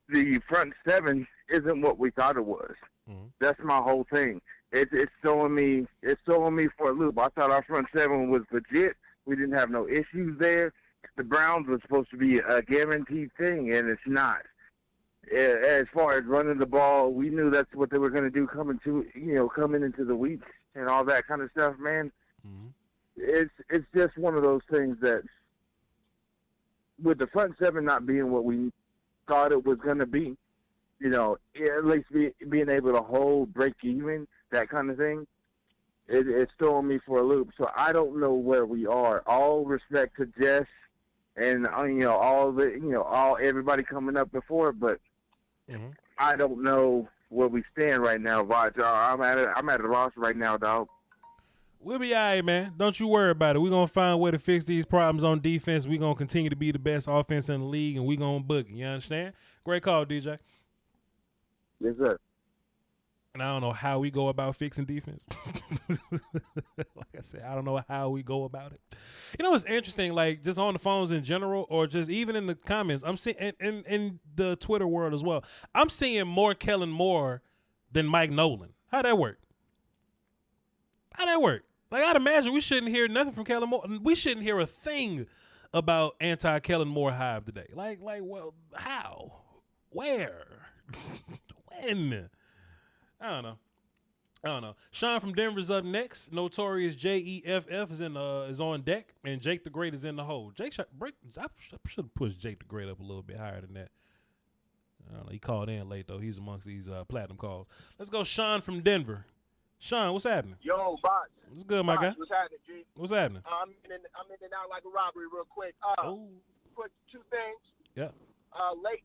Speaker 2: the front seven isn't what we thought it was. Mm-hmm. That's my whole thing. It's throwing me for a loop. I thought our front seven was legit. We didn't have no issues there. The Browns were supposed to be a guaranteed thing, and it's not. As far as running the ball, we knew that's what they were going to do coming into the week and all that kind of stuff, man. Mm-hmm. It's just one of those things that with the front seven not being what we thought it was going to be, at least being able to hold, break even, that kind of thing, it's throwing me for a loop. So I don't know where we are. All respect to Jess and all everybody coming up before, but mm-hmm. I don't know where we stand right now, Voch. I'm at a loss right now, dog.
Speaker 3: We'll be all right, man. Don't you worry about it. We're going to find a way to fix these problems on defense. We're going to continue to be the best offense in the league, and we're going to boogie. You understand? Great call, DJ.
Speaker 2: Yes, sir.
Speaker 3: And I don't know how we go about fixing defense. Like I said, I don't know how we go about it. It's interesting, like just on the phones in general or just even in the comments, I'm seeing in the Twitter world as well, I'm seeing more Kellen Moore than Mike Nolan. How'd that work? Like, I'd imagine we shouldn't hear nothing from Kellen Moore. We shouldn't hear a thing about anti-Kellen Moore hive today. Like, well, how? Where? When? I don't know. Sean from Denver's up next. Notorious JEFF is on deck, and Jake the Great is in the hole. I should have pushed Jake the Great up a little bit higher than that. I don't know. He called in late though. He's amongst these platinum calls. Let's go, Sean from Denver. Sean, what's happening?
Speaker 1: Yo, Voch.
Speaker 3: What's good, my guy?
Speaker 1: What's happening, G?
Speaker 3: What's happening?
Speaker 1: I'm in and out like a robbery real quick. Quick two things.
Speaker 3: Yeah.
Speaker 1: Late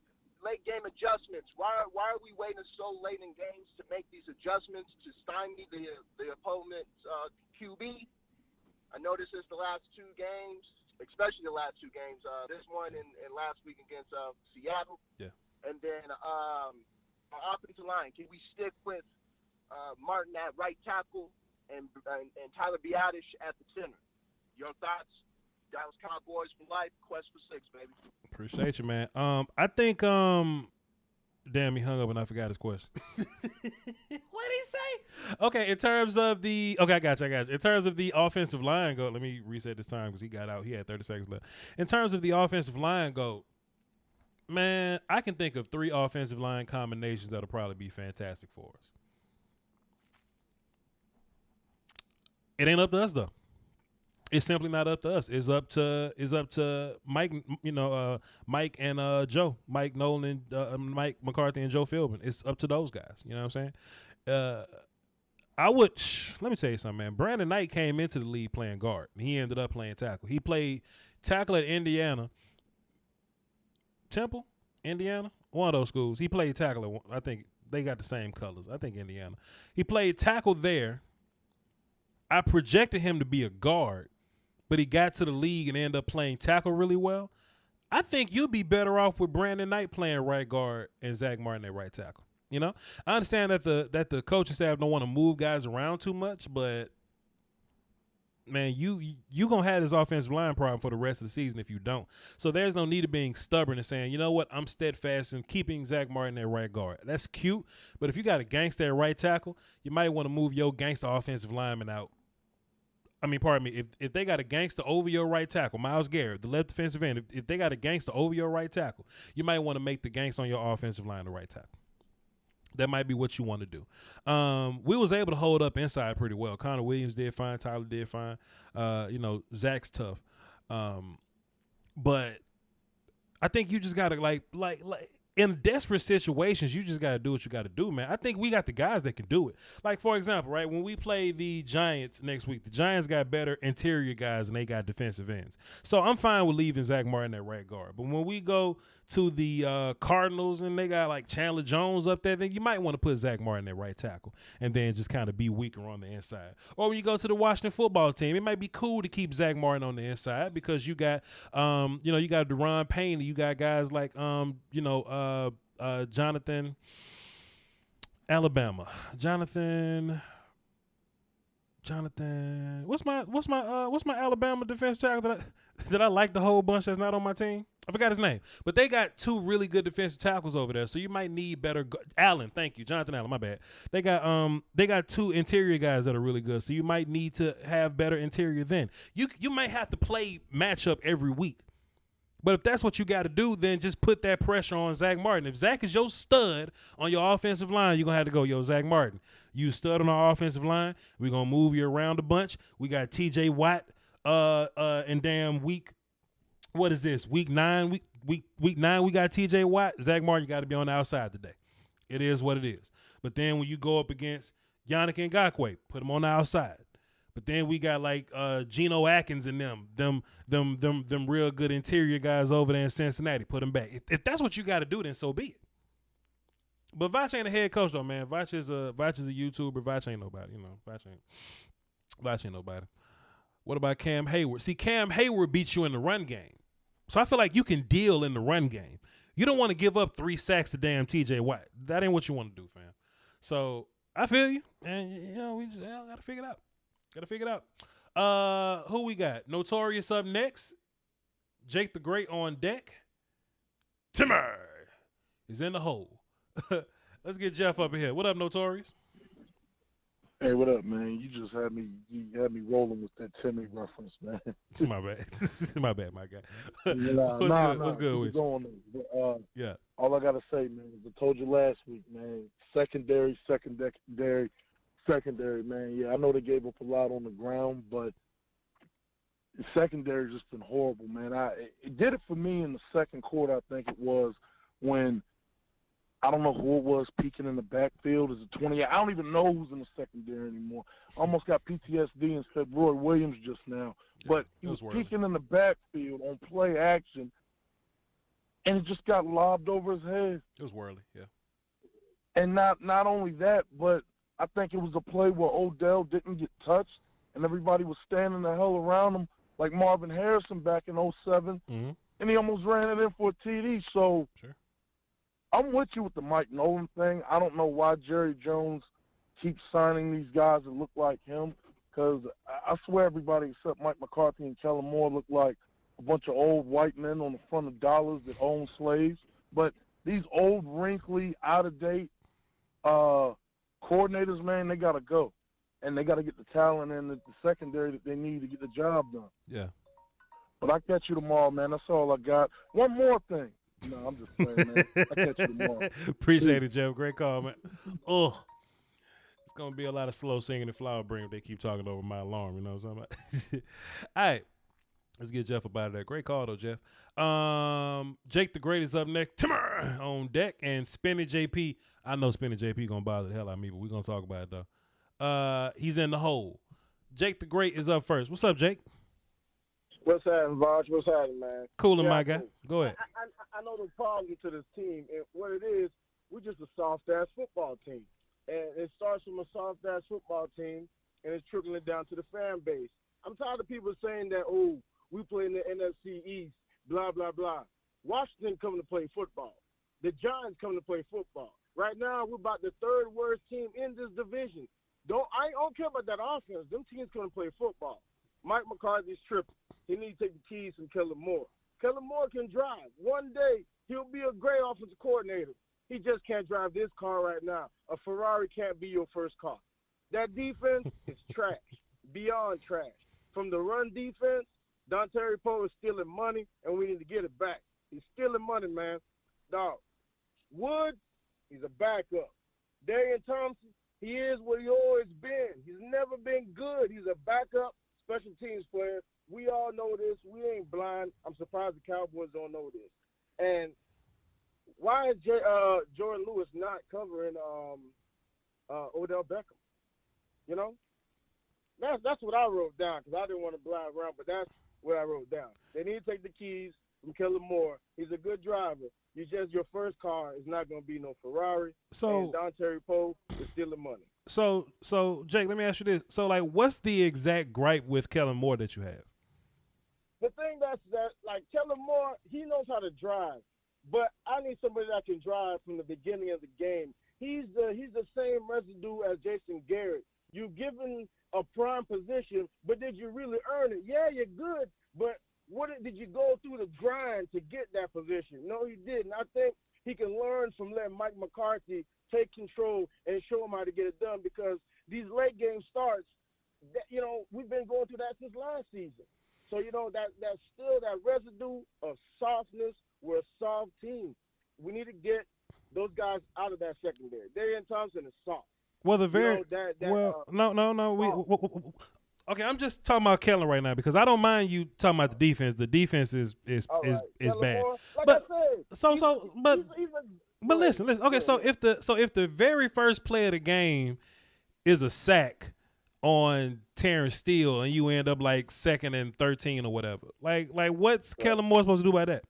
Speaker 1: game adjustments. Why are we waiting so late in games to make these adjustments to stymie the opponent's QB? I noticed this the last two games, especially the last two games. This one and last week against Seattle.
Speaker 3: Yeah.
Speaker 1: And then our offensive line. Can we stick with Martin at right tackle and Tyler Biadasz at the center? Your thoughts? Dallas Cowboys for life. Quest for 6, baby.
Speaker 3: Appreciate you, man. I think damn, he hung up and I forgot his question. What did he say? Okay, in terms of the I got you. In terms of the offensive line go, let me reset this time because he got out. He had 30 seconds left. In terms of the offensive line go, man, I can think of 3 offensive line combinations that'll probably be fantastic for us. It ain't up to us though. It's simply not up to us. It's up to Mike. Mike and Joe, Mike Nolan, and Mike McCarthy and Joe Philbin. It's up to those guys. You know what I'm saying? Let me tell you something, man. Brandon Knight came into the league playing guard. He ended up playing tackle. He played tackle at Indiana, Temple, Indiana, one of those schools. He played tackle at, I think they got the same colors. I think Indiana. He played tackle there. I projected him to be a guard, but he got to the league and ended up playing tackle really well. I think you'll be better off with Brandon Knight playing right guard and Zach Martin at right tackle. You know, I understand that the coaching staff don't want to move guys around too much, but man, you gonna have this offensive line problem for the rest of the season if you don't. So there's no need of being stubborn and saying, you know what, I'm steadfast in keeping Zach Martin at right guard. That's cute, but if you got a gangster at right tackle, you might want to move your gangster offensive lineman out. I mean, pardon me, if they got a gangster over your right tackle, Myles Garrett, the left defensive end, if they got a gangster over your right tackle, you might want to make the gangster on your offensive line the right tackle. That might be what you want to do. We was able to hold up inside pretty well. Connor Williams did fine. Tyler did fine. Zach's tough. But I think you just got to, like in desperate situations, you just got to do what you got to do, man. I think we got the guys that can do it. Like, for example, right, when we play the Giants next week, the Giants got better interior guys and they got defensive ends. So I'm fine with leaving Zach Martin at right guard. But when we go to the Cardinals and they got like Chandler Jones up there, then you might want to put Zach Martin at right tackle and then just kind of be weaker on the inside. Or when you go to the Washington football team, it might be cool to keep Zach Martin on the inside because you got, you got Deron Payne, you got guys like, Jonathan, Alabama, Jonathan. What's my Alabama defense tackle that I like the whole bunch that's not on my team? I forgot his name, but they got 2 really good defensive tackles over there, so you might need better. Allen, thank you, Jonathan Allen. My bad. They got 2 interior guys that are really good, so you might need to have better interior. Then you might have to play matchup every week. But if that's what you got to do, then just put that pressure on Zach Martin. If Zach is your stud on your offensive line, you're going to have to go, yo, Zach Martin, you stud on our offensive line. We're going to move you around a bunch. We got TJ Watt in damn week. What is this? Week 9, we got TJ Watt. Zach Martin, you got to be on the outside today. It is what it is. But then when you go up against Yannick Ngakoue, put him on the outside. But then we got like Geno Atkins and them real good interior guys over there in Cincinnati. Put them back. If that's what you got to do, then so be it. But Voch ain't a head coach though, man. Voch is a YouTuber. Voch ain't nobody. Voch ain't nobody. What about Cam Hayward? See, Cam Hayward beats you in the run game, so I feel like you can deal in the run game. You don't want to give up 3 sacks to damn TJ Watt. That ain't what you want to do, fam. So I feel you, and we just gotta figure it out. Who we got? Notorious up next. Jake the Great on deck. Timmer is in the hole. Let's get Jeff up in here. What up, Notorious?
Speaker 22: Hey, what up, man? You just had me rolling with that Timmy reference, man.
Speaker 3: My bad. my bad, my guy. What's good with you? Yeah.
Speaker 22: All I gotta say, man, is I told you last week, man. Secondary, man. Yeah, I know they gave up a lot on the ground, but the secondary just been horrible, man. It did it for me in the second quarter, I think it was, when I don't know who it was peeking in the backfield. Is it 20? I don't even know who's in the secondary anymore. I almost got PTSD and said Roy Williams just now. But he was peeking in the backfield on play action, and it just got lobbed over his head.
Speaker 3: It was Worley, yeah.
Speaker 22: And not only that, but I think it was a play where Odell didn't get touched, and everybody was standing the hell around him like Marvin Harrison back in 07, and he almost ran it in for a TD. So I'm with you with the Mike Nolan thing. I don't know why Jerry Jones keeps signing these guys that look like him, because I swear everybody except Mike McCarthy and Kellen Moore look like a bunch of old white men on the front of dollars that own slaves. But these old, wrinkly, out-of-date coordinators, man, they got to go. And they got to get the talent in the secondary that they need to get the job done.
Speaker 3: Yeah.
Speaker 22: But I'll catch you tomorrow, man. That's all I got. One more thing. No, I'm just playing, man. I'll catch you tomorrow.
Speaker 3: Appreciate it, Jeff. Great call, man. Oh, it's going to be a lot of slow singing and flower bring if they keep talking over my alarm. You know what I'm saying? All right. Let's get Jeff up out of there. Great call, though, Jeff. Jake the Great is up next. Timmer on deck. And Spinning JP. I know Spinning JP going to bother the hell out of me, but we're going to talk about it, though. He's in the hole. Jake the Great is up first. What's up, Jake?
Speaker 4: What's happening, Voch? What's happening, man?
Speaker 3: Cooling, my guy. Go ahead.
Speaker 4: I know the problem to this team, and what it is, we're just a soft-ass football team. And it starts from a soft-ass football team, and it's trickling down to the fan base. I'm tired of people saying that, oh, we play in the NFC East, blah, blah, blah. Washington coming to play football. The Giants coming to play football. Right now, we're about the third worst team in this division. I don't care about that offense. Them teams coming to play football. Mike McCarthy's tripping. He needs to take the keys from Kellen Moore. Kellen Moore can drive. One day, he'll be a great offensive coordinator. He just can't drive this car right now. A Ferrari can't be your first car. That defense is trash, beyond trash. From the run defense, Dontari Poe is stealing money, and we need to get it back. He's stealing money, man. Dog. Wood, he's a backup. Darian Thompson, he is what he always been. He's never been good. He's a backup special teams player. We all know this. We ain't blind. I'm surprised the Cowboys don't know this. And why is Jordan Lewis not covering Odell Beckham? You know? That's what I wrote down, because I didn't want to blind around, but that's what I wrote down. They need to take the keys from Kellen Moore. He's a good driver. Your first car is not going to be no Ferrari. And Dontari Poe is stealing money.
Speaker 3: So Jake, let me ask you this. So, like, what's the exact gripe with Kellen Moore that you have?
Speaker 4: The thing that Kellen Moore, he knows how to drive, but I need somebody that can drive from the beginning of the game. He's the same residue as Jason Garrett. You given a prime position, but did you really earn it? Yeah, you're good, but did you go through the grind to get that position? No, he didn't. I think he can learn from letting Mike McCarthy take control and show him how to get it done, because these late game starts, we've been going through that since last season. So, that's still that residue of softness. We're a soft team. We need to get those guys out of that secondary. Darian Thompson is soft.
Speaker 3: Well, okay, I'm just talking about Kellen right now, because I don't mind you talking about the defense. The defense is bad. But listen. Okay, so if the very first play of the game is a sack on Terrence Steele and you end up like 2nd and 13 or whatever, like what's Kellen Moore supposed to do about that?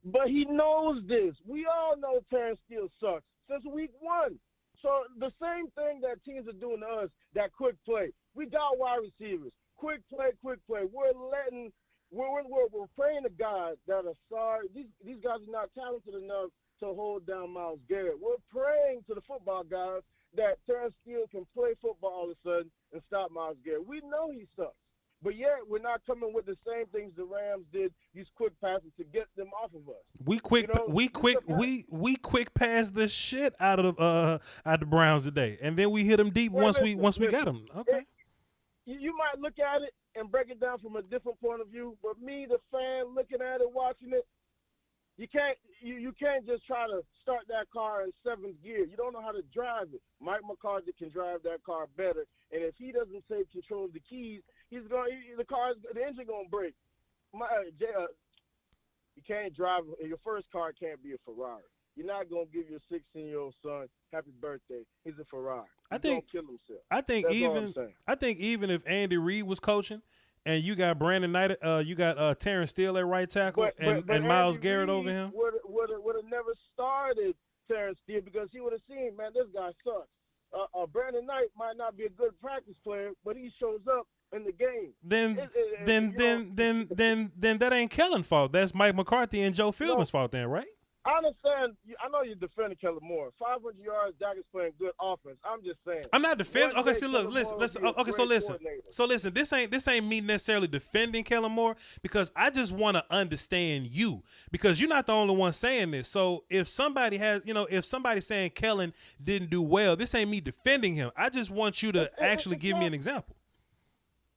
Speaker 4: But he knows this. We all know Terrence Steele sucks since week 1. So the same thing that teams are doing to us, that quick play. We got wide receivers. Quick play. We're praying to God that are sorry. These guys are not talented enough to hold down Myles Garrett. We're praying to the football guys that Terrence Steele can play football all of a sudden and stop Myles Garrett. We know he sucks. But yet we're not coming with the same things the Rams did, these quick passes to get them off of us.
Speaker 3: We quick passed the shit out of the Browns today, and then we hit them deep once we got them. Okay.
Speaker 4: You might look at it and break it down from a different point of view, but me, the fan, looking at it, watching it, you can't just try to start that car in 7th gear. You don't know how to drive it. Mike McCarthy can drive that car better, and if he doesn't take control of the keys, the engine gonna break. You can't drive. Your first car can't be a Ferrari. you're not gonna give your 16-year-old son happy birthday. He's a Ferrari. He's
Speaker 3: gonna
Speaker 4: kill himself.
Speaker 3: I think
Speaker 4: That's all I'm saying.
Speaker 3: I think even if Andy Reid was coaching, and you got Brandon Knight, you got Terrence Steele at right tackle, and Myles Garrett over him,
Speaker 4: would have never started Terrence Steele because he would have seen, man, this guy sucks. Brandon Knight might not be a good practice player, but he shows up in the game.
Speaker 3: Then that ain't Kellen's fault. That's Mike McCarthy and Joe Philbin's fault then, right?
Speaker 4: I understand. I know you're defending Kellen Moore. 500 yards, Dak is playing good offense. I'm just saying.
Speaker 3: I'm not defending. Okay, see, look, listen. Okay, so listen. This ain't me necessarily defending Kellen Moore because I just want to understand you because you're not the only one saying this. So if somebody has, if somebody's saying Kellen didn't do well, this ain't me defending him. I just want you to actually give me an example.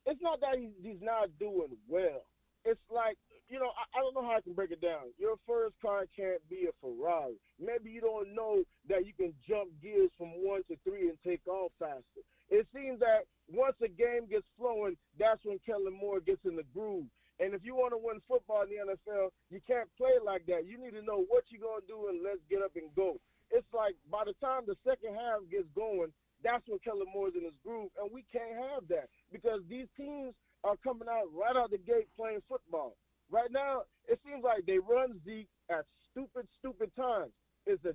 Speaker 4: It's not that he's not doing well. It's like, I don't know how I can break it down. Your first car can't be a Ferrari. Maybe you don't know that you can jump gears from 1 to 3 and take off faster. It seems that once a game gets flowing, that's when Kellen Moore gets in the groove. And if you want to win football in the NFL, you can't play like that. You need to know what you're going to do and let's get up and go. It's like by the time the second half gets going, that's when Kellen Moore's in his groove, and we can't have that because these teams are coming out right out the gate playing football. Right now, it seems like they run Zeke at stupid times. It's a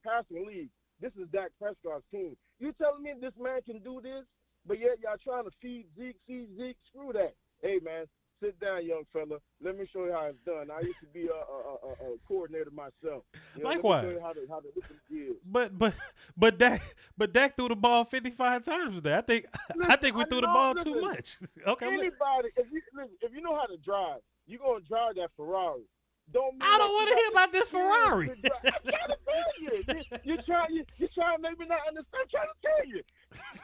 Speaker 4: passing league. This is Dak Prescott's team. You telling me this man can do this, but yet y'all trying to feed Zeke? Screw that. Hey, man, sit down, young fella. Let me show you how it's done. I used to be a coordinator myself.
Speaker 3: Likewise.
Speaker 4: Let me show you how to listen to
Speaker 3: But Dak threw the ball 55 times today. I think we threw the ball too much. Okay.
Speaker 4: Anybody, if you know how to drive, you're going to drive that Ferrari.
Speaker 3: I don't want to hear about this Ferrari.
Speaker 4: I'm trying to tell you. You're trying to make me not understand. I'm trying to tell you.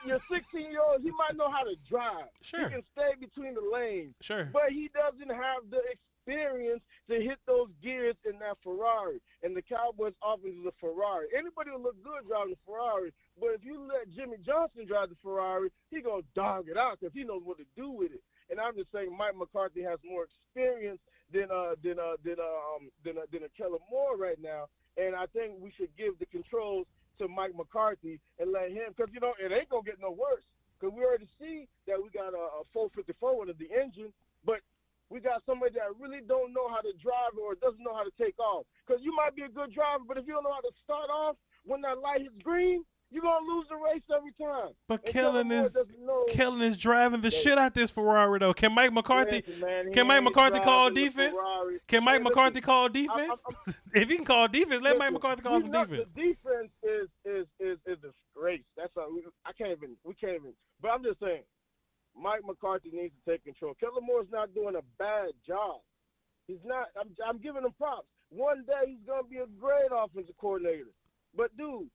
Speaker 4: Your 16-year-old, he might know how to drive.
Speaker 3: Sure.
Speaker 4: He can stay between the lanes.
Speaker 3: Sure.
Speaker 4: But he doesn't have the experience to hit those gears in that Ferrari. And the Cowboys offense is a Ferrari. Anybody will look good driving a Ferrari. But if you let Jimmy Johnson drive the Ferrari, he's going to dog it out because he knows what to do with it. And I'm just saying Mike McCarthy has more experience than a Kellen Moore right now. And I think we should give the controls to Mike McCarthy and let him, because, it ain't going to get no worse. Because we already see that we got a 454 under the engine, but we got somebody that really don't know how to drive or doesn't know how to take off. Because you might be a good driver, but if you don't know how to start off when that light hits green, you're going to lose the race every time.
Speaker 3: But Kellen is driving the shit out this Ferrari, though. Can Mike McCarthy call defense? Can Mike McCarthy call defense? If he can call defense, let Mike McCarthy call some defense.
Speaker 4: The defense is a disgrace. That's how we can't even. But I'm just saying, Mike McCarthy needs to take control. Kellen Moore's not doing a bad job. He's not. I'm giving him props. One day he's going to be a great offensive coordinator. But, dude,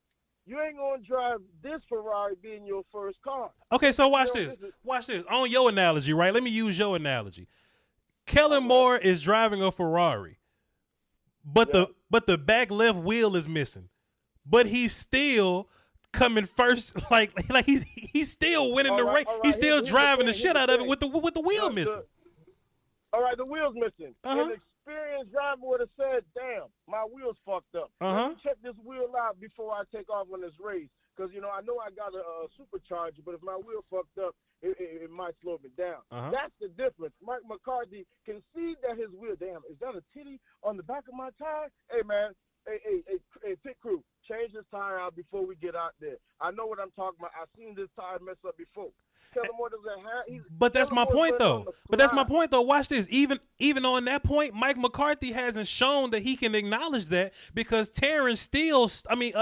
Speaker 4: you ain't going to drive this Ferrari being your first car.
Speaker 3: Okay, so watch this. Watch this. On your analogy, right? Let me use your analogy. Kellen Moore is driving a Ferrari, but the back left wheel is missing. But he's still coming first. Like he's still winning the race. He's still driving the shit out of it with the wheel missing.
Speaker 4: All right, the wheel's missing. An experienced driver would have said, damn, my wheel's fucked up. Let me check this wheel out before I take off on this race. Because, I know I got a supercharger, but if my wheel fucked up, it might slow me down. That's the difference. Mike McCarthy can see that his wheel, damn, is that a titty on the back of my tire? Hey, man, hey, pit crew, change this tire out before we get out there. I know what I'm talking about. I've seen this tire mess up before.
Speaker 3: But that's my point, though. Watch this. Even on that point, Mike McCarthy hasn't shown that he can acknowledge that because Terrence Steele started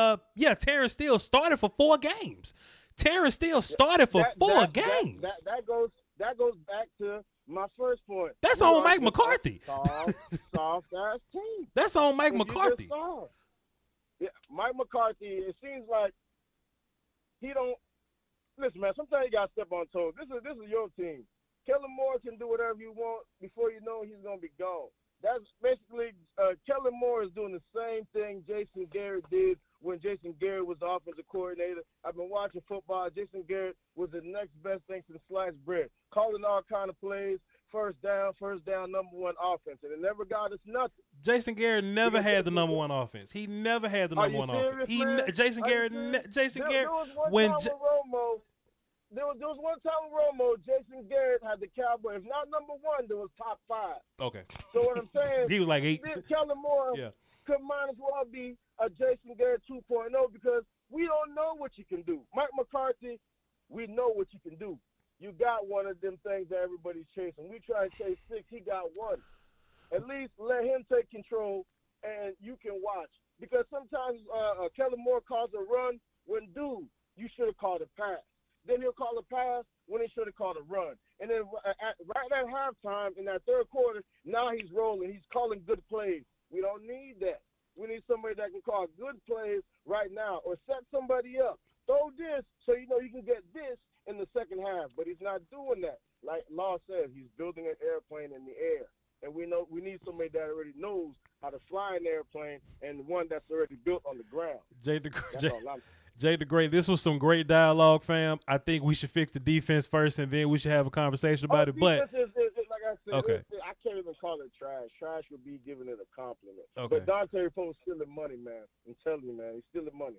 Speaker 3: for 4 games. Terrence Steele started for 4 games.
Speaker 4: That goes back to my first point.
Speaker 3: That's on Mike McCarthy.
Speaker 4: Soft ass team.
Speaker 3: That's on Mike McCarthy.
Speaker 4: Yeah, Mike McCarthy. It seems like he don't. Listen, man, sometimes you got to step on toes. This is your team. Kellen Moore can do whatever you want. Before you know, he's going to be gone. That's basically Kellen Moore is doing the same thing Jason Garrett did when Jason Garrett was the offensive coordinator. I've been watching football. Jason Garrett was the next best thing since sliced bread, calling all kind of plays, first down, number one offense, and it never got us nothing.
Speaker 3: Jason Garrett never had the number one offense. He never had the number one offense. Jason Garrett,
Speaker 4: There was one time with Romo, Jason Garrett had the Cowboys. If not number one, there was top 5.
Speaker 3: Okay.
Speaker 4: So what I'm saying,
Speaker 3: he was like 8.
Speaker 4: Kellen Moore could might as well be a Jason Garrett 2.0 because we don't know what you can do. Mike McCarthy, we know what you can do. You got one of them things that everybody's chasing. We try to chase 6, he got 1. At least let him take control, and you can watch. Because sometimes Kellen Moore calls a run when, dude, you should have called a pass. Then he'll call a pass when he should have called a run. And then right at halftime in that third quarter, now he's rolling. He's calling good plays. We don't need that. We need somebody that can call good plays right now or set somebody up. Throw this so you know you can get this in the second half. But he's not doing that. Like Law says, he's building an airplane in the air. And we know we need somebody that already knows how to fly an airplane and one that's already built on the ground.
Speaker 3: Jay the Great, this was some great dialogue, fam. I think we should fix the defense first, and then we should have a conversation about it. But
Speaker 4: is, like I said,
Speaker 3: okay.
Speaker 4: I can't even call it trash. Trash would be giving it a compliment.
Speaker 3: Okay.
Speaker 4: But Dante Poe's stealing money, man. I'm telling you, man, he's stealing money.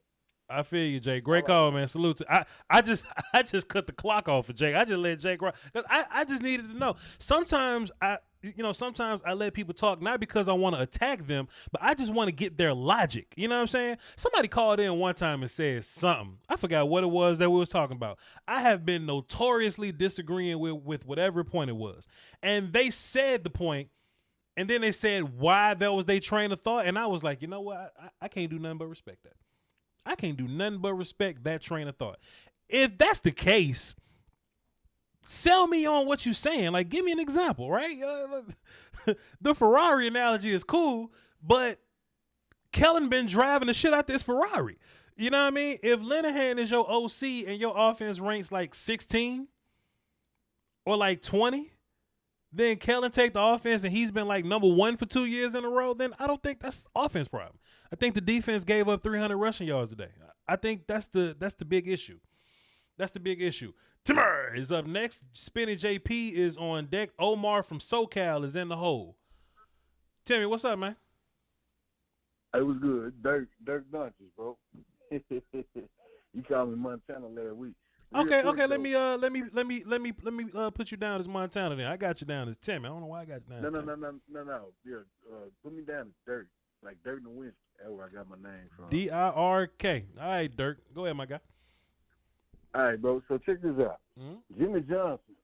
Speaker 3: I feel you, Jay. Great call, man. Salute to I just cut the clock off for Jay. I just let Jay cry because I just needed to know. Sometimes I let people talk not because I want to attack them, but I just want to get their logic. You know what I'm saying? Somebody called in one time and said something. I forgot what it was that we was talking about. I have been notoriously disagreeing with whatever point it was, and they said the point, and then they said why that was their train of thought, and I was like, you know what? I can't do nothing but respect that. I can't do nothing but respect that train of thought. If that's the case, sell me on what you're saying. Like, give me an example, right? The Ferrari analogy is cool, but Kellen been driving the shit out this Ferrari. You know what I mean? If Linehan is your OC and your offense ranks like 16 or like 20, then Kellen take the offense and he's been like number 1 for 2 years in a row, then I don't think that's offense problem. I think the defense gave up 300 rushing yards today. I think that's the big issue. That's the big issue. Timur is up next. Spinny JP is on deck. Omar from SoCal is in the hole. Timmy, what's up, man?
Speaker 22: It was good. Dirk Dunches, bro. You called me Montana last week.
Speaker 3: Okay. Let me put you down as Montana. Then I got you down as Timmy. I don't know why I got you down.
Speaker 22: No. Yeah, put me down as Dirk, like Dirk Nowitzki. That's where I got my name from.
Speaker 3: DIRK. All right, Dirk. Go ahead, my guy.
Speaker 22: All right, bro. So check this out.
Speaker 3: Mm-hmm.
Speaker 22: Jimmy Johnson,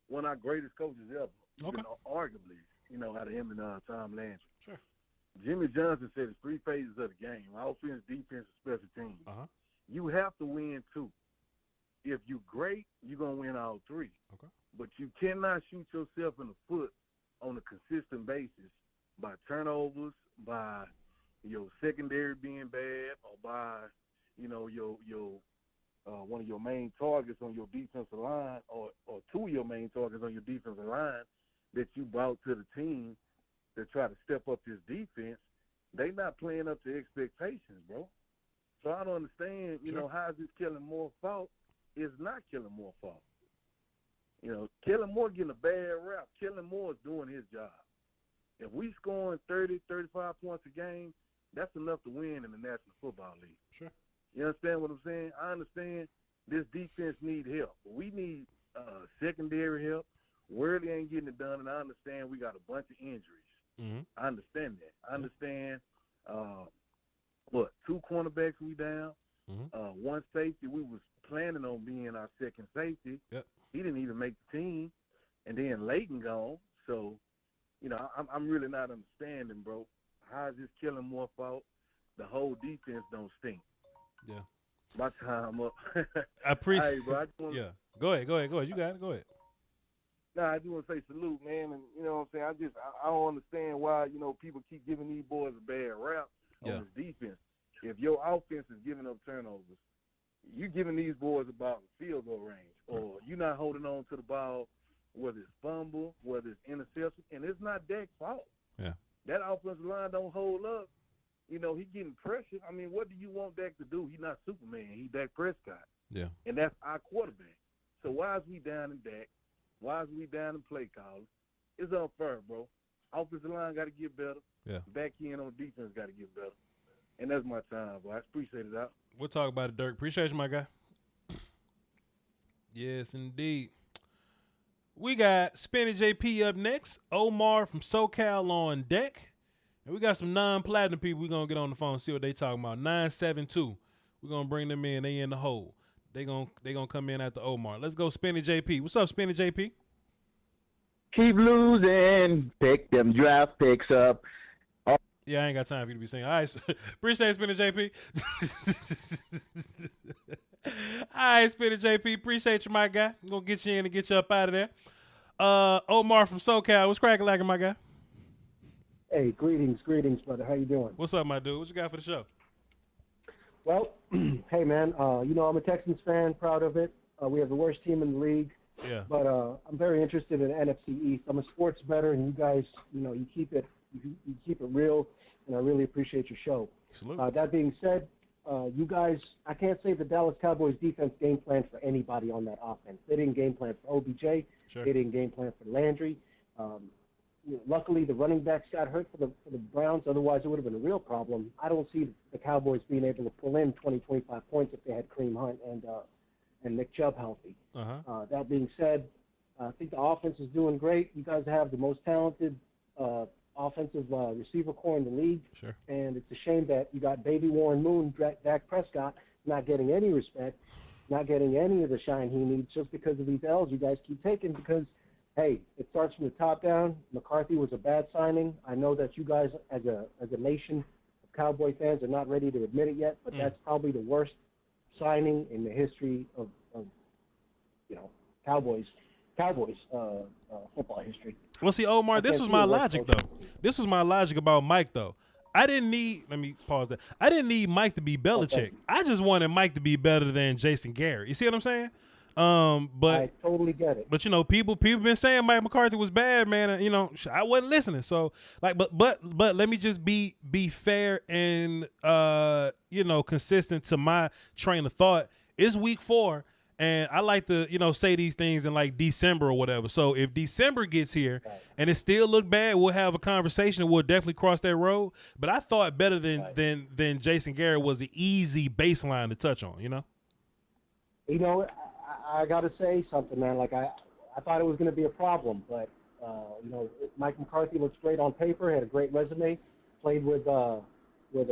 Speaker 22: one of our greatest coaches ever.
Speaker 3: Okay.
Speaker 22: Arguably, out of him and Tom Landry.
Speaker 3: Sure.
Speaker 22: Jimmy Johnson said it's 3 phases of the game: offense, defense, and special teams.
Speaker 3: Uh-huh.
Speaker 22: You have to win 2. If you're great, you're gonna win all 3.
Speaker 3: Okay.
Speaker 22: But you cannot shoot yourself in the foot on a consistent basis by turnovers, by your secondary being bad, or by your one of your main targets on your defensive line, or 2 of your main targets on your defensive line that you brought to the team to try to step up this defense. They not playing up to expectations, bro. So I don't understand, how is this Kellen Moore's fault? It's not Kellen Moore's fault. Kellen Moore getting a bad rap. Kellen Moore is doing his job. If we scoring 30, 35 points a game, that's enough to win in the National Football League.
Speaker 3: Sure.
Speaker 22: You understand what I'm saying? I understand this defense need help. We need secondary help. Worley ain't getting it done, and I understand we got a bunch of injuries.
Speaker 3: Mm-hmm.
Speaker 22: I understand that. I understand 2 cornerbacks we down, 1 safety. We was planning on being our second safety.
Speaker 3: Yep.
Speaker 22: He didn't even make the team, and then Leighton gone. So, I'm really not understanding, bro. How is this Kellen Moore fault? The whole defense don't stink.
Speaker 3: Yeah.
Speaker 22: My time up.
Speaker 3: I appreciate
Speaker 22: it. Right,
Speaker 3: yeah. Go ahead. You got it. Go ahead.
Speaker 22: I just want to say salute, man. And, you know what I'm saying? I don't understand why, people keep giving these boys a bad rap on this defense. If your offense is giving up turnovers, you giving these boys about field goal range, or you're not holding on to the ball, whether it's fumble, whether it's interception, and it's not Dak's fault.
Speaker 3: Yeah.
Speaker 22: That offensive line don't hold up. He getting pressured. I mean, what do you want Dak to do? He's not Superman. He's Dak Prescott.
Speaker 3: Yeah.
Speaker 22: And that's our quarterback. So why is we down in Dak? Why is we down in play calling? It's unfair, bro. Offensive line got to get better.
Speaker 3: Yeah.
Speaker 22: Back end on defense got to get better. And that's my time, boy. I appreciate it, out.
Speaker 3: We'll talk about it, Dirk. Appreciate you, my guy. Yes, indeed. We got Spinny JP up next. Omar from SoCal on deck. And we got some non-platinum people we're going to get on the phone and see what they talking about. 972. We're going to bring them in. They in the hole. They gonna come in after Omar. Let's go Spinny JP. What's up, Spinny JP?
Speaker 5: Keep losing. Pick them draft picks up.
Speaker 3: Yeah, I ain't got time for you to be saying. All right, appreciate it, Spinny JP. All right, Spinny JP, appreciate you, my guy. I'm going to get you in and get you up out of there. Omar from SoCal, what's cracking like, my guy?
Speaker 6: Hey, greetings, brother. How you doing?
Speaker 3: What's up, my dude? What you got for the show?
Speaker 6: Well, hey, man, I'm a Texans fan, proud of it. We have the worst team in the league.
Speaker 3: Yeah.
Speaker 6: But I'm very interested in NFC East. I'm a sports bettor, and you guys, you keep it real, and I really appreciate your show.
Speaker 3: Absolutely.
Speaker 6: That being said, you guys, I can't say the Dallas Cowboys defense game plan for anybody on that offense. They didn't game plan for OBJ.
Speaker 3: Sure.
Speaker 6: They didn't game plan for Landry. Luckily, the running backs got hurt for the Browns. Otherwise, it would have been a real problem. I don't see the Cowboys being able to pull in 20, 25 points if they had Kareem Hunt and Nick Chubb healthy. That being said, I think the offense is doing great. You guys have the most talented offensive receiver core in the league.
Speaker 3: Sure. And
Speaker 6: it's a shame that you got baby Warren Moon, Dak Prescott, not getting any respect, not getting any of the shine he needs just because of these L's you guys keep taking because, hey, it starts from the top down. McCarthy was a bad signing. I know that you guys as a nation of Cowboy fans are not ready to admit it yet, but that's probably the worst signing in the history of Cowboys football history.
Speaker 3: Well, see, Omar, this was my logic, though. This was my logic about Mike, though. Let me pause that. I didn't need Mike to be Belichick. Okay. I just wanted Mike to be better than Jason Garrett. You see what I'm saying? But
Speaker 6: I totally get it.
Speaker 3: But people been saying Mike McCarthy was bad, man. And, I wasn't listening. So but let me just be fair and consistent to my train of thought. It's week 4, and I like to say these things in like December or whatever. So if December gets here and it still look bad, we'll have a conversation and we'll definitely cross that road. But I thought better than Jason Garrett was an easy baseline to touch on.
Speaker 6: I got to say something, man. Like, I thought it was going to be a problem, but, Mike McCarthy looks great on paper, had a great resume, played with a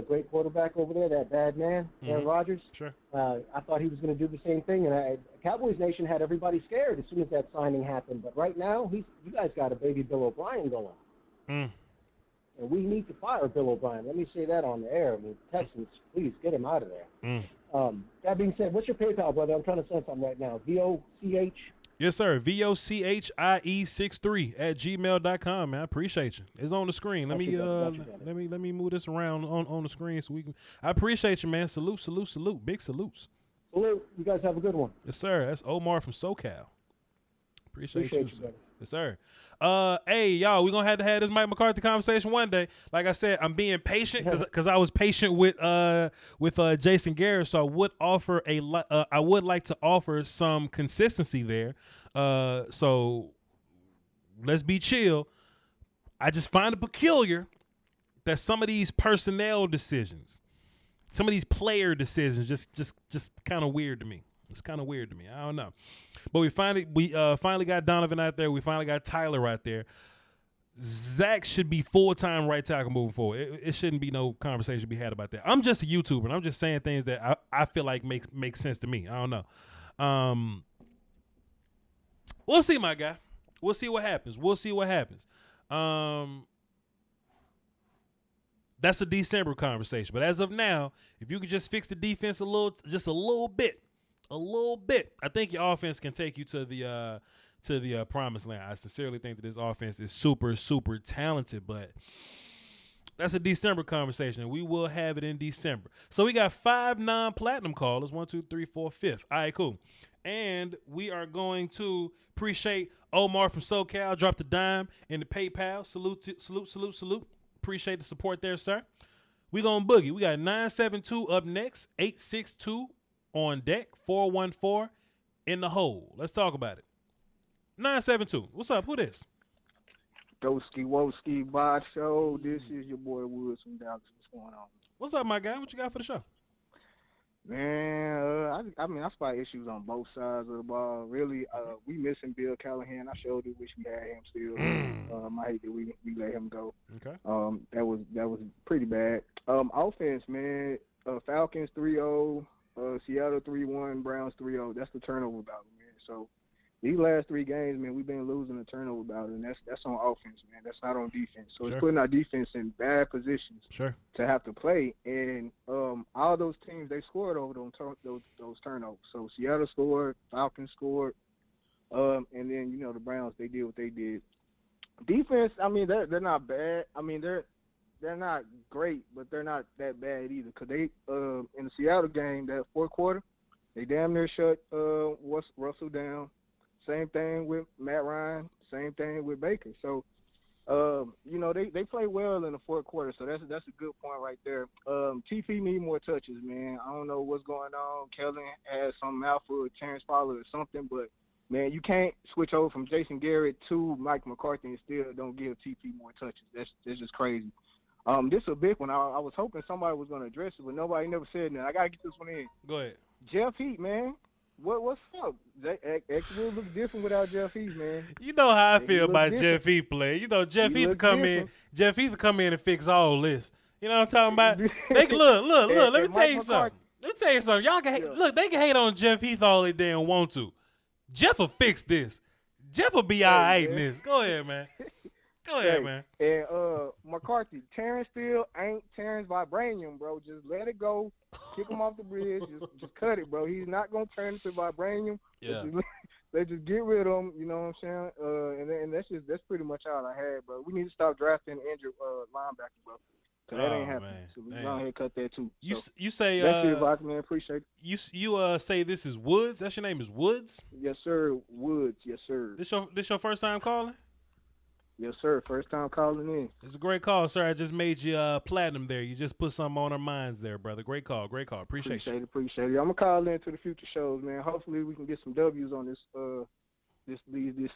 Speaker 6: great quarterback over there, that bad man, Aaron Rodgers.
Speaker 3: Sure.
Speaker 6: I thought he was going to do the same thing, and Cowboys Nation had everybody scared as soon as that signing happened. But right now, you guys got a baby Bill O'Brien going. And we need to fire Bill O'Brien. Let me say that on the air. I mean, Texans, please get him out of there. That being said, what's your PayPal, brother? I'm trying to send something right now. VOCH?
Speaker 3: Yes, sir. VOCHIE63@gmail.com, man. I appreciate you. It's on the screen. Let me move this around on the screen so we can. I appreciate you, man. Salute. Big salutes.
Speaker 6: Salute. You guys have a good one.
Speaker 3: Yes, sir. That's Omar from SoCal. Appreciate you, sir.
Speaker 6: Brother.
Speaker 3: Yes, sir. Hey, y'all, we're going to have this Mike McCarthy conversation one day. Like I said, I'm being patient because I was patient with Jason Garrett, so I would like to offer some consistency there. So let's be chill. I just find it peculiar that some of these personnel decisions, some of these player decisions just kind of weird to me. It's kind of weird to me. I don't know. But we finally got Donovan out there. We finally got Tyler out there. Zach should be full-time right tackle moving forward. It shouldn't be no conversation to be had about that. I'm just a YouTuber, and I'm just saying things that I feel like makes sense to me. I don't know. We'll see, my guy. We'll see what happens. That's a December conversation. But as of now, if you could just fix the defense a little bit, I think your offense can take you to the promised land. I sincerely think that this offense is super, super talented, but that's a December conversation, and we will have it in December. So we got 5 non-platinum callers, 1, 2, 3, 4, 5th. All right, cool. And we are going to appreciate Omar from SoCal, dropped a dime in the PayPal. Salute. Appreciate the support there, sir. We gonna boogie. We got 972 up next, 862 on deck, 414 in the hole. Let's talk about it. 972. What's up? Who this?
Speaker 7: Doski Woski Bot Show. This is your boy Woods from Dallas. What's going on?
Speaker 3: What's up, my guy? What you got for the show?
Speaker 7: Man, I mean, I spot issues on both sides of the ball. Really, we missing Bill Callahan. I sure do wish we had him still. I hate that we let him go.
Speaker 3: Okay.
Speaker 7: That was pretty bad. Offense, man. Falcons 3-0, Seattle 3-1, Browns 3-0. That's the turnover battle, man. So these last 3 games, man, we've been losing the turnover battle, and that's on offense, man. That's not on defense. So it's putting our defense in bad positions to have to play. And all those teams, they scored over those turnovers. So Seattle scored, Falcons scored, and then the Browns, they did what they did. Defense, I mean, they're not bad. I mean, they're not great, but they're not that bad either. Cause they in the Seattle game, that fourth quarter, they damn near shut Russell down. Same thing with Matt Ryan. Same thing with Baker. So, they play well in the fourth quarter. So that's a good point right there. TP need more touches, man. I don't know what's going on. Kellen has some alpha or Terrence Fowler or something, but man, you can't switch over from Jason Garrett to Mike McCarthy and still don't give TP more touches. That's just crazy. This is a big one. I was hoping somebody was going to address it, but nobody never said that. I got to get this one in.
Speaker 3: Go ahead.
Speaker 7: Jeff Heath, man. What's up? X will look different without Jeff Heath, man.
Speaker 3: You know how I feel about Jeff Heath play. Jeff Heath come in and fix all this. You know what I'm talking about? Look. Let me tell you something. Y'all can look. They can hate on Jeff Heath all they damn want to. Jeff will fix this. Jeff will be all right in this. Go ahead, man. Go ahead, man.
Speaker 7: And McCarthy, Terrence still ain't Terrence Vibranium, bro. Just let it go. Kick him off the bridge. Just cut it, bro. He's not gonna turn into Vibranium.
Speaker 3: Yeah.
Speaker 7: Let's just get rid of him. You know what I'm saying? And that's pretty much all I had, bro. We need to stop drafting injured linebackers, bro. Cause that ain't happening.
Speaker 3: Man.
Speaker 7: So we go ahead and cut that too.
Speaker 3: You say
Speaker 7: that's it, Voch, man. Appreciate it.
Speaker 3: You say this is Woods. That's your name is Woods.
Speaker 7: Yes, sir. Woods. Yes, sir.
Speaker 3: This your first time calling?
Speaker 7: Yes, sir. First time calling in.
Speaker 3: It's a great call, sir. I just made you platinum there. You just put something on our minds there, brother. Great call. Appreciate you.
Speaker 7: Appreciate it. I'm gonna call in to the future shows, man. Hopefully we can get some W's on this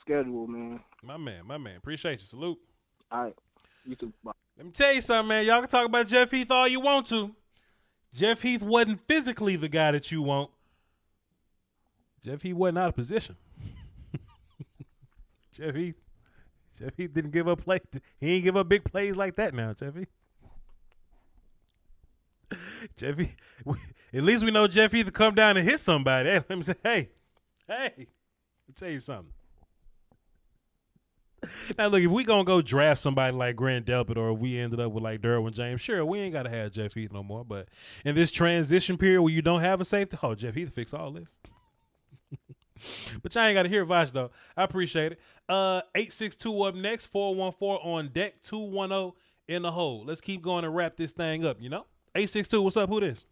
Speaker 7: schedule, man.
Speaker 3: My man. Appreciate you. Salute.
Speaker 7: All right. You too. Bye.
Speaker 3: Let me tell you something, man. Y'all can talk about Jeff Heath all you want to. Jeff Heath wasn't physically the guy that you want. Jeff Heath wasn't out of position. Jeff Heath didn't give up play. He ain't give up big plays like that now, Jeff Heath. At least we know Jeff Heath to come down and hit somebody. Hey, let me say, hey, let me tell you something. Now, look, if we going to go draft somebody like Grant Delpit or if we ended up with like Derwin James, sure, we ain't got to have Jeff Heath no more. But in this transition period where you don't have a safety, Jeff Heath fix all this. But y'all ain't got to hear Voch, though. I appreciate it. 862 up next, 414 on deck, 210 in the hole. Let's keep going and wrap this thing up, 862, what's up? Who this?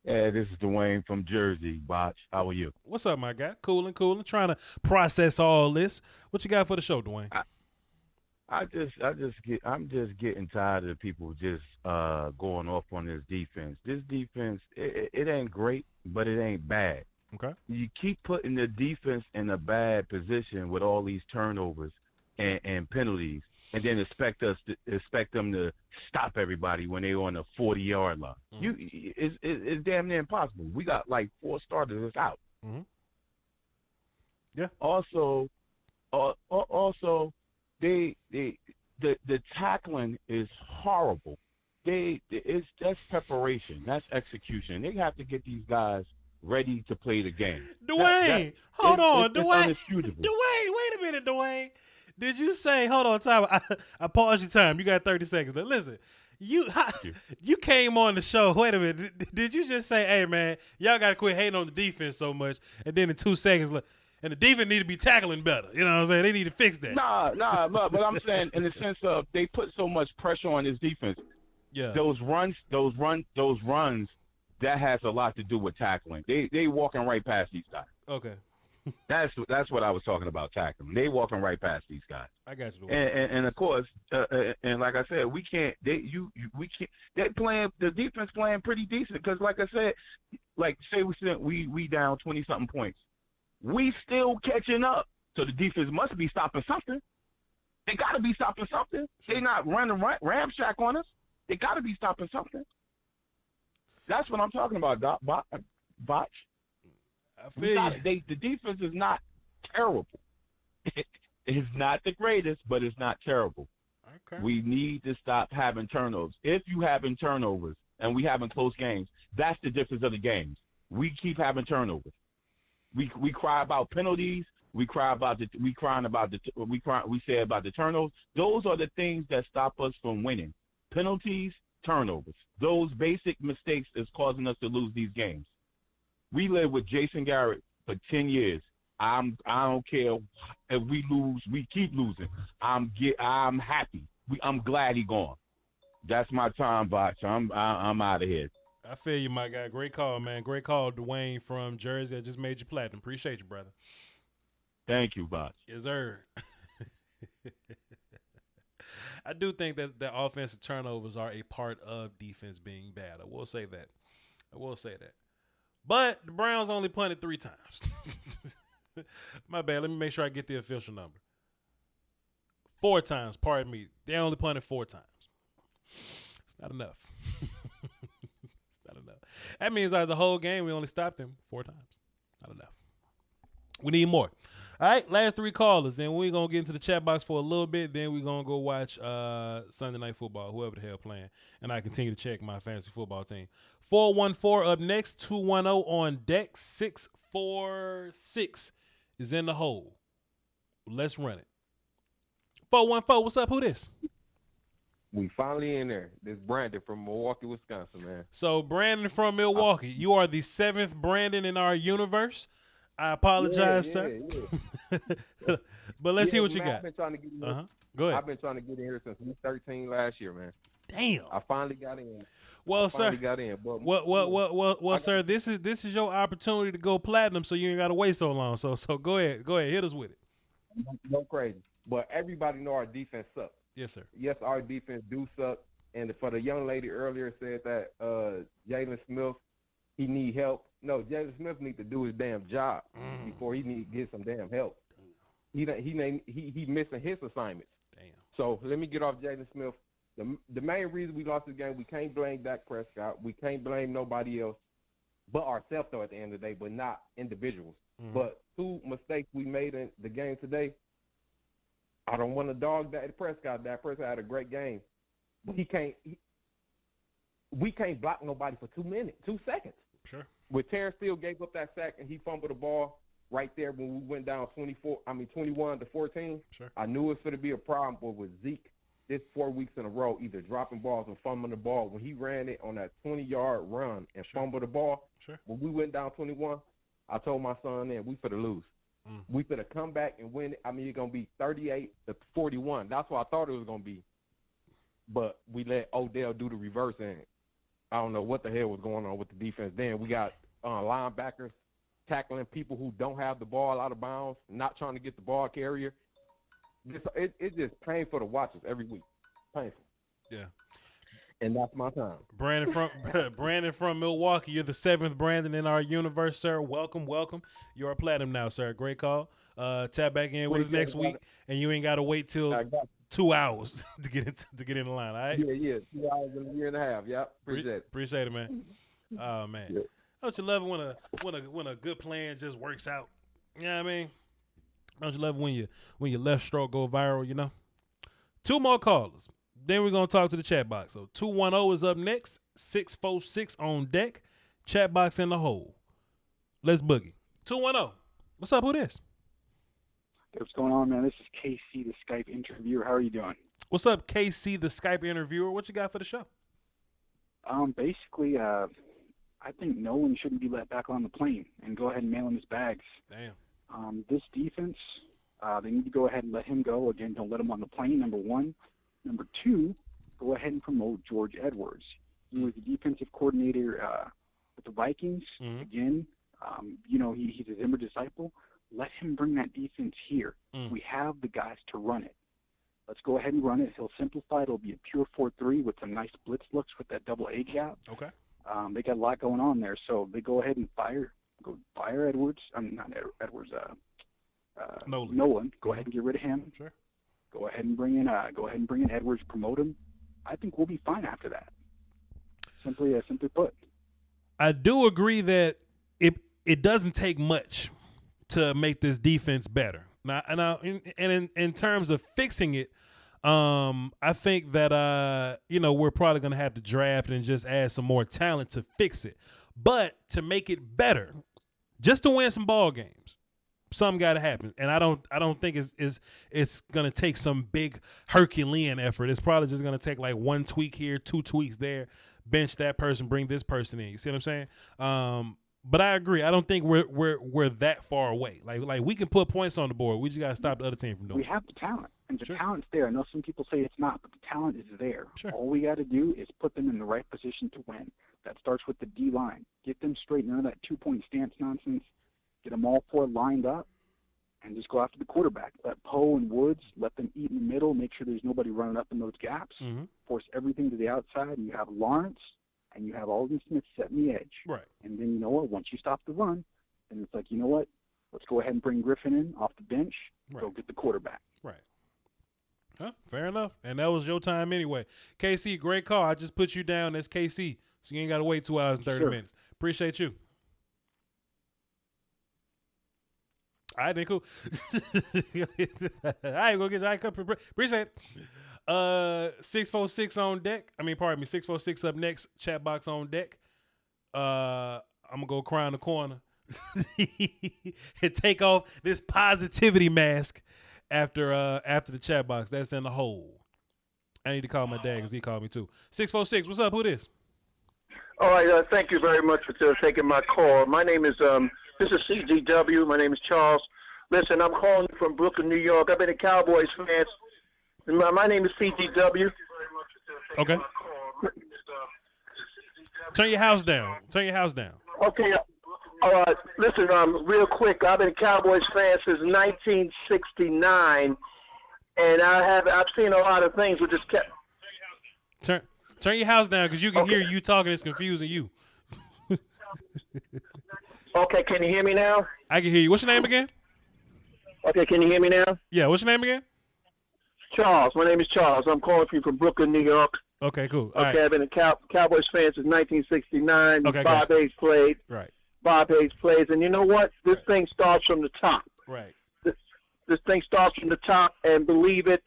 Speaker 9: Yeah, this is Dwayne from Jersey, Voch. How are you?
Speaker 3: What's up, my guy? Coolin'. Trying to process all this. What you got for the show, Dwayne?
Speaker 9: I'm just getting tired of people just going off on this defense. This defense, it ain't great, but it ain't bad.
Speaker 3: Okay.
Speaker 9: You keep putting the defense in a bad position with all these turnovers and penalties, and then expect them to stop everybody when they're on the 40-yard line.
Speaker 3: Mm-hmm.
Speaker 9: It's damn near impossible. We got like 4 starters that's out.
Speaker 3: Mm-hmm. Yeah.
Speaker 9: Also, the tackling is horrible. That's preparation. That's execution. They have to get these guys ready to play the game.
Speaker 3: Dwayne, hold on, Dwayne.
Speaker 9: Undisputable.
Speaker 3: Dwayne, wait a minute, Dwayne. Did you say, hold on, time? I paused your time. You got 30 seconds. Now, listen, you came on the show. Wait a minute. Did you just say, hey, man, y'all got to quit hating on the defense so much? And then in 2 seconds, look, and the defense need to be tackling better. You know what I'm saying? They need to fix that.
Speaker 9: Nah, but I'm saying in the sense of they put so much pressure on this defense.
Speaker 3: Yeah.
Speaker 9: Those runs, that has a lot to do with tackling. They walking right past these guys.
Speaker 3: Okay.
Speaker 9: That's what I was talking about, tackling. They walking right past these guys.
Speaker 3: I got you.
Speaker 9: And of course, and like I said, we can't. We can't. The defense playing pretty decent because, like I said, like say we down 20-something points, we still catching up. So the defense must be stopping something. They got to be stopping something. They're not running ramshack on us. They got to be stopping something. That's what I'm talking about, Voch. The defense is not terrible. It's not the greatest, but it's not terrible.
Speaker 3: Okay.
Speaker 9: We need to stop having turnovers. If you having turnovers and we having close games, that's the difference of the games. We keep having turnovers. We cry about penalties. We say about the turnovers. Those are the things that stop us from winning. Penalties, turnovers. Those basic mistakes is causing us to lose these games. We lived with Jason Garrett for 10 years. I don't care if we lose. We keep losing. I'm happy. I'm glad he gone. That's my time, Voch. I'm out of here.
Speaker 3: I feel you, my guy. Great call, man. Great call, Dwayne from Jersey. I just made you platinum. Appreciate you, brother.
Speaker 9: Thank you, Voch.
Speaker 3: Yes, sir. I do think that the offensive turnovers are a part of defense being bad. I will say that. But the Browns only punted 3 times. My bad. Let me make sure I get the official number. 4 times, pardon me. They only punted 4 times. It's not enough. It's not enough. That means out of the whole game, we only stopped them 4 times. Not enough. We need more. All right, last 3 callers. Then we're going to get into the chat box for a little bit. Then we're going to go watch Sunday Night Football, whoever the hell playing. And I continue to check my fantasy football team. 414 up next. 210 on deck. 646 is in the hole. Let's run it. 414, what's up? Who this?
Speaker 10: We finally in there. This Brandon from Milwaukee, Wisconsin, man.
Speaker 3: So Brandon from Milwaukee, you are the 7th Brandon in our universe. I apologize, sir. Yeah. But let's hear what you got.
Speaker 10: I've been trying to get in here.
Speaker 3: Go ahead.
Speaker 10: I've been trying to get in here since week 13 last year, man.
Speaker 3: Damn.
Speaker 10: I finally got in.
Speaker 3: Well, sir.
Speaker 10: Got in. But
Speaker 3: well, sir. This is your opportunity to go platinum, so you ain't got to wait so long. So go ahead, hit us with it.
Speaker 10: No crazy, but everybody know our defense sucks.
Speaker 3: Yes, sir.
Speaker 10: Yes, our defense do suck. And for the young lady earlier said that Jalen Smith, he need help. No, Jalen Smith need to do his damn job before he need to get some damn help. He missing his assignments.
Speaker 3: Damn.
Speaker 10: So let me get off Jalen Smith. The main reason we lost this game, we can't blame Dak Prescott. We can't blame nobody else but ourselves, though, at the end of the day, but not individuals. But 2 mistakes we made in the game today, I don't want to dog Dak Prescott. Dak Prescott had a great game. But we can't block nobody for 2 seconds.
Speaker 3: Sure.
Speaker 10: When Terrence Steele gave up that sack and he fumbled the ball right there when we went down 21-14,
Speaker 3: sure.
Speaker 10: I knew it was going to be a problem. But with Zeke, this 4 weeks in a row, either dropping balls or fumbling the ball, when he ran it on that 20-yard run and fumbled the ball, when we went down 21, I told my son then, we finna lose. We finna come back and win it. I mean, it's going to be 38-41. That's what I thought it was going to be. But we let Odell do the reverse, and I don't know what the hell was going on with the defense then. We got linebackers tackling people who don't have the ball out of bounds, not trying to get the ball carrier. It's just painful to watch us every week. Painful.
Speaker 3: Yeah.
Speaker 10: And that's my time.
Speaker 3: Brandon from Milwaukee. You're the 7th Brandon in our universe, sir. Welcome. You're a platinum now, sir. Great call. Tap back in with us next week, and you ain't got to wait till 2 hours to get in the line. All right?
Speaker 10: Yeah. 2 hours and a year and a half. Yep.
Speaker 3: Appreciate it, man. Oh man, yeah. Don't you love it when a good plan just works out? You know what I mean? Don't you love it when your left stroke go viral? You know. 2 more callers. Then we're going to talk to the chat box. So 210 is up next. 646 on deck. Chat box in the hole. Let's boogie. 210. What's up? Who this?
Speaker 11: Hey, what's going on, man? This is KC, the Skype interviewer. How are you doing?
Speaker 3: What's up, KC, the Skype interviewer? What you got for the show?
Speaker 11: Basically, I think Nolan shouldn't be let back on the plane and go ahead and mail him his bags.
Speaker 3: Damn.
Speaker 11: This defense, they need to go ahead and let him go. Again, don't let him on the plane, number 1. Number 2, go ahead and promote George Edwards. He was the defensive coordinator with the Vikings. Again, he's a Zimmer disciple. Let him bring that defense here. We have the guys to run it. Let's go ahead and run it. He'll simplify it. It'll be a pure 4-3 with some nice blitz looks with that double A gap.
Speaker 3: Okay.
Speaker 11: They got a lot going on there, so they go ahead and fire Edwards. I mean, not Edwards. Nolan. Go ahead and get rid of him.
Speaker 3: Sure.
Speaker 11: Go ahead and bring in Edwards, promote him. I think we'll be fine after that. Simply put.
Speaker 3: I do agree that it doesn't take much to make this defense better. Now, in terms of fixing it, I think that we're probably gonna have to draft and just add some more talent to fix it. But to make it better, just to win some ball games, something got to happen. And I don't think it's gonna take some big Herculean effort. It's probably just gonna take like one tweak here, two tweaks there, bench that person, bring this person in. You see what I'm saying? But I agree. I don't think we're that far away. Like we can put points on the board. We just gotta stop the other team from doing it.
Speaker 11: We have the talent, and the talent's there. I know some people say it's not, but the talent is there. Sure. All we got to do is put them in the right position to win. That starts with the D line. Get them straight. None of that 2-point stance nonsense. Get them all four lined up, and just go after the quarterback. Let Poe and Woods, let them eat in the middle. Make sure there's nobody running up in those gaps.
Speaker 3: Mm-hmm.
Speaker 11: Force everything to the outside, and you have Lawrence and you have Alden Smith setting the edge.
Speaker 3: Right.
Speaker 11: And then, you know what, once you stop the run, then it's like, you know what, let's go ahead and bring Griffin in off the bench, go get the quarterback.
Speaker 3: Right. Huh? Fair enough. And that was your time anyway. KC, great call. I just put you down as KC, so you ain't got to wait 2 hours and 30 minutes. Appreciate you. All right, then cool. I ain't gonna get you. Appreciate it. 646 on deck. 646 up next. Chat box on deck. I'm gonna go cry in the corner and take off this positivity mask after the chat box. That's in the hole. I need to call my dad because he called me too. 646. What's up? Who this?
Speaker 12: All right. Thank you very much for taking my call. My name is this is CGW. My name is Charles. Listen, I'm calling from Brooklyn, New York. I've been a Cowboys fan. My name is CGW.
Speaker 3: Okay. Turn your house down. Turn your house down.
Speaker 12: Okay. All right. Listen, real quick. I've been a Cowboys fan since 1969, and I've seen a lot of things with this.
Speaker 3: Turn your house down because you can hear you talking. It's confusing you.
Speaker 12: Okay. Can you hear me now?
Speaker 3: I can hear you. What's your name again?
Speaker 12: Okay. Can you hear me now?
Speaker 3: Yeah. What's your name again?
Speaker 12: Charles. My name is Charles. I'm calling from Brooklyn, New York.
Speaker 3: Okay, cool.
Speaker 12: All right. I've been a Cowboys fan since 1969.
Speaker 3: Okay,
Speaker 12: Bob Hayes played.
Speaker 3: Right.
Speaker 12: Bob Hayes plays. And you know what? This thing starts from the top.
Speaker 3: Right.
Speaker 12: This thing starts from the top, and believe it,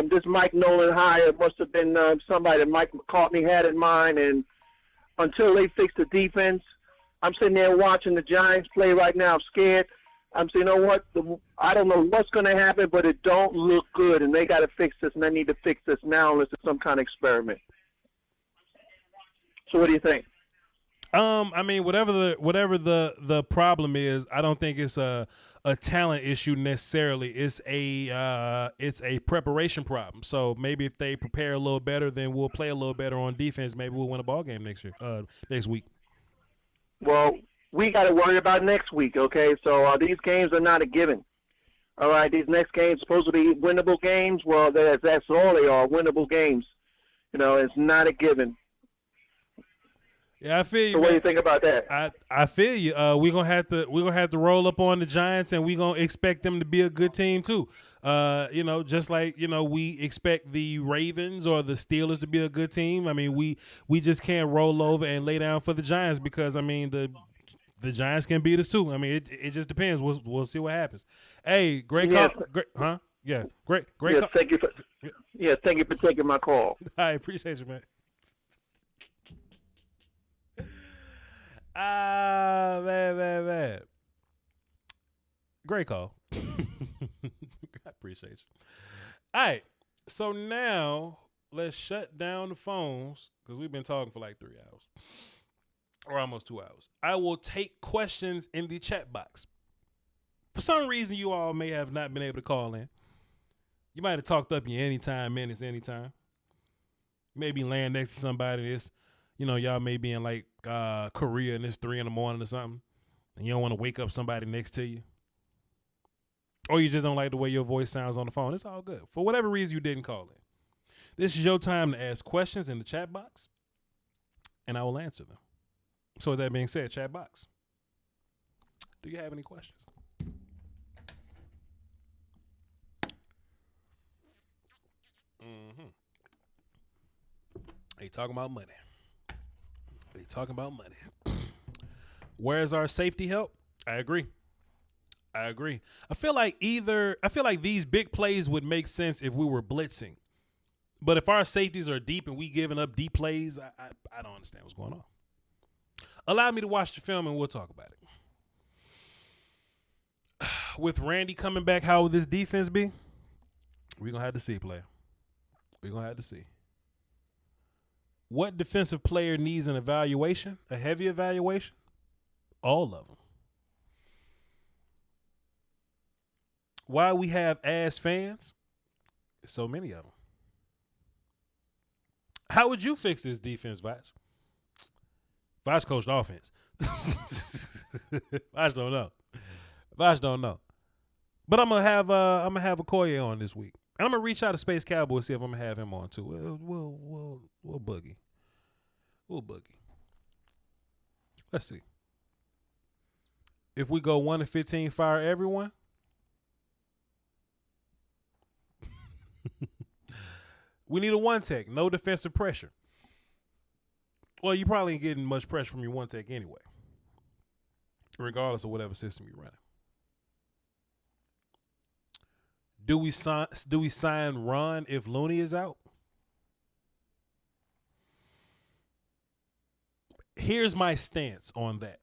Speaker 12: this Mike Nolan hire must have been somebody that Mike McCartney had in mind. And until they fix the defense, I'm sitting there watching the Giants play right now. I'm scared. I'm saying, you know what? I don't know what's going to happen, but it don't look good, and they got to fix this, and they need to fix this now unless it's some kind of experiment. So what do you think?
Speaker 3: Whatever the problem is, I don't think it's a talent issue necessarily. It's a preparation problem. So maybe if they prepare a little better, then we'll play a little better on defense. Maybe we'll win a ball game next week.
Speaker 12: Well, we got to worry about next week, okay? So these games are not a given. All right, these next games supposed to be winnable games. Well, that's all they are, winnable games. You know, it's not a given.
Speaker 3: Yeah, I feel you.
Speaker 12: So what do you think about that?
Speaker 3: I feel you. We're gonna have to roll up on the Giants, and we're gonna expect them to be a good team too. Just like we expect the Ravens or the Steelers to be a good team. I mean, we just can't roll over and lay down for the Giants because the Giants can beat us too. I mean, it just depends. We'll see what happens. Hey, great call. Great, huh? Yeah, great.
Speaker 12: Yeah,
Speaker 3: call.
Speaker 12: thank you for taking my call.
Speaker 3: I appreciate you, man. Man. Great call. I appreciate you. All right, so now let's shut down the phones because we've been talking for like 3 hours. Or almost 2 hours. I will take questions in the chat box. For some reason, you all may have not been able to call in. You might have talked up your anytime. Maybe laying next to somebody that's, y'all may be in like Korea and it's 3 a.m. or something. And you don't want to wake up somebody next to you. Or you just don't like the way your voice sounds on the phone. It's all good. For whatever reason you didn't call in. This is your time to ask questions in the chat box. And I will answer them. So with that being said, chat box, do you have any questions? Mm-hmm. They talking about money. They talking about money. Where's our safety help? I agree. I feel like these big plays would make sense if we were blitzing. But if our safeties are deep and we giving up deep plays, I don't understand what's going on. Allow me to watch the film and we'll talk about it. With Randy coming back, how will this defense be? We're going to have to see, player. We're going to have to see. What defensive player needs an evaluation, a heavy evaluation? All of them. Why we have ass fans? So many of them. How would you fix this defense, Voch? Voch coached offense. Voch don't know. Voch don't know. But I'm gonna have Okoye on this week, and I'm gonna reach out to Space Cowboy see if I'm gonna have him on too. We'll boogie. We'll boogie. Let's see. If we go 1-15, fire everyone. We need a one tech, no defensive pressure. Well, you probably ain't getting much pressure from your one tech anyway, regardless of whatever system you're running. Do we sign Ron if Looney is out? Here's my stance on that.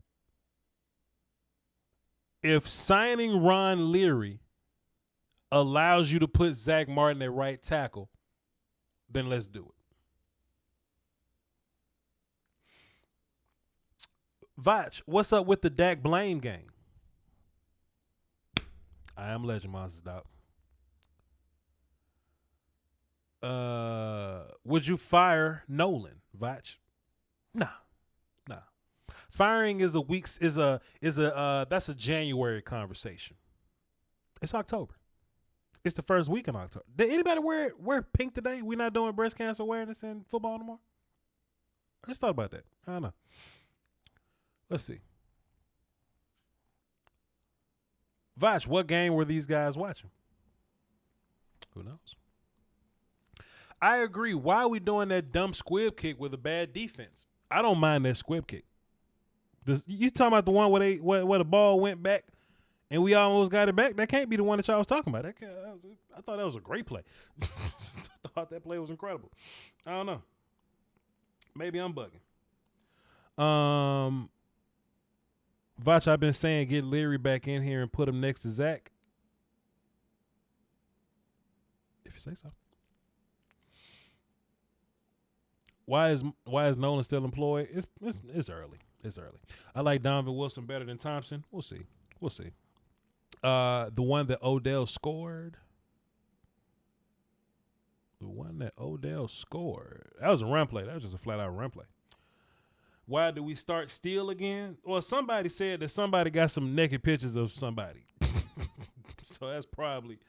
Speaker 3: If signing Ron Leary allows you to put Zach Martin at right tackle, then let's do it. Voch, what's up with the Dak blame game? I am Legend Monsters, dog. Would you fire Nolan, Voch? Nah. Firing is that's a January conversation. It's October. It's the first week in October. Did anybody wear pink today? We not doing breast cancer awareness in football anymore? I just thought about that. I don't know. Let's see. Voch, what game were these guys watching? Who knows? I agree. Why are we doing that dumb squib kick with a bad defense? I don't mind that squib kick. You talking about the one where the ball went back and we almost got it back? That can't be the one that y'all was talking about. I thought that was a great play. I thought that play was incredible. I don't know. Maybe I'm bugging. Voch, I've been saying get Leary back in here and put him next to Zach. If you say so. Why is Nolan still employed? It's early. It's early. I like Donovan Wilson better than Thompson. We'll see. The one that Odell scored. That was a run play. That was just a flat out run play. Why do we start Steele again? Well, somebody said that somebody got some naked pictures of somebody. So that's probably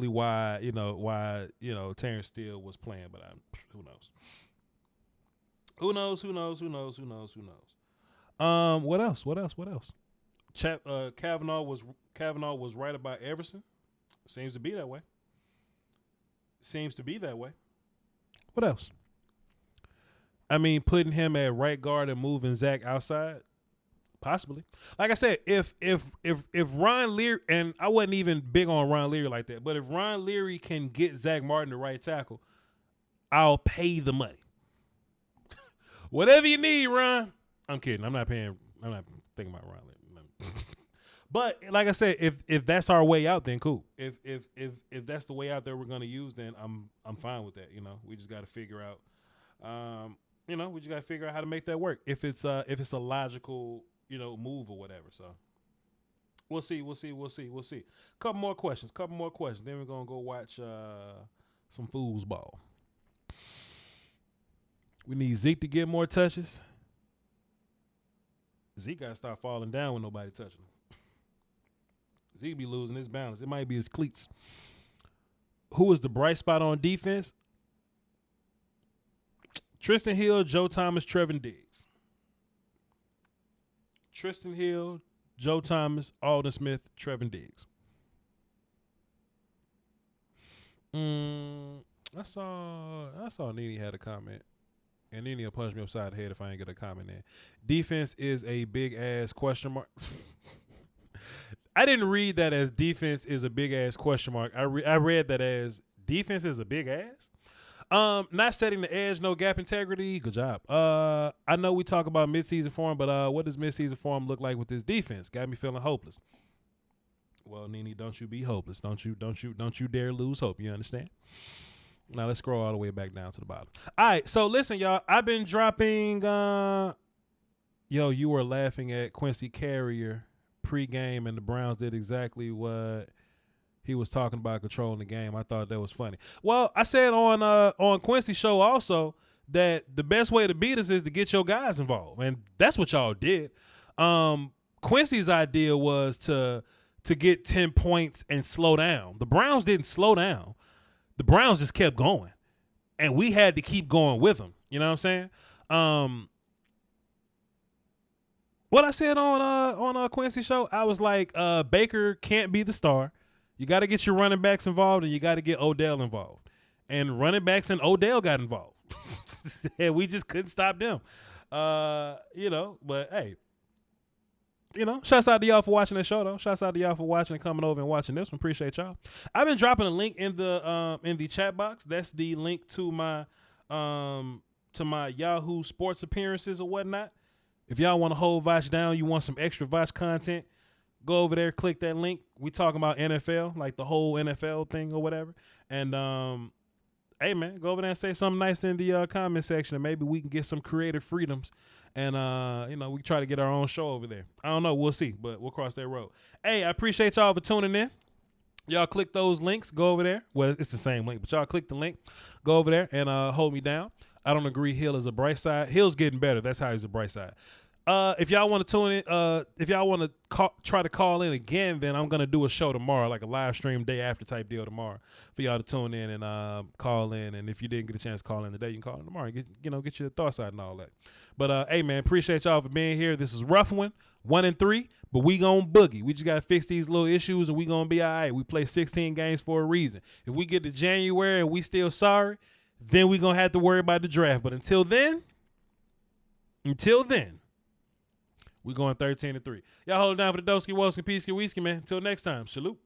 Speaker 3: why Terrence Steele was playing, but who knows? Who knows? What else? Kavanaugh was right about Everson. Seems to be that way. What else? I mean, putting him at right guard and moving Zach outside, possibly. Like I said, if Ron Leary, and I wasn't even big on Ron Leary like that, but if Ron Leary can get Zach Martin to right tackle, I'll pay the money. Whatever you need, Ron. I'm kidding. I'm not thinking about Ron Leary. But like I said, if that's our way out, then cool. If that's the way out that we're gonna use, then I'm fine with that. We just got to figure out. We just got to figure out how to make that work. If it's a logical, move or whatever. So we'll see. Couple more questions. Then we're gonna go watch some foosball. We need Zeke to get more touches. Zeke got to start falling down when nobody touching him. Zeke be losing his balance. It might be his cleats. Who is the bright spot on defense? Tristan Hill, Joe Thomas, Trevin Diggs. Tristan Hill, Joe Thomas, Alden Smith, Trevin Diggs. I saw Nene had a comment. And Nene will punch me upside the head if I ain't get a comment in. Defense is a big ass question mark. I didn't read that as defense is a big ass question mark. I read that as defense is a big ass. Not setting the edge, no gap integrity. Good job. I know we talk about midseason form, but what does midseason form look like with this defense? Got me feeling hopeless. Well, Nene, don't you be hopeless. Don't you dare lose hope. You understand? Now let's scroll all the way back down to the bottom. All right, so listen, y'all. I've been dropping. You were laughing at Quincy Carrier pregame, and the Browns did exactly what he was talking about, controlling the game. I thought that was funny. Well, I said on Quincy's show also that the best way to beat us is to get your guys involved, and that's what y'all did. Quincy's idea was to get 10 points and slow down. The Browns didn't slow down. The Browns just kept going, and we had to keep going with them. You know what I'm saying? What I said on Quincy's show, I was like, Baker can't be the star. You got to get your running backs involved, and you got to get Odell involved. And running backs and Odell got involved. And we just couldn't stop them. But hey, shouts out to y'all for watching that show, though. Shouts out to y'all for watching and coming over and watching this one. Appreciate y'all. I've been dropping a link in the chat box. That's the link to my Yahoo Sports appearances or whatnot. If y'all want to hold Voch down, you want some extra Voch content, go over there, click that link. We talking about NFL, like the whole NFL thing or whatever. And hey man, go over there and say something nice in the comment section, and maybe we can get some creative freedoms. And we can try to get our own show over there. I don't know, we'll see, but we'll cross that road. Hey, I appreciate y'all for tuning in. Y'all click those links, go over there. Well, it's the same link, but y'all click the link, go over there and hold me down. I don't agree Hill is a bright side. Hill's getting better. That's how he's a bright side. If y'all want to tune in, if y'all want to try to call in again, then I'm going to do a show tomorrow, like a live stream day after type deal tomorrow for y'all to tune in and call in. And if you didn't get a chance to call in today, you can call in tomorrow and get your thoughts out and all that. But, hey, man, appreciate y'all for being here. This is Rough One, 1-3, but we gonna boogie. We just got to fix these little issues, and we going to be all right. We play 16 games for a reason. If we get to January and we still sorry, then we going to have to worry about the draft. But until then, we going 13-3. Y'all hold it down for the Doski Woski Peasky Whiskey, man. Until next time, salute.